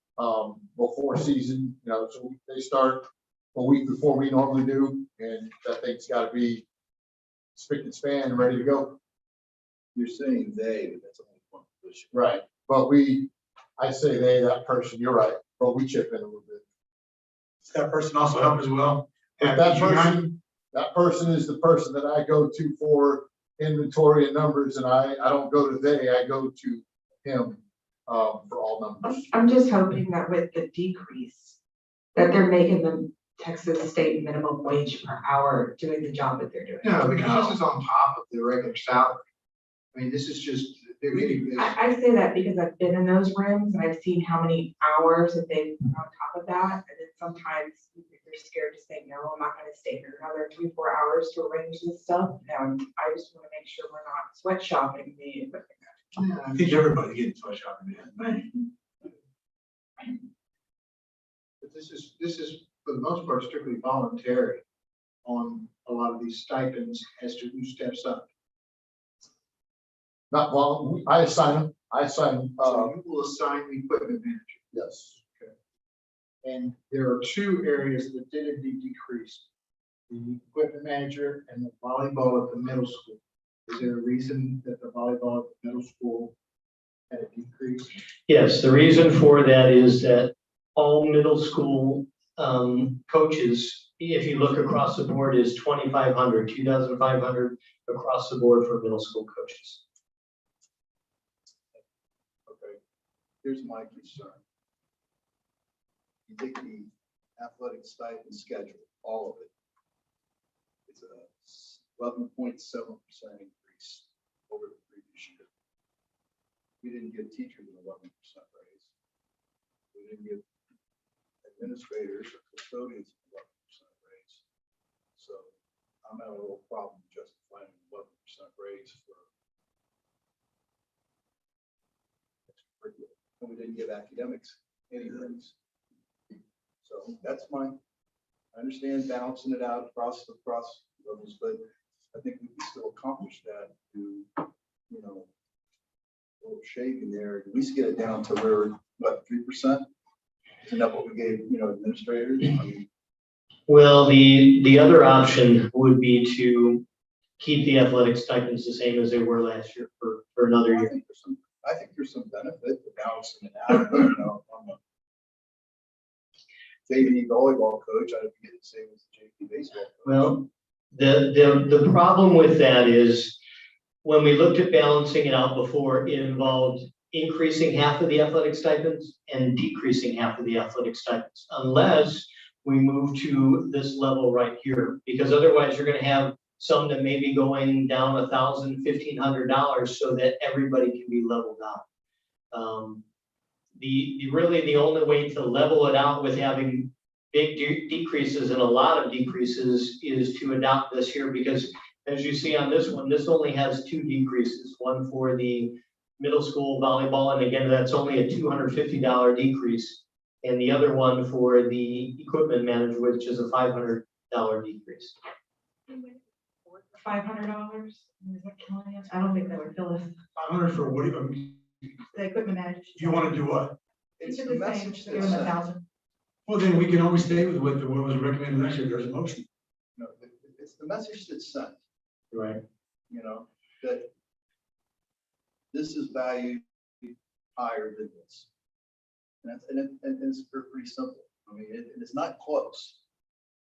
before season, you know, so they start a week before we normally do, and that thing's gotta be spick and span and ready to go.
You're saying they, but that's only one position.
Right, but I say they, that person, you're right, but we chip in a little bit.
Does that person also help as well?
If that person is the person that I go to for inventory and numbers, and I don't go to they, I go to him, for all numbers.
I'm just hoping that with the decrease, that they're making the Texas state minimum wage per hour doing the job that they're doing.
No, because this is on top of the regular salary. I mean, this is just, they're getting this.
I say that because I've been in those rooms and I've seen how many hours that they put on top of that. And then sometimes they're scared to say, no, I'm not gonna stay here another 3-4 hours to arrange this stuff. And I just wanna make sure we're not sweatshopping the equipment.
Yeah, I think everybody getting sweatshopping, man.
But this is for the most part strictly voluntary on a lot of these stipends as to who steps up.
Not well, I assign them,
So you will assign the equipment manager.
yes.
And there are two areas that did indeed decrease. The equipment manager and the volleyball at the middle school. Is there a reason that the volleyball at the middle school had a decrease?
Yes, the reason for that is that all middle school coaches, if you look across the board, is 2,500 across the board for middle school coaches.
Okay, here's my concern. You take the athletic stipend schedule, all of it. It's a 11.7% increase over the previous year. We didn't give teachers an 11% raise. We didn't give administrators or custodians 11% raise. So I'm having a little problem justifying 11% raise for extracurricular. And we didn't give academics any raise. So that's mine. I understand balancing it out across levels, but I think we can still accomplish that to, you know, a little shake in there, at least get it down to where, what, 3%? Isn't that what we gave, you know, administrators? I mean,
Well, the other option would be to keep the athletic stipends the same as they were last year for another
I
year.
think there's some benefit to balancing it out, you know, I'm a JV volleyball coach, I'd be getting the same as the JV baseball coach.
Well, the problem with that is when we looked at balancing it out before, it involved increasing half of the athletic stipends and decreasing half of the athletic stipends, unless we move to this level right here, because otherwise you're gonna have some that may be going down $1,000, $1,500 so that everybody can be leveled out. Really the only way to level it out with having big decreases and a lot of decreases is to adopt this here, because as you see on this one, this only has 2 decreases, one for the middle school volleyball, and again, that's only a $250 decrease, and the other one for the equipment manager, which is a $500 decrease.
$500? Is that killing us?
I don't think that would fill us.
500 for what,
The equipment manager.
you want to do what?
It's
It's
the
the same,
message
give
that's
them
sent.
1,000.
Well, then we can always stay with what was recommended last year. There's a motion.
No, it's the message that's sent,
Right.
you know, that this is valued higher than this. And it's pretty simple. I mean, it's not close.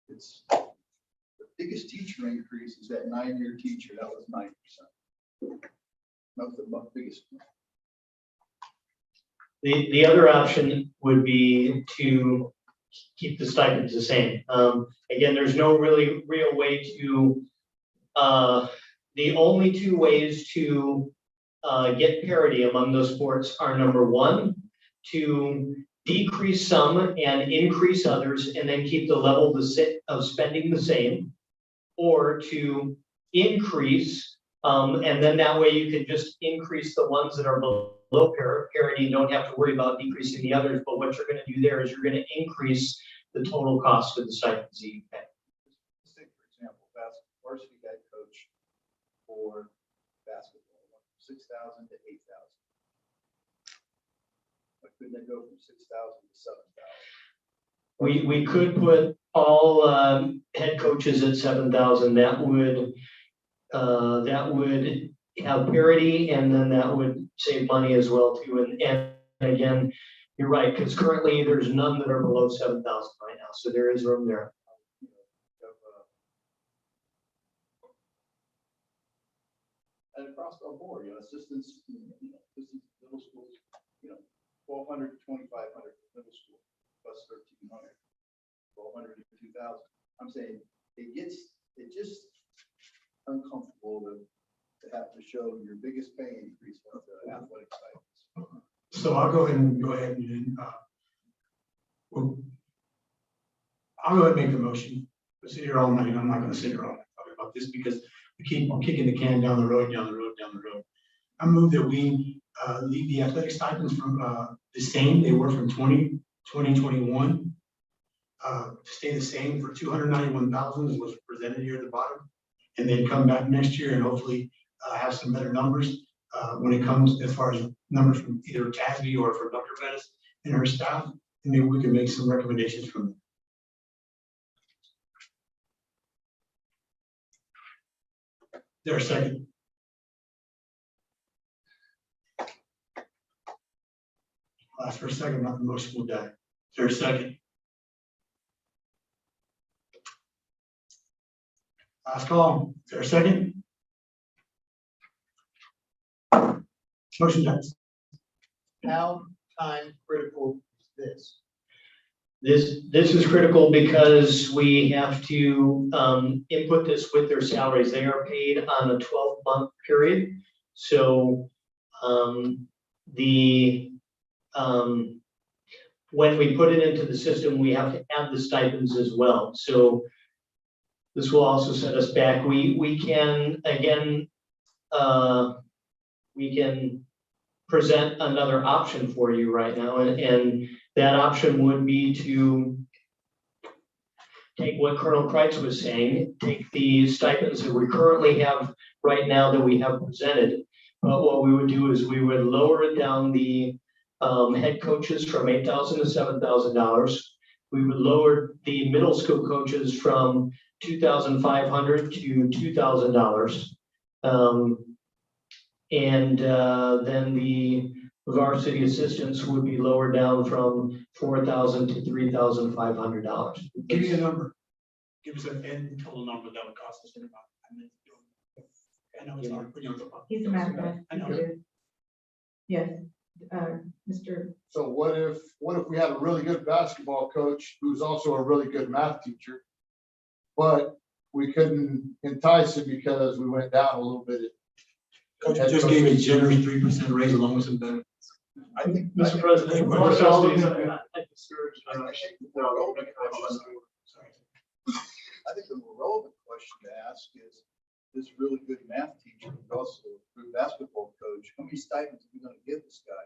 It's the biggest teacher increase is that 9-year teacher. That was 9%. That was the biggest one.
The other option would be to keep the stipends the same. Again, there's no really real way to, the only 2 ways to get parity among those sports are, number 1, to decrease some and increase others and then keep the level of spending the same, or to increase, and then that way you can just increase the ones that are below parity, don't have to worry about decreasing the others, but what you're gonna do there is you're gonna increase the total cost of the stipends that you pay.
Let's take, for example, varsity head coach for basketball, went from 6,000 to 8,000. Why couldn't they go from 6,000 to 7,000?
We could put all head coaches at 7,000. That would have parity, and then that would save money as well too. And again, you're right, because currently there's none that are below 7,000 right now, so there is room there.
And across the board, you know, assistants, assistants, middle schools, 1,200 to 2,500 for middle school, plus 1,300, 1,200 to 2,000. I'm saying it just uncomfortable to have to show your biggest pay increase with the athletic stipends.
So I'll go ahead and I'll go ahead and make the motion. I'll sit here all night. I'm not gonna sit here all night talking about this because we keep on kicking the can down the road. I move that we leave the athletic stipends from the same they were from 2021. Stay the same for 291,000 is what's presented here at the bottom, and then come back next year and hopefully have some better numbers when it comes as far as numbers from either Tasby or from Dr. Pettis and her staff, and maybe we can make some recommendations from them. There a second? I'll ask for a second, not the motion will die. Is there a second? Last call. Is there a second? Motion dies.
How time critical is
This is critical because we have to input this with their salaries. They are paid on a 12-month period. So when we put it into the system, we have to add the stipends as well. So this will also set us back. We can, again, we can present another option for you right now, and that option would be to take what Colonel Kreitz was saying, take the stipends that we currently have right now that we have presented. But what we would do is we would lower it down the head coaches from $8,000 to $7,000. We would lower the middle school coaches from $2,500 to $2,000. Then the varsity assistants would be lowered down from $4,000 to $3,500.
Give me a number. Give us an end total number that would cost us in about. I know it's hard for you to.
He's a math guy.
I know.
Yes, Mr.
So what if we had a really good basketball coach who's also a really good math teacher? But we couldn't entice him because we went down a little bit.
Coach just gave a generous 3% raise along with some benefits.
I think.
Mr. President,
I
more
think-
trustees,
I
I discourage,
think the more relevant question- I think the more relevant question to ask is, this really good math teacher, who's also a good basketball coach, how many stipends are we gonna give this guy?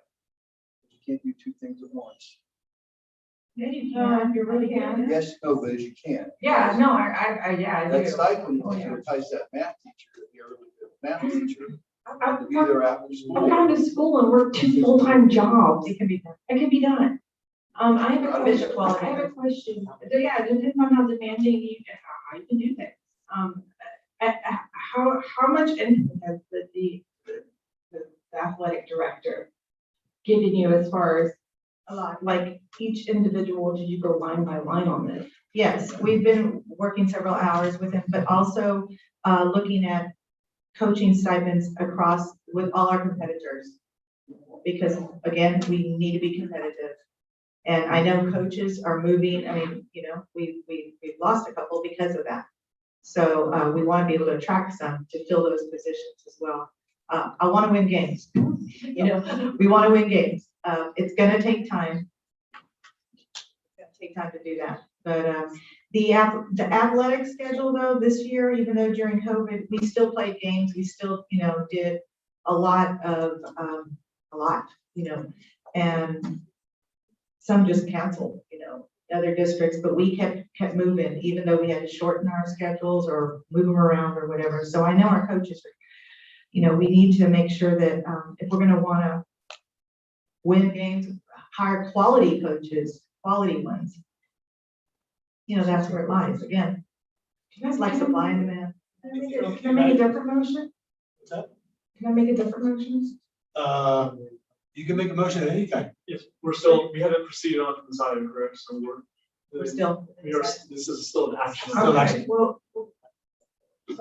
You can't do two things at once.
Yeah, you can, you really can.
Yes, no, but as you can.
Yeah, no, I
That
do.
stipend
Oh,
is
yeah.
to entice that math teacher, to be a really good math teacher,
I've
to be there after
I've
school.
gone to school and worked 2 full-time jobs.
It can be done.
It can be done. I have a
Right.
question, I have a question. Yeah, it depends on how demanding you, how you can do things. How much input has the athletic director given you as far as
A lot.
like each individual, did you go line by line on this?
Yes, we've been working several hours with him, but also looking at coaching stipends across with all our competitors. Because again, we need to be competitive. And I know coaches are moving, I mean, we've lost a couple because of that. So we want to be able to attract some to fill those positions as well. I want to win games. We want to win games. It's gonna take time. It's gonna take time to do that. But the athletic schedule though, this year, even though during COVID, we still played games, we still, did a lot, and some just canceled, other districts, but we kept moving, even though we had to shorten our schedules or move them around or whatever. So I know our coaches are, we need to make sure that if we're gonna wanna win games, hire quality coaches, quality ones. That's where it lies, again. Do you guys like supply and demand?
Can I make a different motion?
What's that?
Can I make a different motion?
You can make a motion at any time.
Yes, we haven't proceeded on to the side, correct? So
We're still.
this is still an action.
Still
Okay,
action.
well, so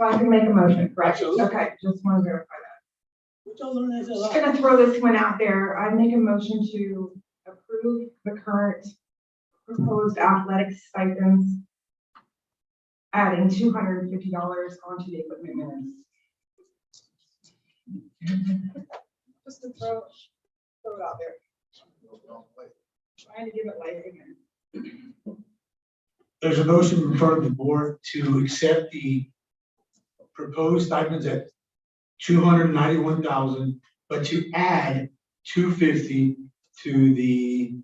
I can make a motion, correct?
Absolutely.
Okay, just want to verify that. Just gonna throw this one out there. I make a motion to approve the current proposed athletic stipends, adding $250 onto the equipment minutes. Just to throw it out there. Trying to give it life again.
There's a motion in front of the board to accept the proposed stipends at $291,000, but to add $250 to the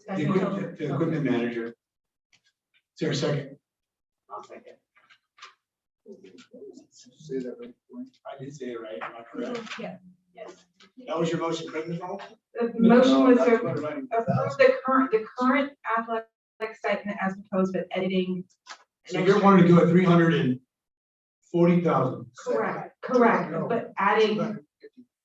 equipment manager. Is there a second?
I'll second.
Say that right.
I did say it right, am I correct?
Yeah, yes.
That was your motion, correct, Ms. Hall?
The motion was to
That's what I'm writing
approve the current athletic stipend as proposed, but editing.
So you're wanting to go at 340,000
Correct, but adding, and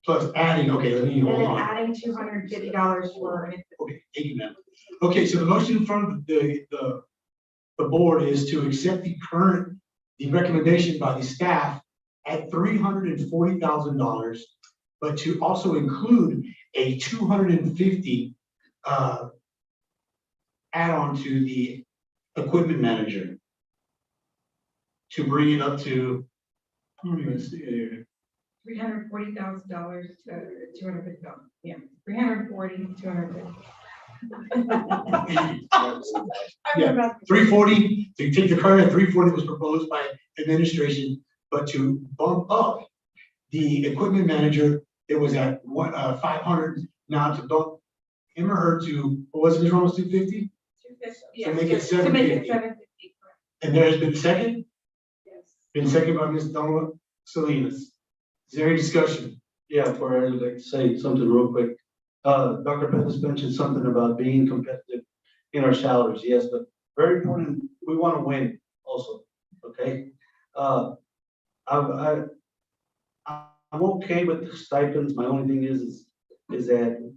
plus adding, okay, let me hold
then
on.
adding $250 for.
Okay, thank you, ma'am. Okay, so the motion in front of the board is to accept the recommendation by the staff at $340,000, but to also include a $250 add-on to the equipment manager to bring it up to, let me see here.
$340,000 to $250,000. Yeah, 340, 250.
Yeah, 340, to take the current 340 was proposed by administration, but to bump up the equipment manager, it was at 500, now to bump him or her to, what was it, almost 250?
Yeah,
make it
to make it
750.
750, correct.
And there has been a second?
Yes.
Been second by Ms. Donna Salinas. Is there any discussion?
Yeah, for, I'd like to say something real quick. Dr. Pettis mentioned something about being competitive in our salaries, yes, but very important, we want to win also, okay? I'm okay with the stipends, my only thing is that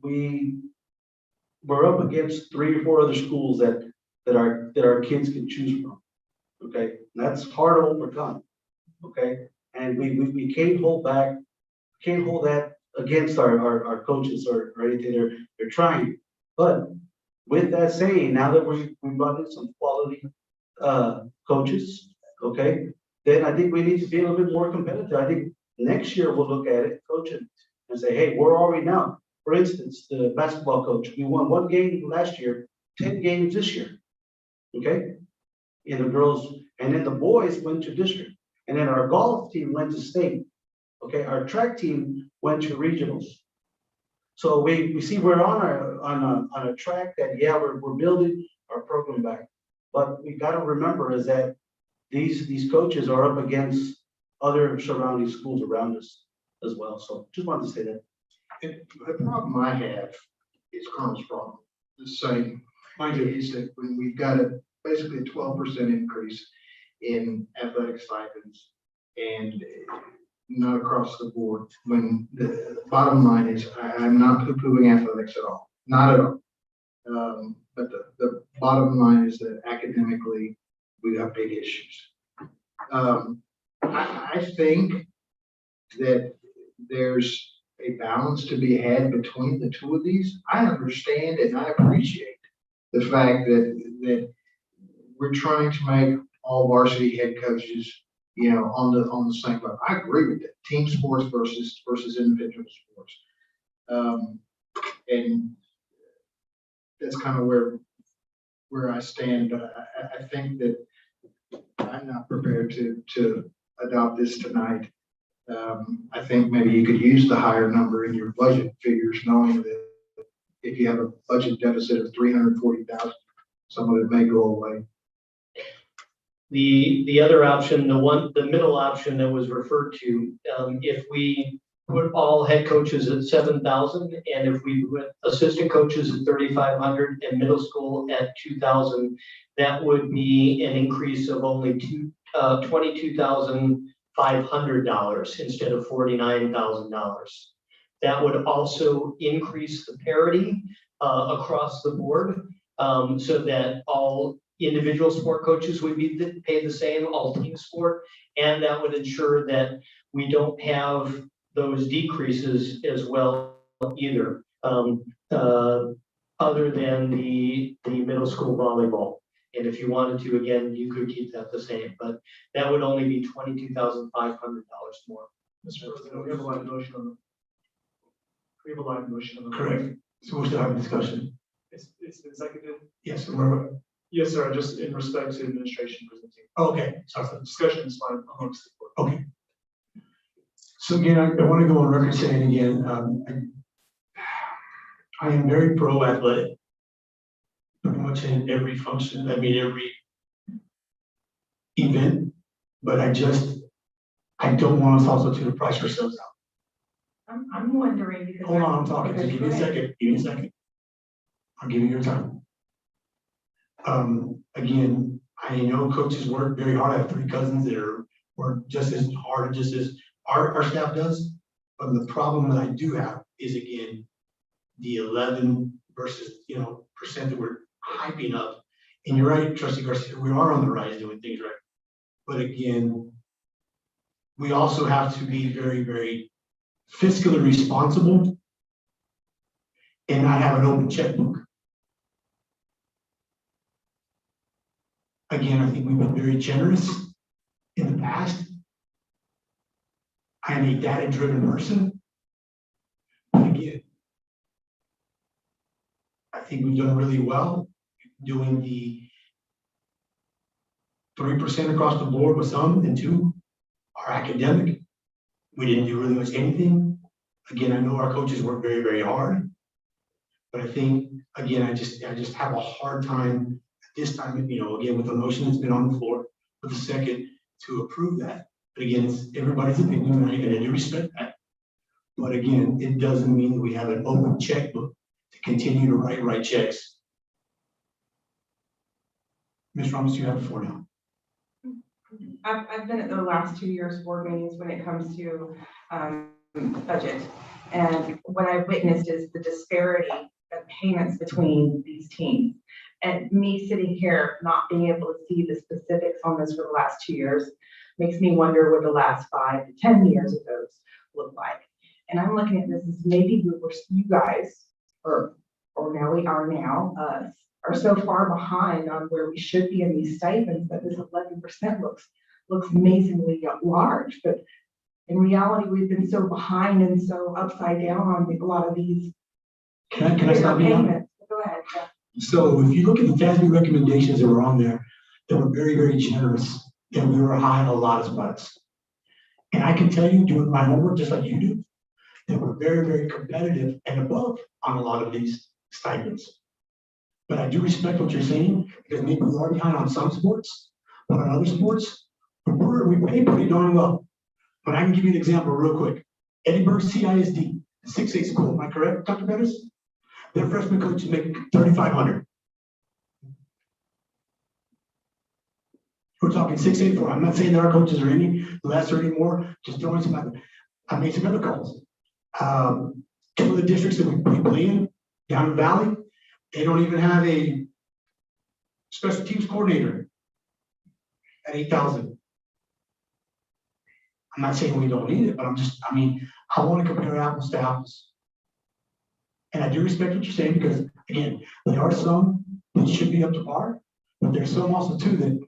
we're up against 3 or 4 other schools that our kids can choose from, okay? And that's hard to overcome, okay? And we can't hold back, can't hold that against our coaches or anything, they're trying. But with that saying, now that we brought in some quality coaches, okay, then I think we need to be a little bit more competitive. I think next year we'll look at it, coaching, and say, hey, where are we now? For instance, the basketball coach, we won 1 game last year, 10 games this year, okay? In the girls, and then the boys went to district, and then our golf team went to state, okay? Our track team went to regionals. So we see we're on a track that, yeah, we're building our program back. But we got to remember is that these coaches are up against other surrounding schools around us as well. So just wanted to say that.
And the problem I have is Colonel's problem, the same. Mind you, is that when we've got basically a 12% increase in athletic stipends and not across the board, when the bottom line is I'm not poo-pooing athletics at all, not at all. But the bottom line is that academically, we got big issues. I think that there's a balance to be had between the two of these. I understand and I appreciate the fact that we're trying to make all varsity head coaches, you know, on the same level. I agree with that. Team sports versus individual sports. And that's kind of where I stand, but I think that I'm not prepared to adopt this tonight. I think maybe you could use the higher number in your budget figures, knowing that if you have a budget deficit of 340,000, some of it may go away.
The other option, the middle option that was referred to, if we put all head coaches at 7,000, and if we put assistant coaches at 3,500 and middle school at 2,000, that would be an increase of only $22,500 instead of $49,000. That would also increase the parity across the board, so that all individual sport coaches would be paid the same, all team sport, and that would ensure that we don't have those decreases as well either, other than the middle school volleyball. And if you wanted to, again, you could keep that the same, but that would only be $22,500 more.
Mr. President, we have a live motion on the. Correct. So we're still having discussion.
It's been seconded.
Yes,
Yes, sir, just in respect to administration presenting.
okay.
So the discussion is fine amongst the board.
Okay. So again, I want to go on record saying again, I am very pro athletic. Pretty much in every function, every event, but I don't want us also to price ourselves out.
I'm wondering because.
Hold on, I'm talking,
Okay,
so give me a
go ahead.
second, give me a second. I'll give you your time. Again, I know coaches work very hard. I have 3 cousins that work just as hard, just as our staff does. But the problem that I do have is again, the 11 versus, percent that we're hyping up. And you're right, Trustee Garcia, we are on the rise doing things right. But again, we also have to be very, very fiscally responsible and not have an open checkbook. Again, I think we've been very generous in the past. I am a data-driven person. But again, I think we've done really well doing the 3% across the board with some, and 2 are academic. We didn't do really much anything. Again, I know our coaches work very, very hard. But I think, again, I just have a hard time at this time, again, with the motion that's been on the floor, with the second to approve that. But again, it's everybody's opinion, and I do respect that. But again, it doesn't mean that we have an open checkbook to continue to write checks. Ms. Ramos, you have the floor now.
I've been at the last 2 years' board meetings when it comes to budget. And what I've witnessed is the disparity of payments between these teams. And me sitting here, not being able to see the specifics on this for the last 2 years, makes me wonder what the last 5 to 10 years of those look like. And I'm looking at this as maybe you guys, or now we are now, us, are so far behind on where we should be in these stipends that this 11% looks amazingly large. But in reality, we've been so behind and so upside down on a lot of these
Can I stop you now?
payments. Go ahead. Jeff.
So if you look at the FASB recommendations that were on there, they were very, very generous, and we were high on a lot of spots. And I can tell you, doing my homework just like you do, they were very, very competitive and above on a lot of these stipends. But I do respect what you're saying, because maybe we are behind on some sports, but on other sports, we pay pretty darn well. But I can give you an example real quick. Edinburgh CISD, 6A school, am I correct, Dr. Bettis? Their freshman coaches make $3,500. We're talking 6A4. I'm not saying that our coaches are any less or any more, just throwing some out there. I made some other calls. 2 of the districts that we play in, down in the valley, they don't even have a special teams coordinator at 8,000. I'm not saying we don't need it, but I want to compare apples to apples. And I do respect what you're saying, because again, there are some that should be up to par, but there's some also too that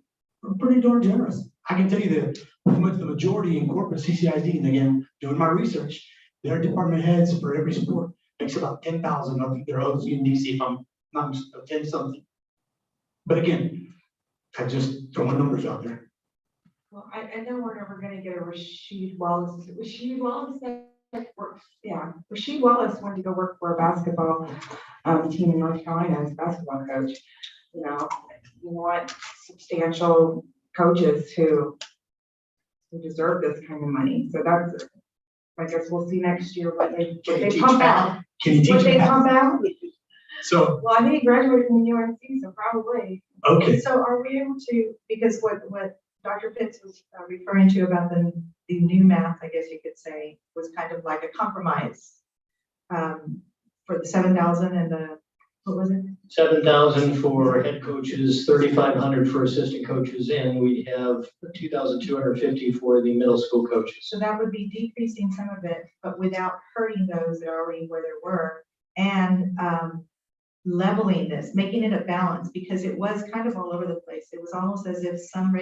are pretty darn generous. I can tell you that pretty much the majority in corporate CCID, and again, doing my research, their department heads for every sport makes about 10,000. I think they're OC and DC, if I'm not 10 something. But again, I just throwing numbers out there.
Well, I know we're never gonna get a Rasheed Wallace. Rasheed Wallace wanted to go work for a basketball team in North Carolina as a basketball coach. You want substantial coaches who deserve this kind of money. So that's, I guess we'll see next year what they pump out.
Can you teach
What they
math?
pump out.
So,
Well, I think he graduated from UNC, so probably.
okay.
So are we able to, because what Dr. Pitts was referring to about the new math, I guess you could say, was kind of like a compromise for the 7,000 and the, what was it?
7,000 for head coaches, 3,500 for assistant coaches, and we have 2,250 for the middle school coaches.
So that would be decreasing some of it, but without hurting those that are already where they were, and leveling this, making it a balance, because it was kind of all over the place. It was almost as if some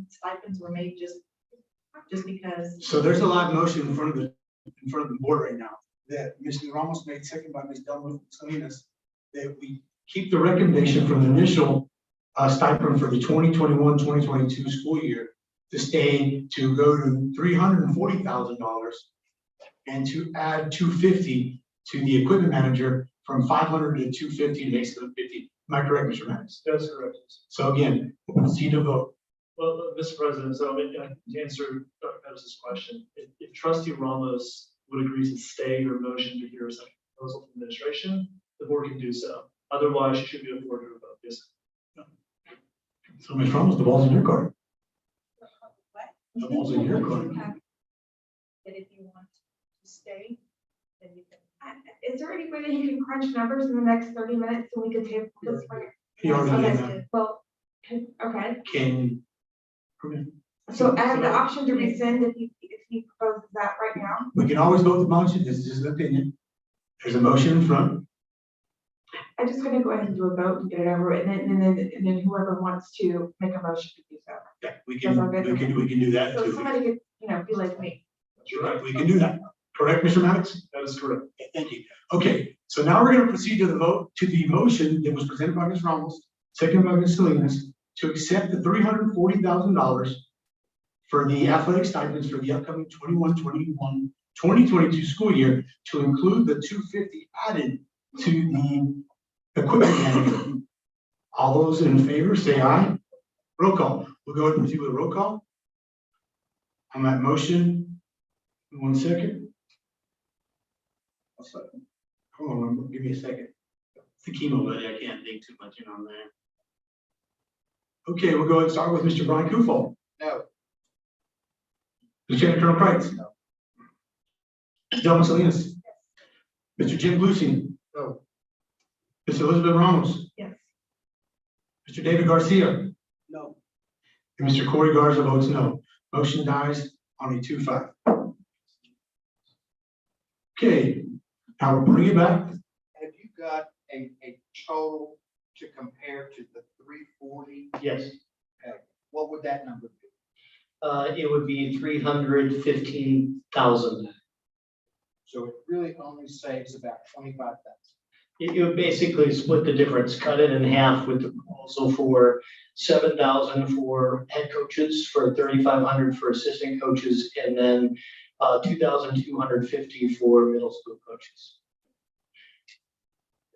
stipends were made just because.
So there's a live motion in front of the board right now that Mr. Ramos made, second by Ms. Delma Salinas, that we keep the recommendation from the initial stipend for the 2021-2022 school year to go to $340,000 and to add $250 to the equipment manager from $500 to $250 to make $750. Am I correct, Mr. Manis?
That's correct.
So again, we'll proceed to vote.
Well, Mr. President, so to answer Dr. Pettis' question, if Trustee Ramos would agree to stay your motion to hear a second proposal from administration, the board can do so. Otherwise, you should be afforded a vote. Yes.
So Ms. Ramos, the ball's in your court. The ball's in your court.
That if you want to stay, then you can.
Is there any way that you can crunch numbers in the next 30 minutes so we could table this for?
He already did
Okay,
that.
well, okay. So I have the option to rescind if he proposes that right now.
We can always vote the motion. This is just an opinion. There's a motion in front.
I'm just gonna go ahead and do a vote and get it over, and then whoever wants to make a motion to do so.
Yeah, we can do that
So
too.
somebody could, be like me.
Correct.
We can do that. Correct, Mr. Maddox?
That is correct.
Okay, thank you. Okay, so now we're gonna proceed to the vote, to the motion that was presented by Ms. Ramos, seconded by Ms. Salinas, to accept the $340,000 for the athletic stipends for the upcoming 2022 school year, to include the $250 added to the equipment manager. All those in favor, say aye. Roll call. We'll go ahead and proceed with a roll call. On that motion, 1 second. Hold on, give me a second. It's the chemo, buddy. I can't think too much in on there. Okay, we'll go ahead and start with Mr. Brian Kufal.
No.
Lieutenant Colonel Price.
No.
Delma Salinas. Mr. Jim Lucy.
No.
Ms. Elizabeth Ramos.
Yes.
Mr. David Garcia.
No.
And Mr. Corey Garza votes no. Motion dies on a 2-5. Okay, now we'll bring it back.
Have you got a total to compare to the 340?
Yes,
What would that number be?
it would be 315,000.
So it really only saves about 25,000.
It would basically split the difference, cut it in half with the proposal for 7,000 for head coaches, for 3,500 for assistant coaches, and then 2,250 for middle school coaches.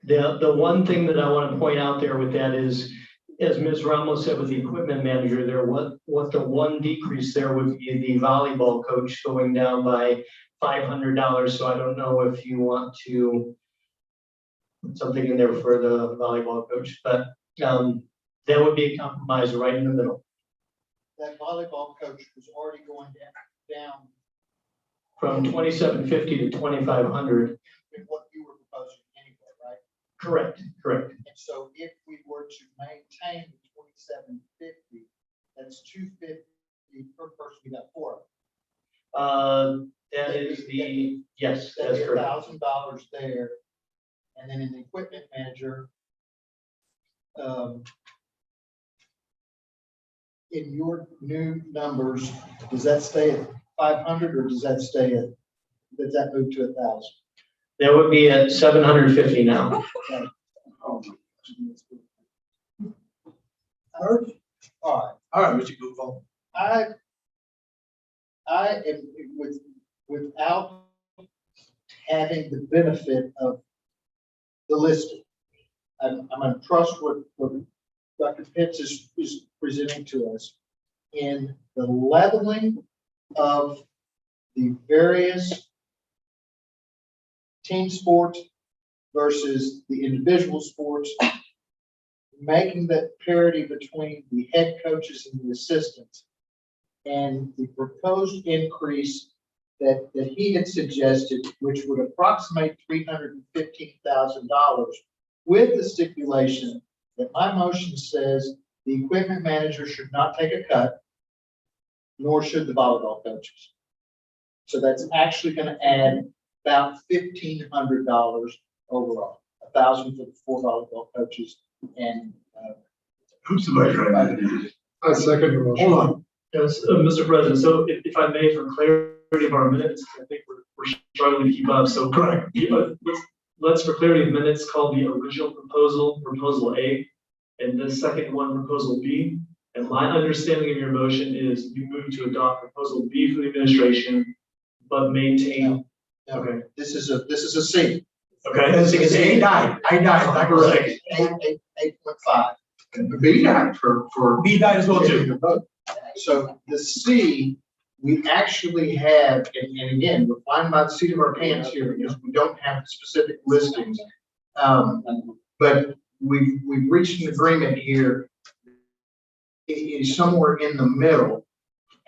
The one thing that I want to point out there with that is, as Ms. Ramos said with the equipment manager there, what the one decrease there would be the volleyball coach going down by $500. So I don't know if you want to put something in there for the volleyball coach, but that would be a compromise right in the middle.
That volleyball coach was already going down
From 2,750 to 2,500.
in what you were proposing anyway, right?
Correct, correct.
And so if we were to maintain the 2,750, that's 250 per person. We got 4 of them.
That is the, yes, that's
That's
correct.
$1,000 there. And then in the equipment manager, in your new numbers, does that stay at 500 or does that move to 1,000?
That would be at 750 now.
Okay. All right.
All right, Mr. Kufal.
I am without having the benefit of the listing. I'm going to trust what Dr. Pitts is presenting to us in the leveling of the various team sports versus the individual sports, making that parity between the head coaches and the assistants, and the proposed increase that he had suggested, which would approximate $315,000, with the stipulation that my motion says the equipment manager should not take a cut, nor should the volleyball coaches. So that's actually going to add about $1,500 overall, $1,000 for the 4 volleyball coaches and.
Who's the vice president?
I second your motion.
Hold on.
Yes, Mr. President, so if I may, for clarity of our minutes, I think we're struggling to keep up, so.
Correct.
Let's for clarity of minutes, call the original proposal, Proposal A, and the second one, Proposal B. And my understanding of your motion is you move to adopt Proposal B from the administration, but maintain.
No,
Okay.
This is a C.
Okay.
It's A died. I died. Is that correct?
8.5.
B died for B died as well too.
So the C, we actually have, and again, we're flying by the seat of our pants here because we don't have the specific listings. But we've reached an agreement here. It is somewhere in the middle.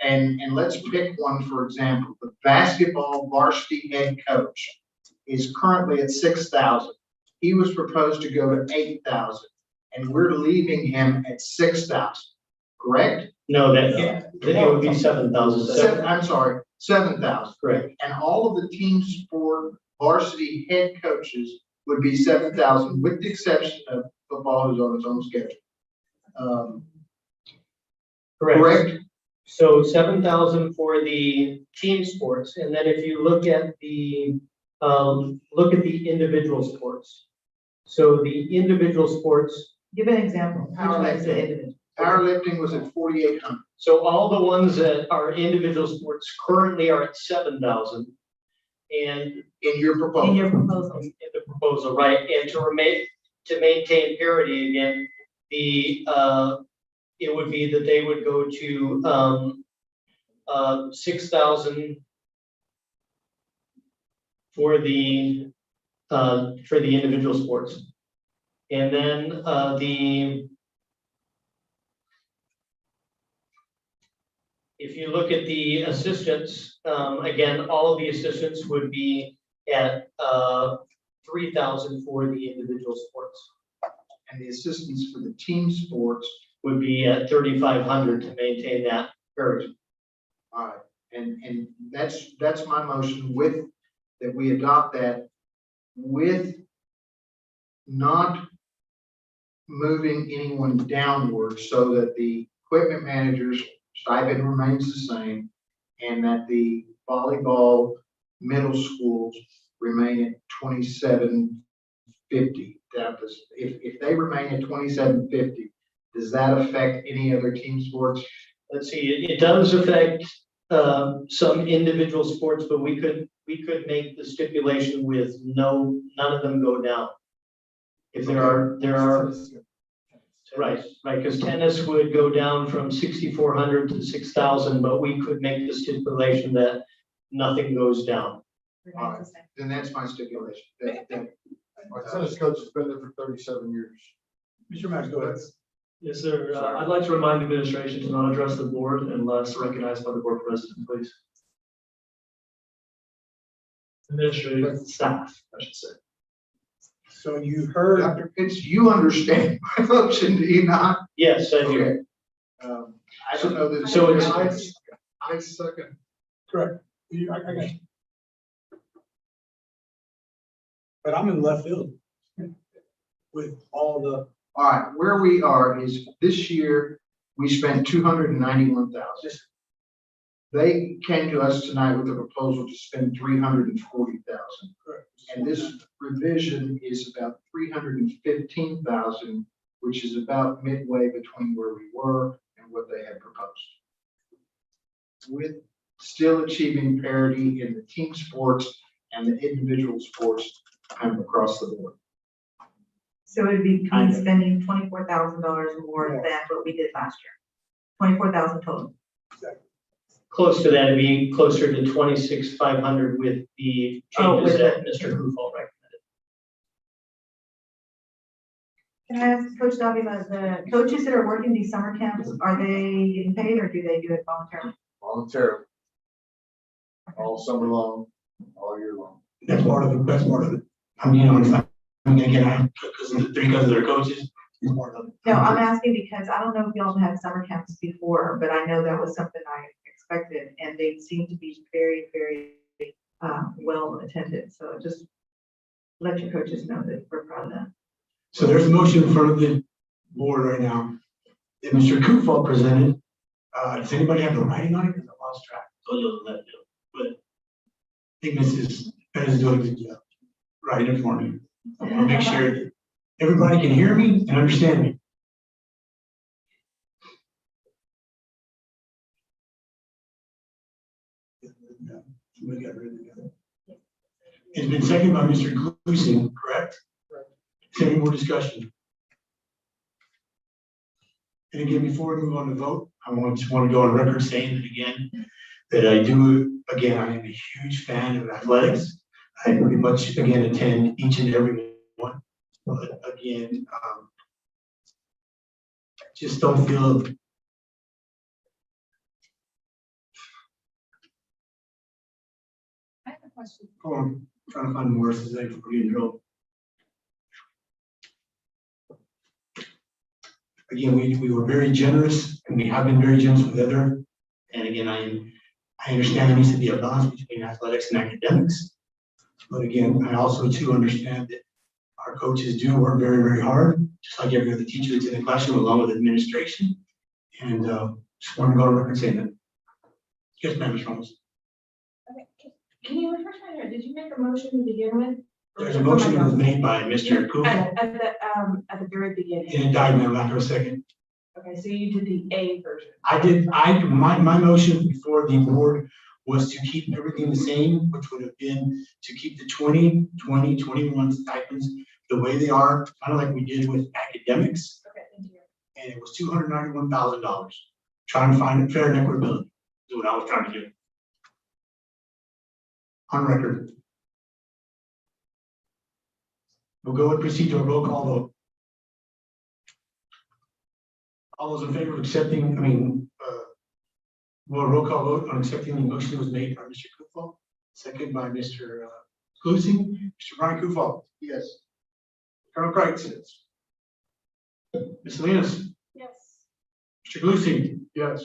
And let's pick one, for example, the basketball varsity head coach is currently at 6,000. He was proposed to go to 8,000, and we're leaving him at 6,000, correct?
No, that it would be 7,000.
I'm sorry, 7,000.
Correct.
And all of the team sport varsity head coaches would be 7,000, with the exception of football, who's on its own schedule.
Correct. So 7,000 for the team sports, and then if you look at the individual sports. So the individual sports,
Give an example. Which one's the individual?
Powerlifting was at 4,800.
so all the ones that are individual sports currently are at 7,000. And
In your proposal.
In your proposal.
in the proposal, right, and to maintain parity again, it would be that they would go to 6,000 for the individual sports. And then if you look at the assistants, again, all of the assistants would be at 3,000 for the individual sports.
And the assistance for the team sports.
Would be at 3,500 to maintain that parity.
All right, and that's my motion with, that we adopt that with not moving anyone downward so that the equipment manager's stipend remains the same and that the volleyball middle schools remain at 2,750. If they remain at 2,750, does that affect any other team sports?
Let's see, it does affect some individual sports, but we could make the stipulation with none of them go down. If there are, right, because tennis would go down from 6,400 to 6,000, but we could make the stipulation that nothing goes down.
All right, then that's my stipulation.
My tennis coach has been there for 37 years.
Mr. Max, go ahead.
Yes, sir. I'd like to remind the administration to not address the board unless recognized by the board president, please. Administrative staff, I should say.
So you heard.
Dr. Pitts, you understand my motion, do you not?
Yes, I do.
Okay. I don't know that.
So it's-
I second.
Correct. I got you. But I'm in left field with all the.
All right, where we are is this year, we spent 291,000. They came to us tonight with a proposal to spend 340,000. And this revision is about 315,000, which is about midway between where we were and what they had proposed. With still achieving parity in the team sports and the individual sports kind of across the board.
So it'd be me spending $24,000 more than what we did last year. 24,000 total.
Close to that, it'd be closer to 26,500 with the changes that Mr. Kufal recommended.
Can I ask Coach Dobby about the coaches that are working these summer camps? Are they getting paid or do they do it voluntarily?
Voluntarily. All summer long, all year long.
That's part of it. That's part of it. I mean, again, because of their coaches, it's part of it.
No, I'm asking because I don't know if y'all have summer camps before, but I know that was something I expected and they seem to be very, very well attended. So just let your coaches know that we're proud of that.
So there's a motion in front of the board right now that Mr. Kufal presented. Does anybody have the writing on it? Because I lost track. So you'll let it go. But I think Mrs. Pettis is doing a good job writing it for me. I want to make sure that everybody can hear me and understand me. Somebody got rid of it. It's been seconded by Mr. Gleason, correct? Correct. Is there any more discussion? And again, before we move on to vote, I just want to go on record saying that again, that I am a huge fan of athletics. I pretty much, again, attend each and every one. But again, I just don't feel.
I have a question.
Hold on, I'm trying to find the words today for you in trouble. Again, we were very generous and we have been very generous with other. And again, I understand there needs to be a balance between athletics and academics. But again, I also too understand that our coaches do work very, very hard, just like every other teacher that's in the classroom along with administration. And Just want to go to record saying that. Yes, ma'am, Ms. Ramos.
Can you refresh my memory? Did you make a motion to begin with?
There's a motion that was made by Mr. Kufal,
At the very beginning.
and it died, ma'am, after a second.
Okay, so you did the A version.
My motion before the board was to keep everything the same, which would have been to keep the 2021 stipends the way they are, kind of like we did with academics.
Okay, thank you.
And it was $291,000. Trying to find fair and equitability is what I was trying to do. On record. We'll go and proceed to a roll call vote. All those in favor of accepting, will roll call vote on accepting the motion that was made by Mr. Kufal, second by Mr. Clusie. Mr. Brian Kufal.
Yes.
Colonel Kreitz. Ms. Salinas.
Yes.
Mr. Clusie.
Yes.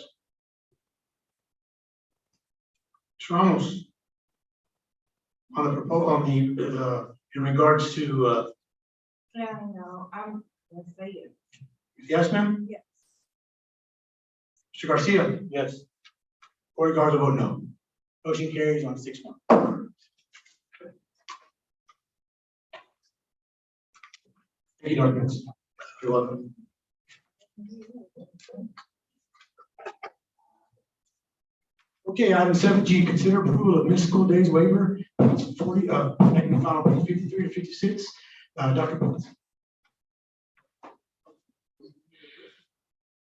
Mr. Ramos. On the in regards to,
No, I'm gonna say it.
yes, ma'am?
Yes.
Mr. Garcia.
Yes.
Corey Garza vote no. Motion carries on 6-1. Thank you, Dr. Pitts. You're welcome. Okay, item 7G, consider approval of missed school days waiver. It's 40, final page 53 to 56. Dr. Pitts.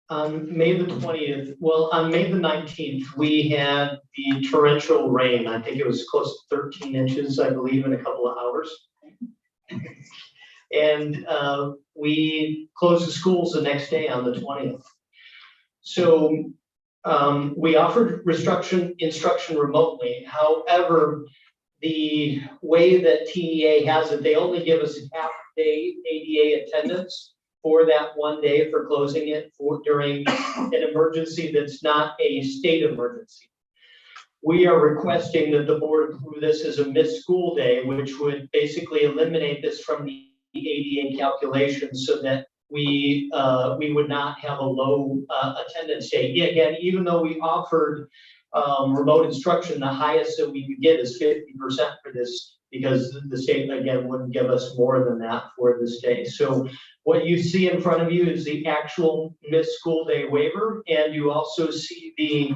On May the 20th, well, on May the 19th, we had the torrential rain. I think it was close to 13 inches, I believe, in a couple of hours. And we closed the schools the next day on the 20th. So we offered instruction remotely. However, the way that TEA has it, they only give us a half day ADA attendance for that one day for closing it during an emergency that's not a state emergency. We are requesting that the board approve this as a missed school day, which would basically eliminate this from the ADA calculation so that we would not have a low attendance day. Again, even though we offered remote instruction, the highest that we could get is 50% for this, because the state, again, wouldn't give us more than that for this day. So what you see in front of you is the actual missed school day waiver, and you also see the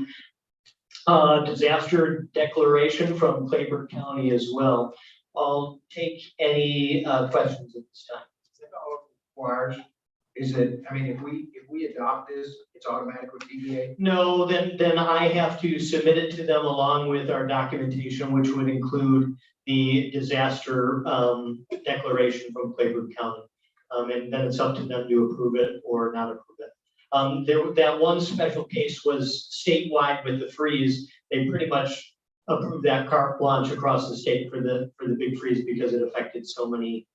disaster declaration from Claybird County as well. I'll take any questions at this time.
Is that all it requires? Is it, if we adopt this, it's automatic with TDA?
No, then I have to submit it to them along with our documentation, which would include the disaster declaration from Claybird County. And then it's up to them to approve it or not approve it. That one special case was statewide with the freeze. They pretty much approved that carte blanche across the state for the big freeze because it affected so many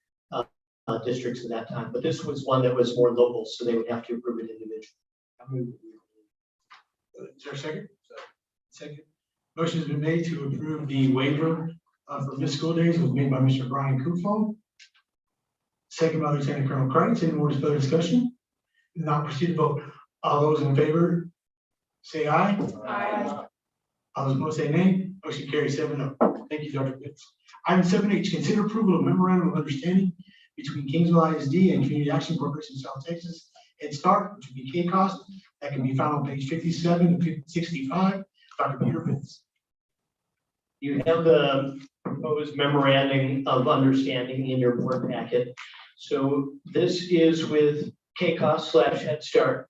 districts at that time. But this was one that was more local, so they would have to approve it individually.
Is there a second? Second. Motion has been made to approve the waiver for missed school days. It was made by Mr. Brian Kufal. Second by Lieutenant Colonel Kreitz. Any more further discussion? Now proceed to vote. All those in favor, say aye.
Aye.
All those opposed say nay. Motion carries 7-0. Thank you, Dr. Pitts. Item 7H, consider approval of memorandum of understanding between Kingsville ISD and Community Action Corporation South Texas Head Start, which would be KCOS. That can be found on page 57 to 65. Dr. Peter Pitts.
You have the proposed memorandum of understanding in your board packet. So this is with KCOS / Head Start.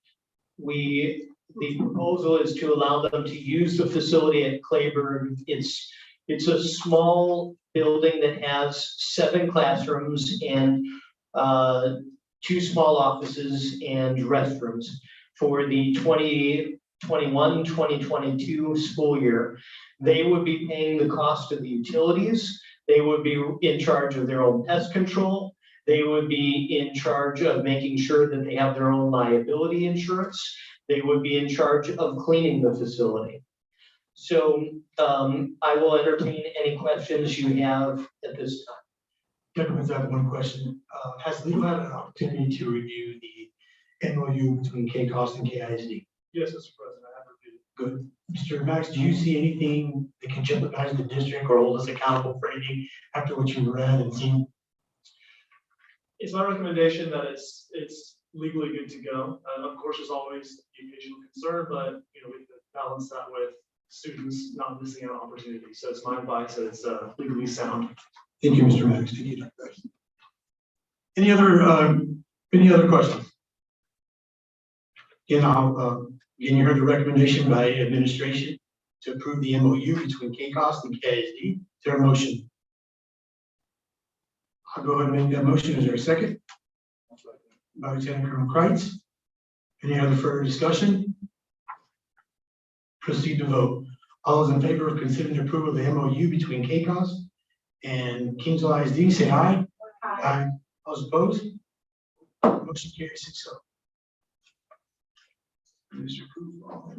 The proposal is to allow them to use the facility at Claybird. It's a small building that has 7 classrooms and 2 small offices and restrooms for the 2021-2022 school year. They would be paying the cost of the utilities. They would be in charge of their own pest control. They would be in charge of making sure that they have their own liability insurance. They would be in charge of cleaning the facility. So I will entertain any questions you have at this time.
Gentlemen, I have one question. Has legal had an opportunity to review the MOU between KCOS and KISD?
Yes, Mr. President, I have
Good. Mr. Max, do you see anything that can jeopardize the district or hold us accountable for anything after what you've read and seen?
It's my recommendation that it's legally good to go. Of course, there's always the occasional concern, but, you know, we have to balance that with students not missing out on opportunities. So it's my advice that it's legally sound.
Thank you, Mr. Max. Thank you, Dr. Patterson. Any other questions? Again, again, you heard the recommendation by administration to approve the MOU between KCOS and KISD. Is there a motion? I'll go ahead and make that motion. Is there a second? By Lieutenant Colonel Kreitz. Any other further discussion? Proceed to vote. All those in favor of considering the approval of the MOU between KCOS and Kingsville ISD, say aye. Aye. All those opposed? Motion carries 6-0. Mr. Approval.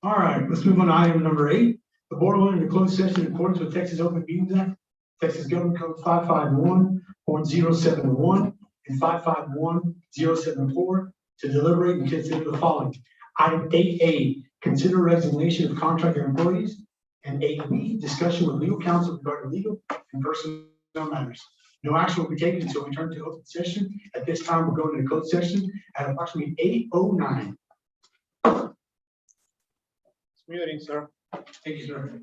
All right, let's move on to item number 8. The board will enter into closed session in accordance with Texas Open Meetings Act, Texas Government Code 551.071 and 551.074 to deliberate and consider the following. Item 8A, consider resignation of contractor employees. And 8B, discussion with legal counsel regarding legal and personnel matters. No action will be taken until we return to open session. At this time, we're going into closed session at approximately 8:09.
It's muting, sir.
Thank you, sir.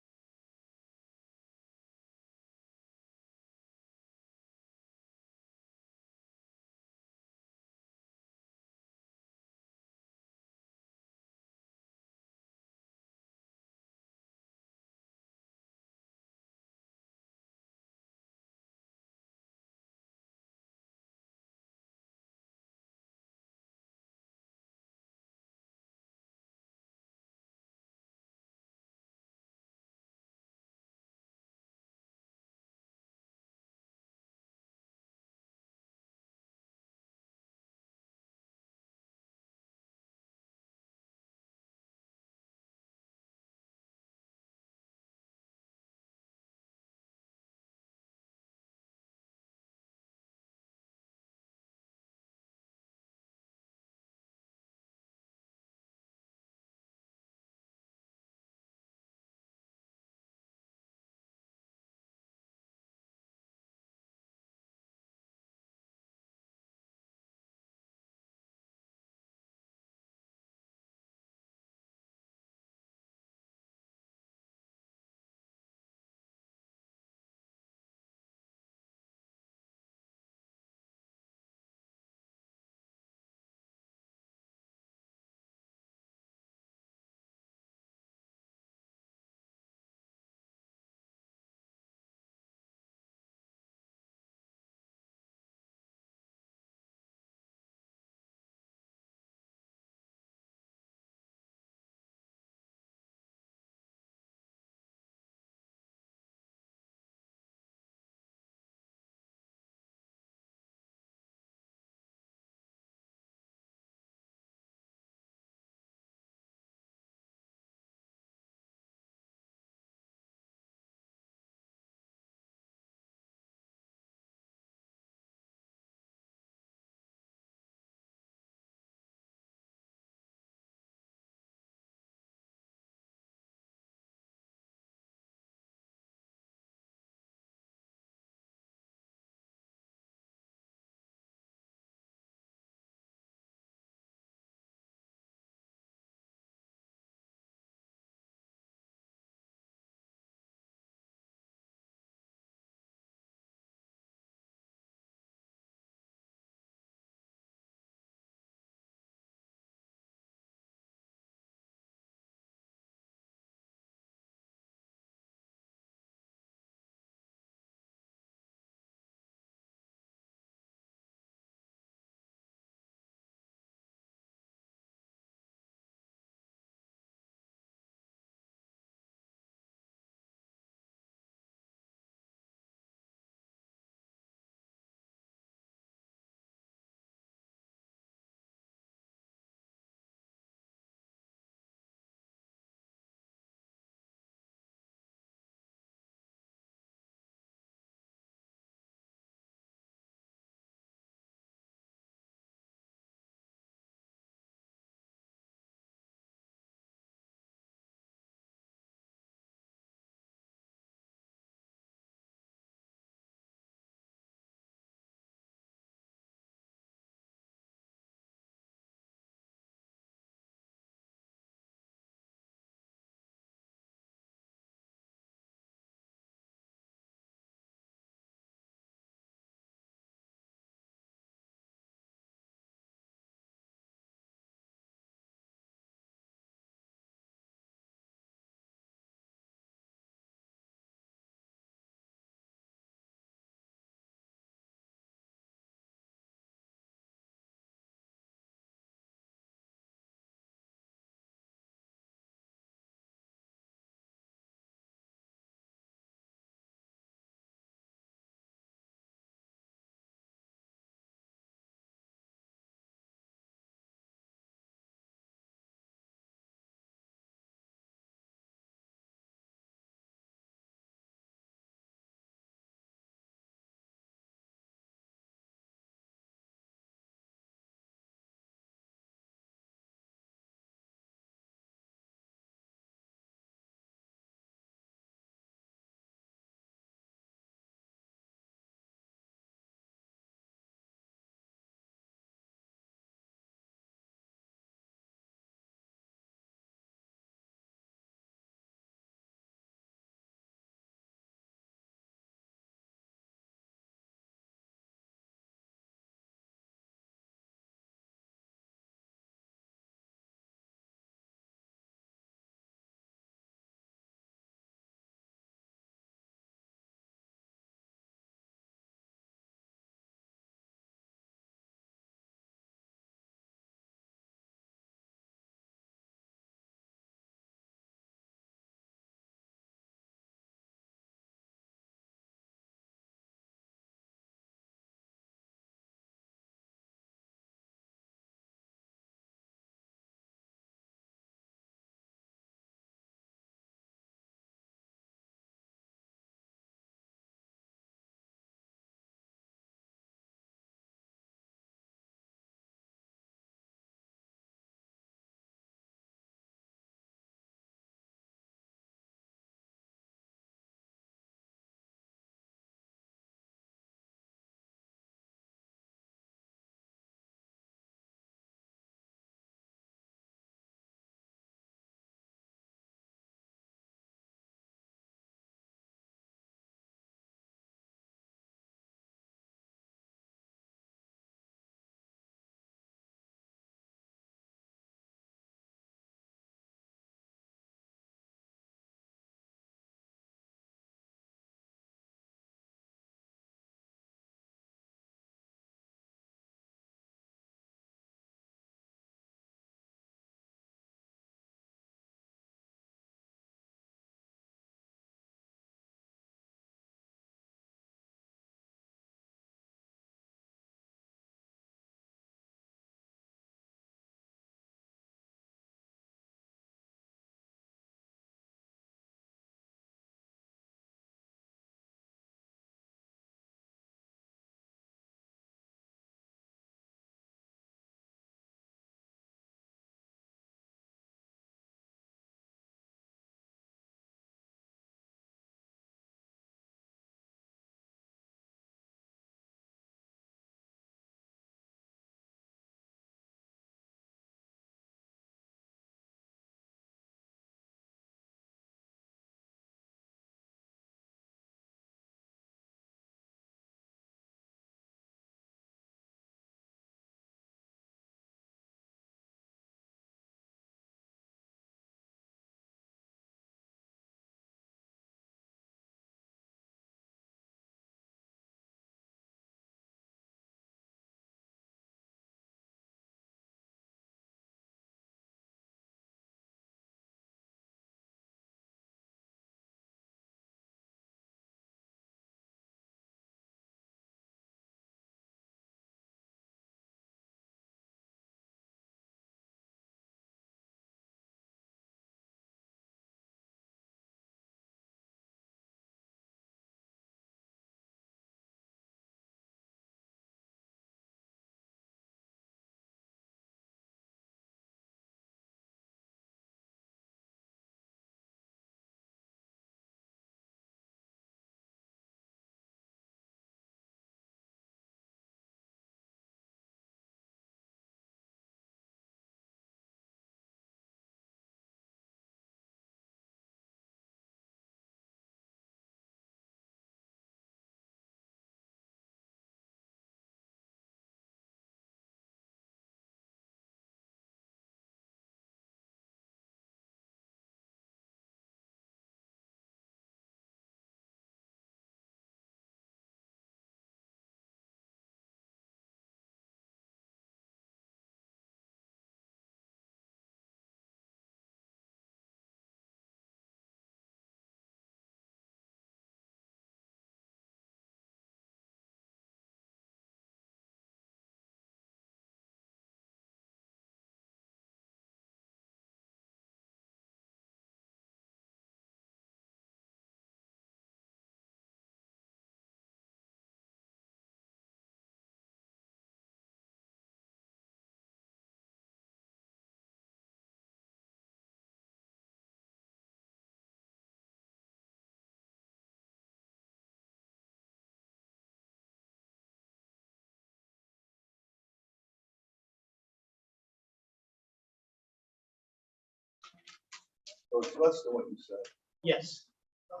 Or it's less than what you said.
Yes. Well,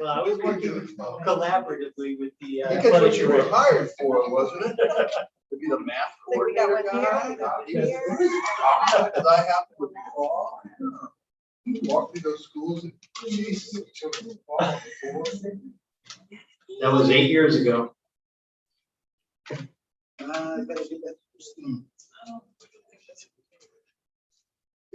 I was working collaboratively with the.
Because what you were hired for, wasn't it? To be the math coordinator guy? Because I happen to recall, you walk through those schools and Jesus, children fall on the floor.
That was 8 years ago.
I gotta get that. You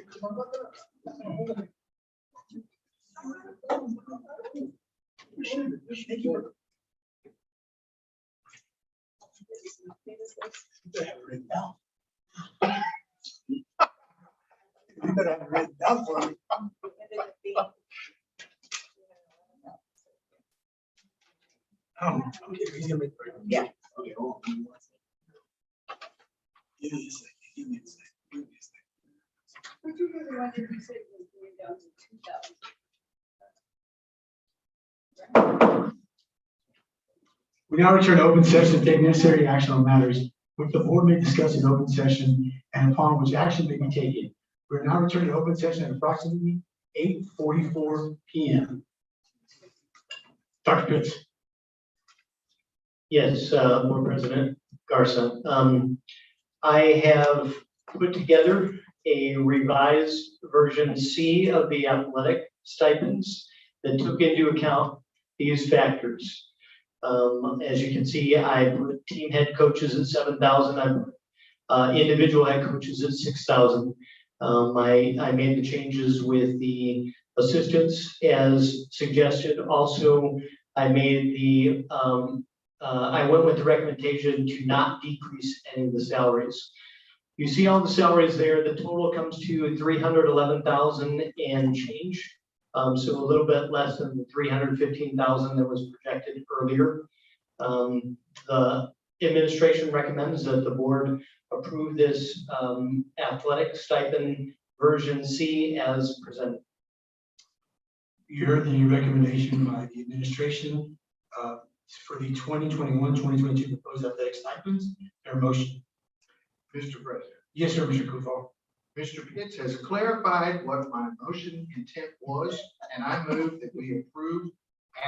better have it written down for me.
Oh, okay, he's gonna make.
Yeah.
Okay, hold on. Give me a second, give me a second, give me a second.
But you really wanted to say it was going down to 2,000.
We now return to open session to take necessary action on matters which the board may discuss in open session and upon which action may be taken. We're now returning to open session at approximately 8:44 p.m. Dr. Pitts.
Yes, Board President Garza. I have put together a revised version C of the athletic stipends that took into account these factors. As you can see, I put team head coaches at 7,000. I put individual head coaches at 6,000. I made the changes with the assistants as suggested. Also, I made the I went with the recommendation to not decrease any of the salaries. You see all the salaries there. The total comes to 311,000 and change. So a little bit less than the 315,000 that was projected earlier. The administration recommends that the board approve this athletic stipend version C as presented.
You heard the recommendation by the administration for the 2021-2022 proposed athletic stipends. Their motion.
Mr. President,
Yes, sir, Mr. Kufal.
Mr. Pitts has clarified what my motion intent was, and I move that we approve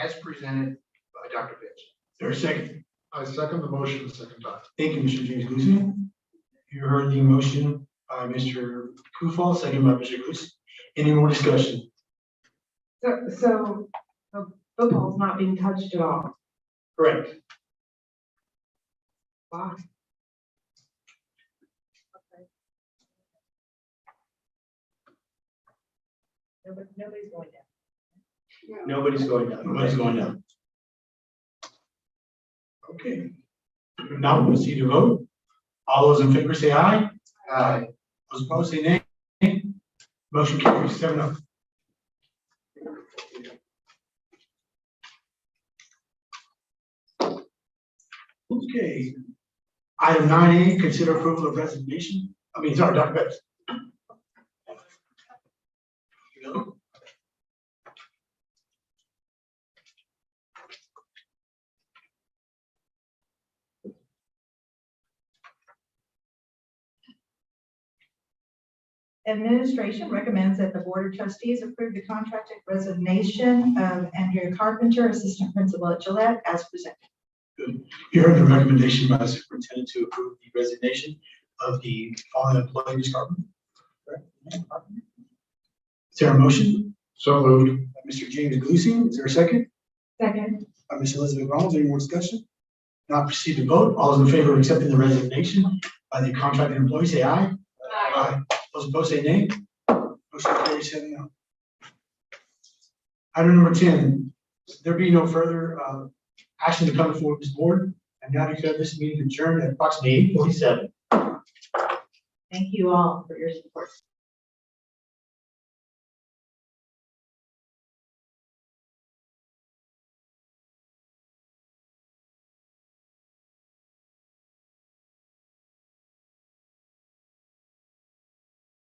as presented by Dr. Pitts.
There's a second.
I second the motion the second time.
Thank you, Mr. James Glucy. You heard the motion by Mr. Kufal, second by Mr. Glucy. Any more discussion?
So football's not being touched at all.
Correct.
Wow.
Nobody's going down.
Nobody's going down.
Nobody's going down. Okay. Now we'll proceed to vote. All those in favor say aye.
Aye.
Those opposed say nay. Motion carries 7-0. Okay. Item 9A, consider approval of resignation. Sorry, Dr. Betts.
Administration recommends that the Board of Trustees approve the contracted resignation of Andrea Carpenter, Assistant Principal at Gillette, as presented.
Good. You heard the recommendation by the superintendent to approve the resignation of the following employee, Ms. Carpenter. Is there a motion?
So moved.
By Mr. James Glucy, is there a second?
Second.
By Ms. Elizabeth Reynolds, any more discussion? Now proceed to vote. All those in favor of accepting the resignation by the contracted employee, say aye. Aye. Those opposed say nay. Motion carries 7-0. Item number 10, there be no further action to come before this board. And now declare this meeting adjourned at approximately 8:47.
Thank you all for your support.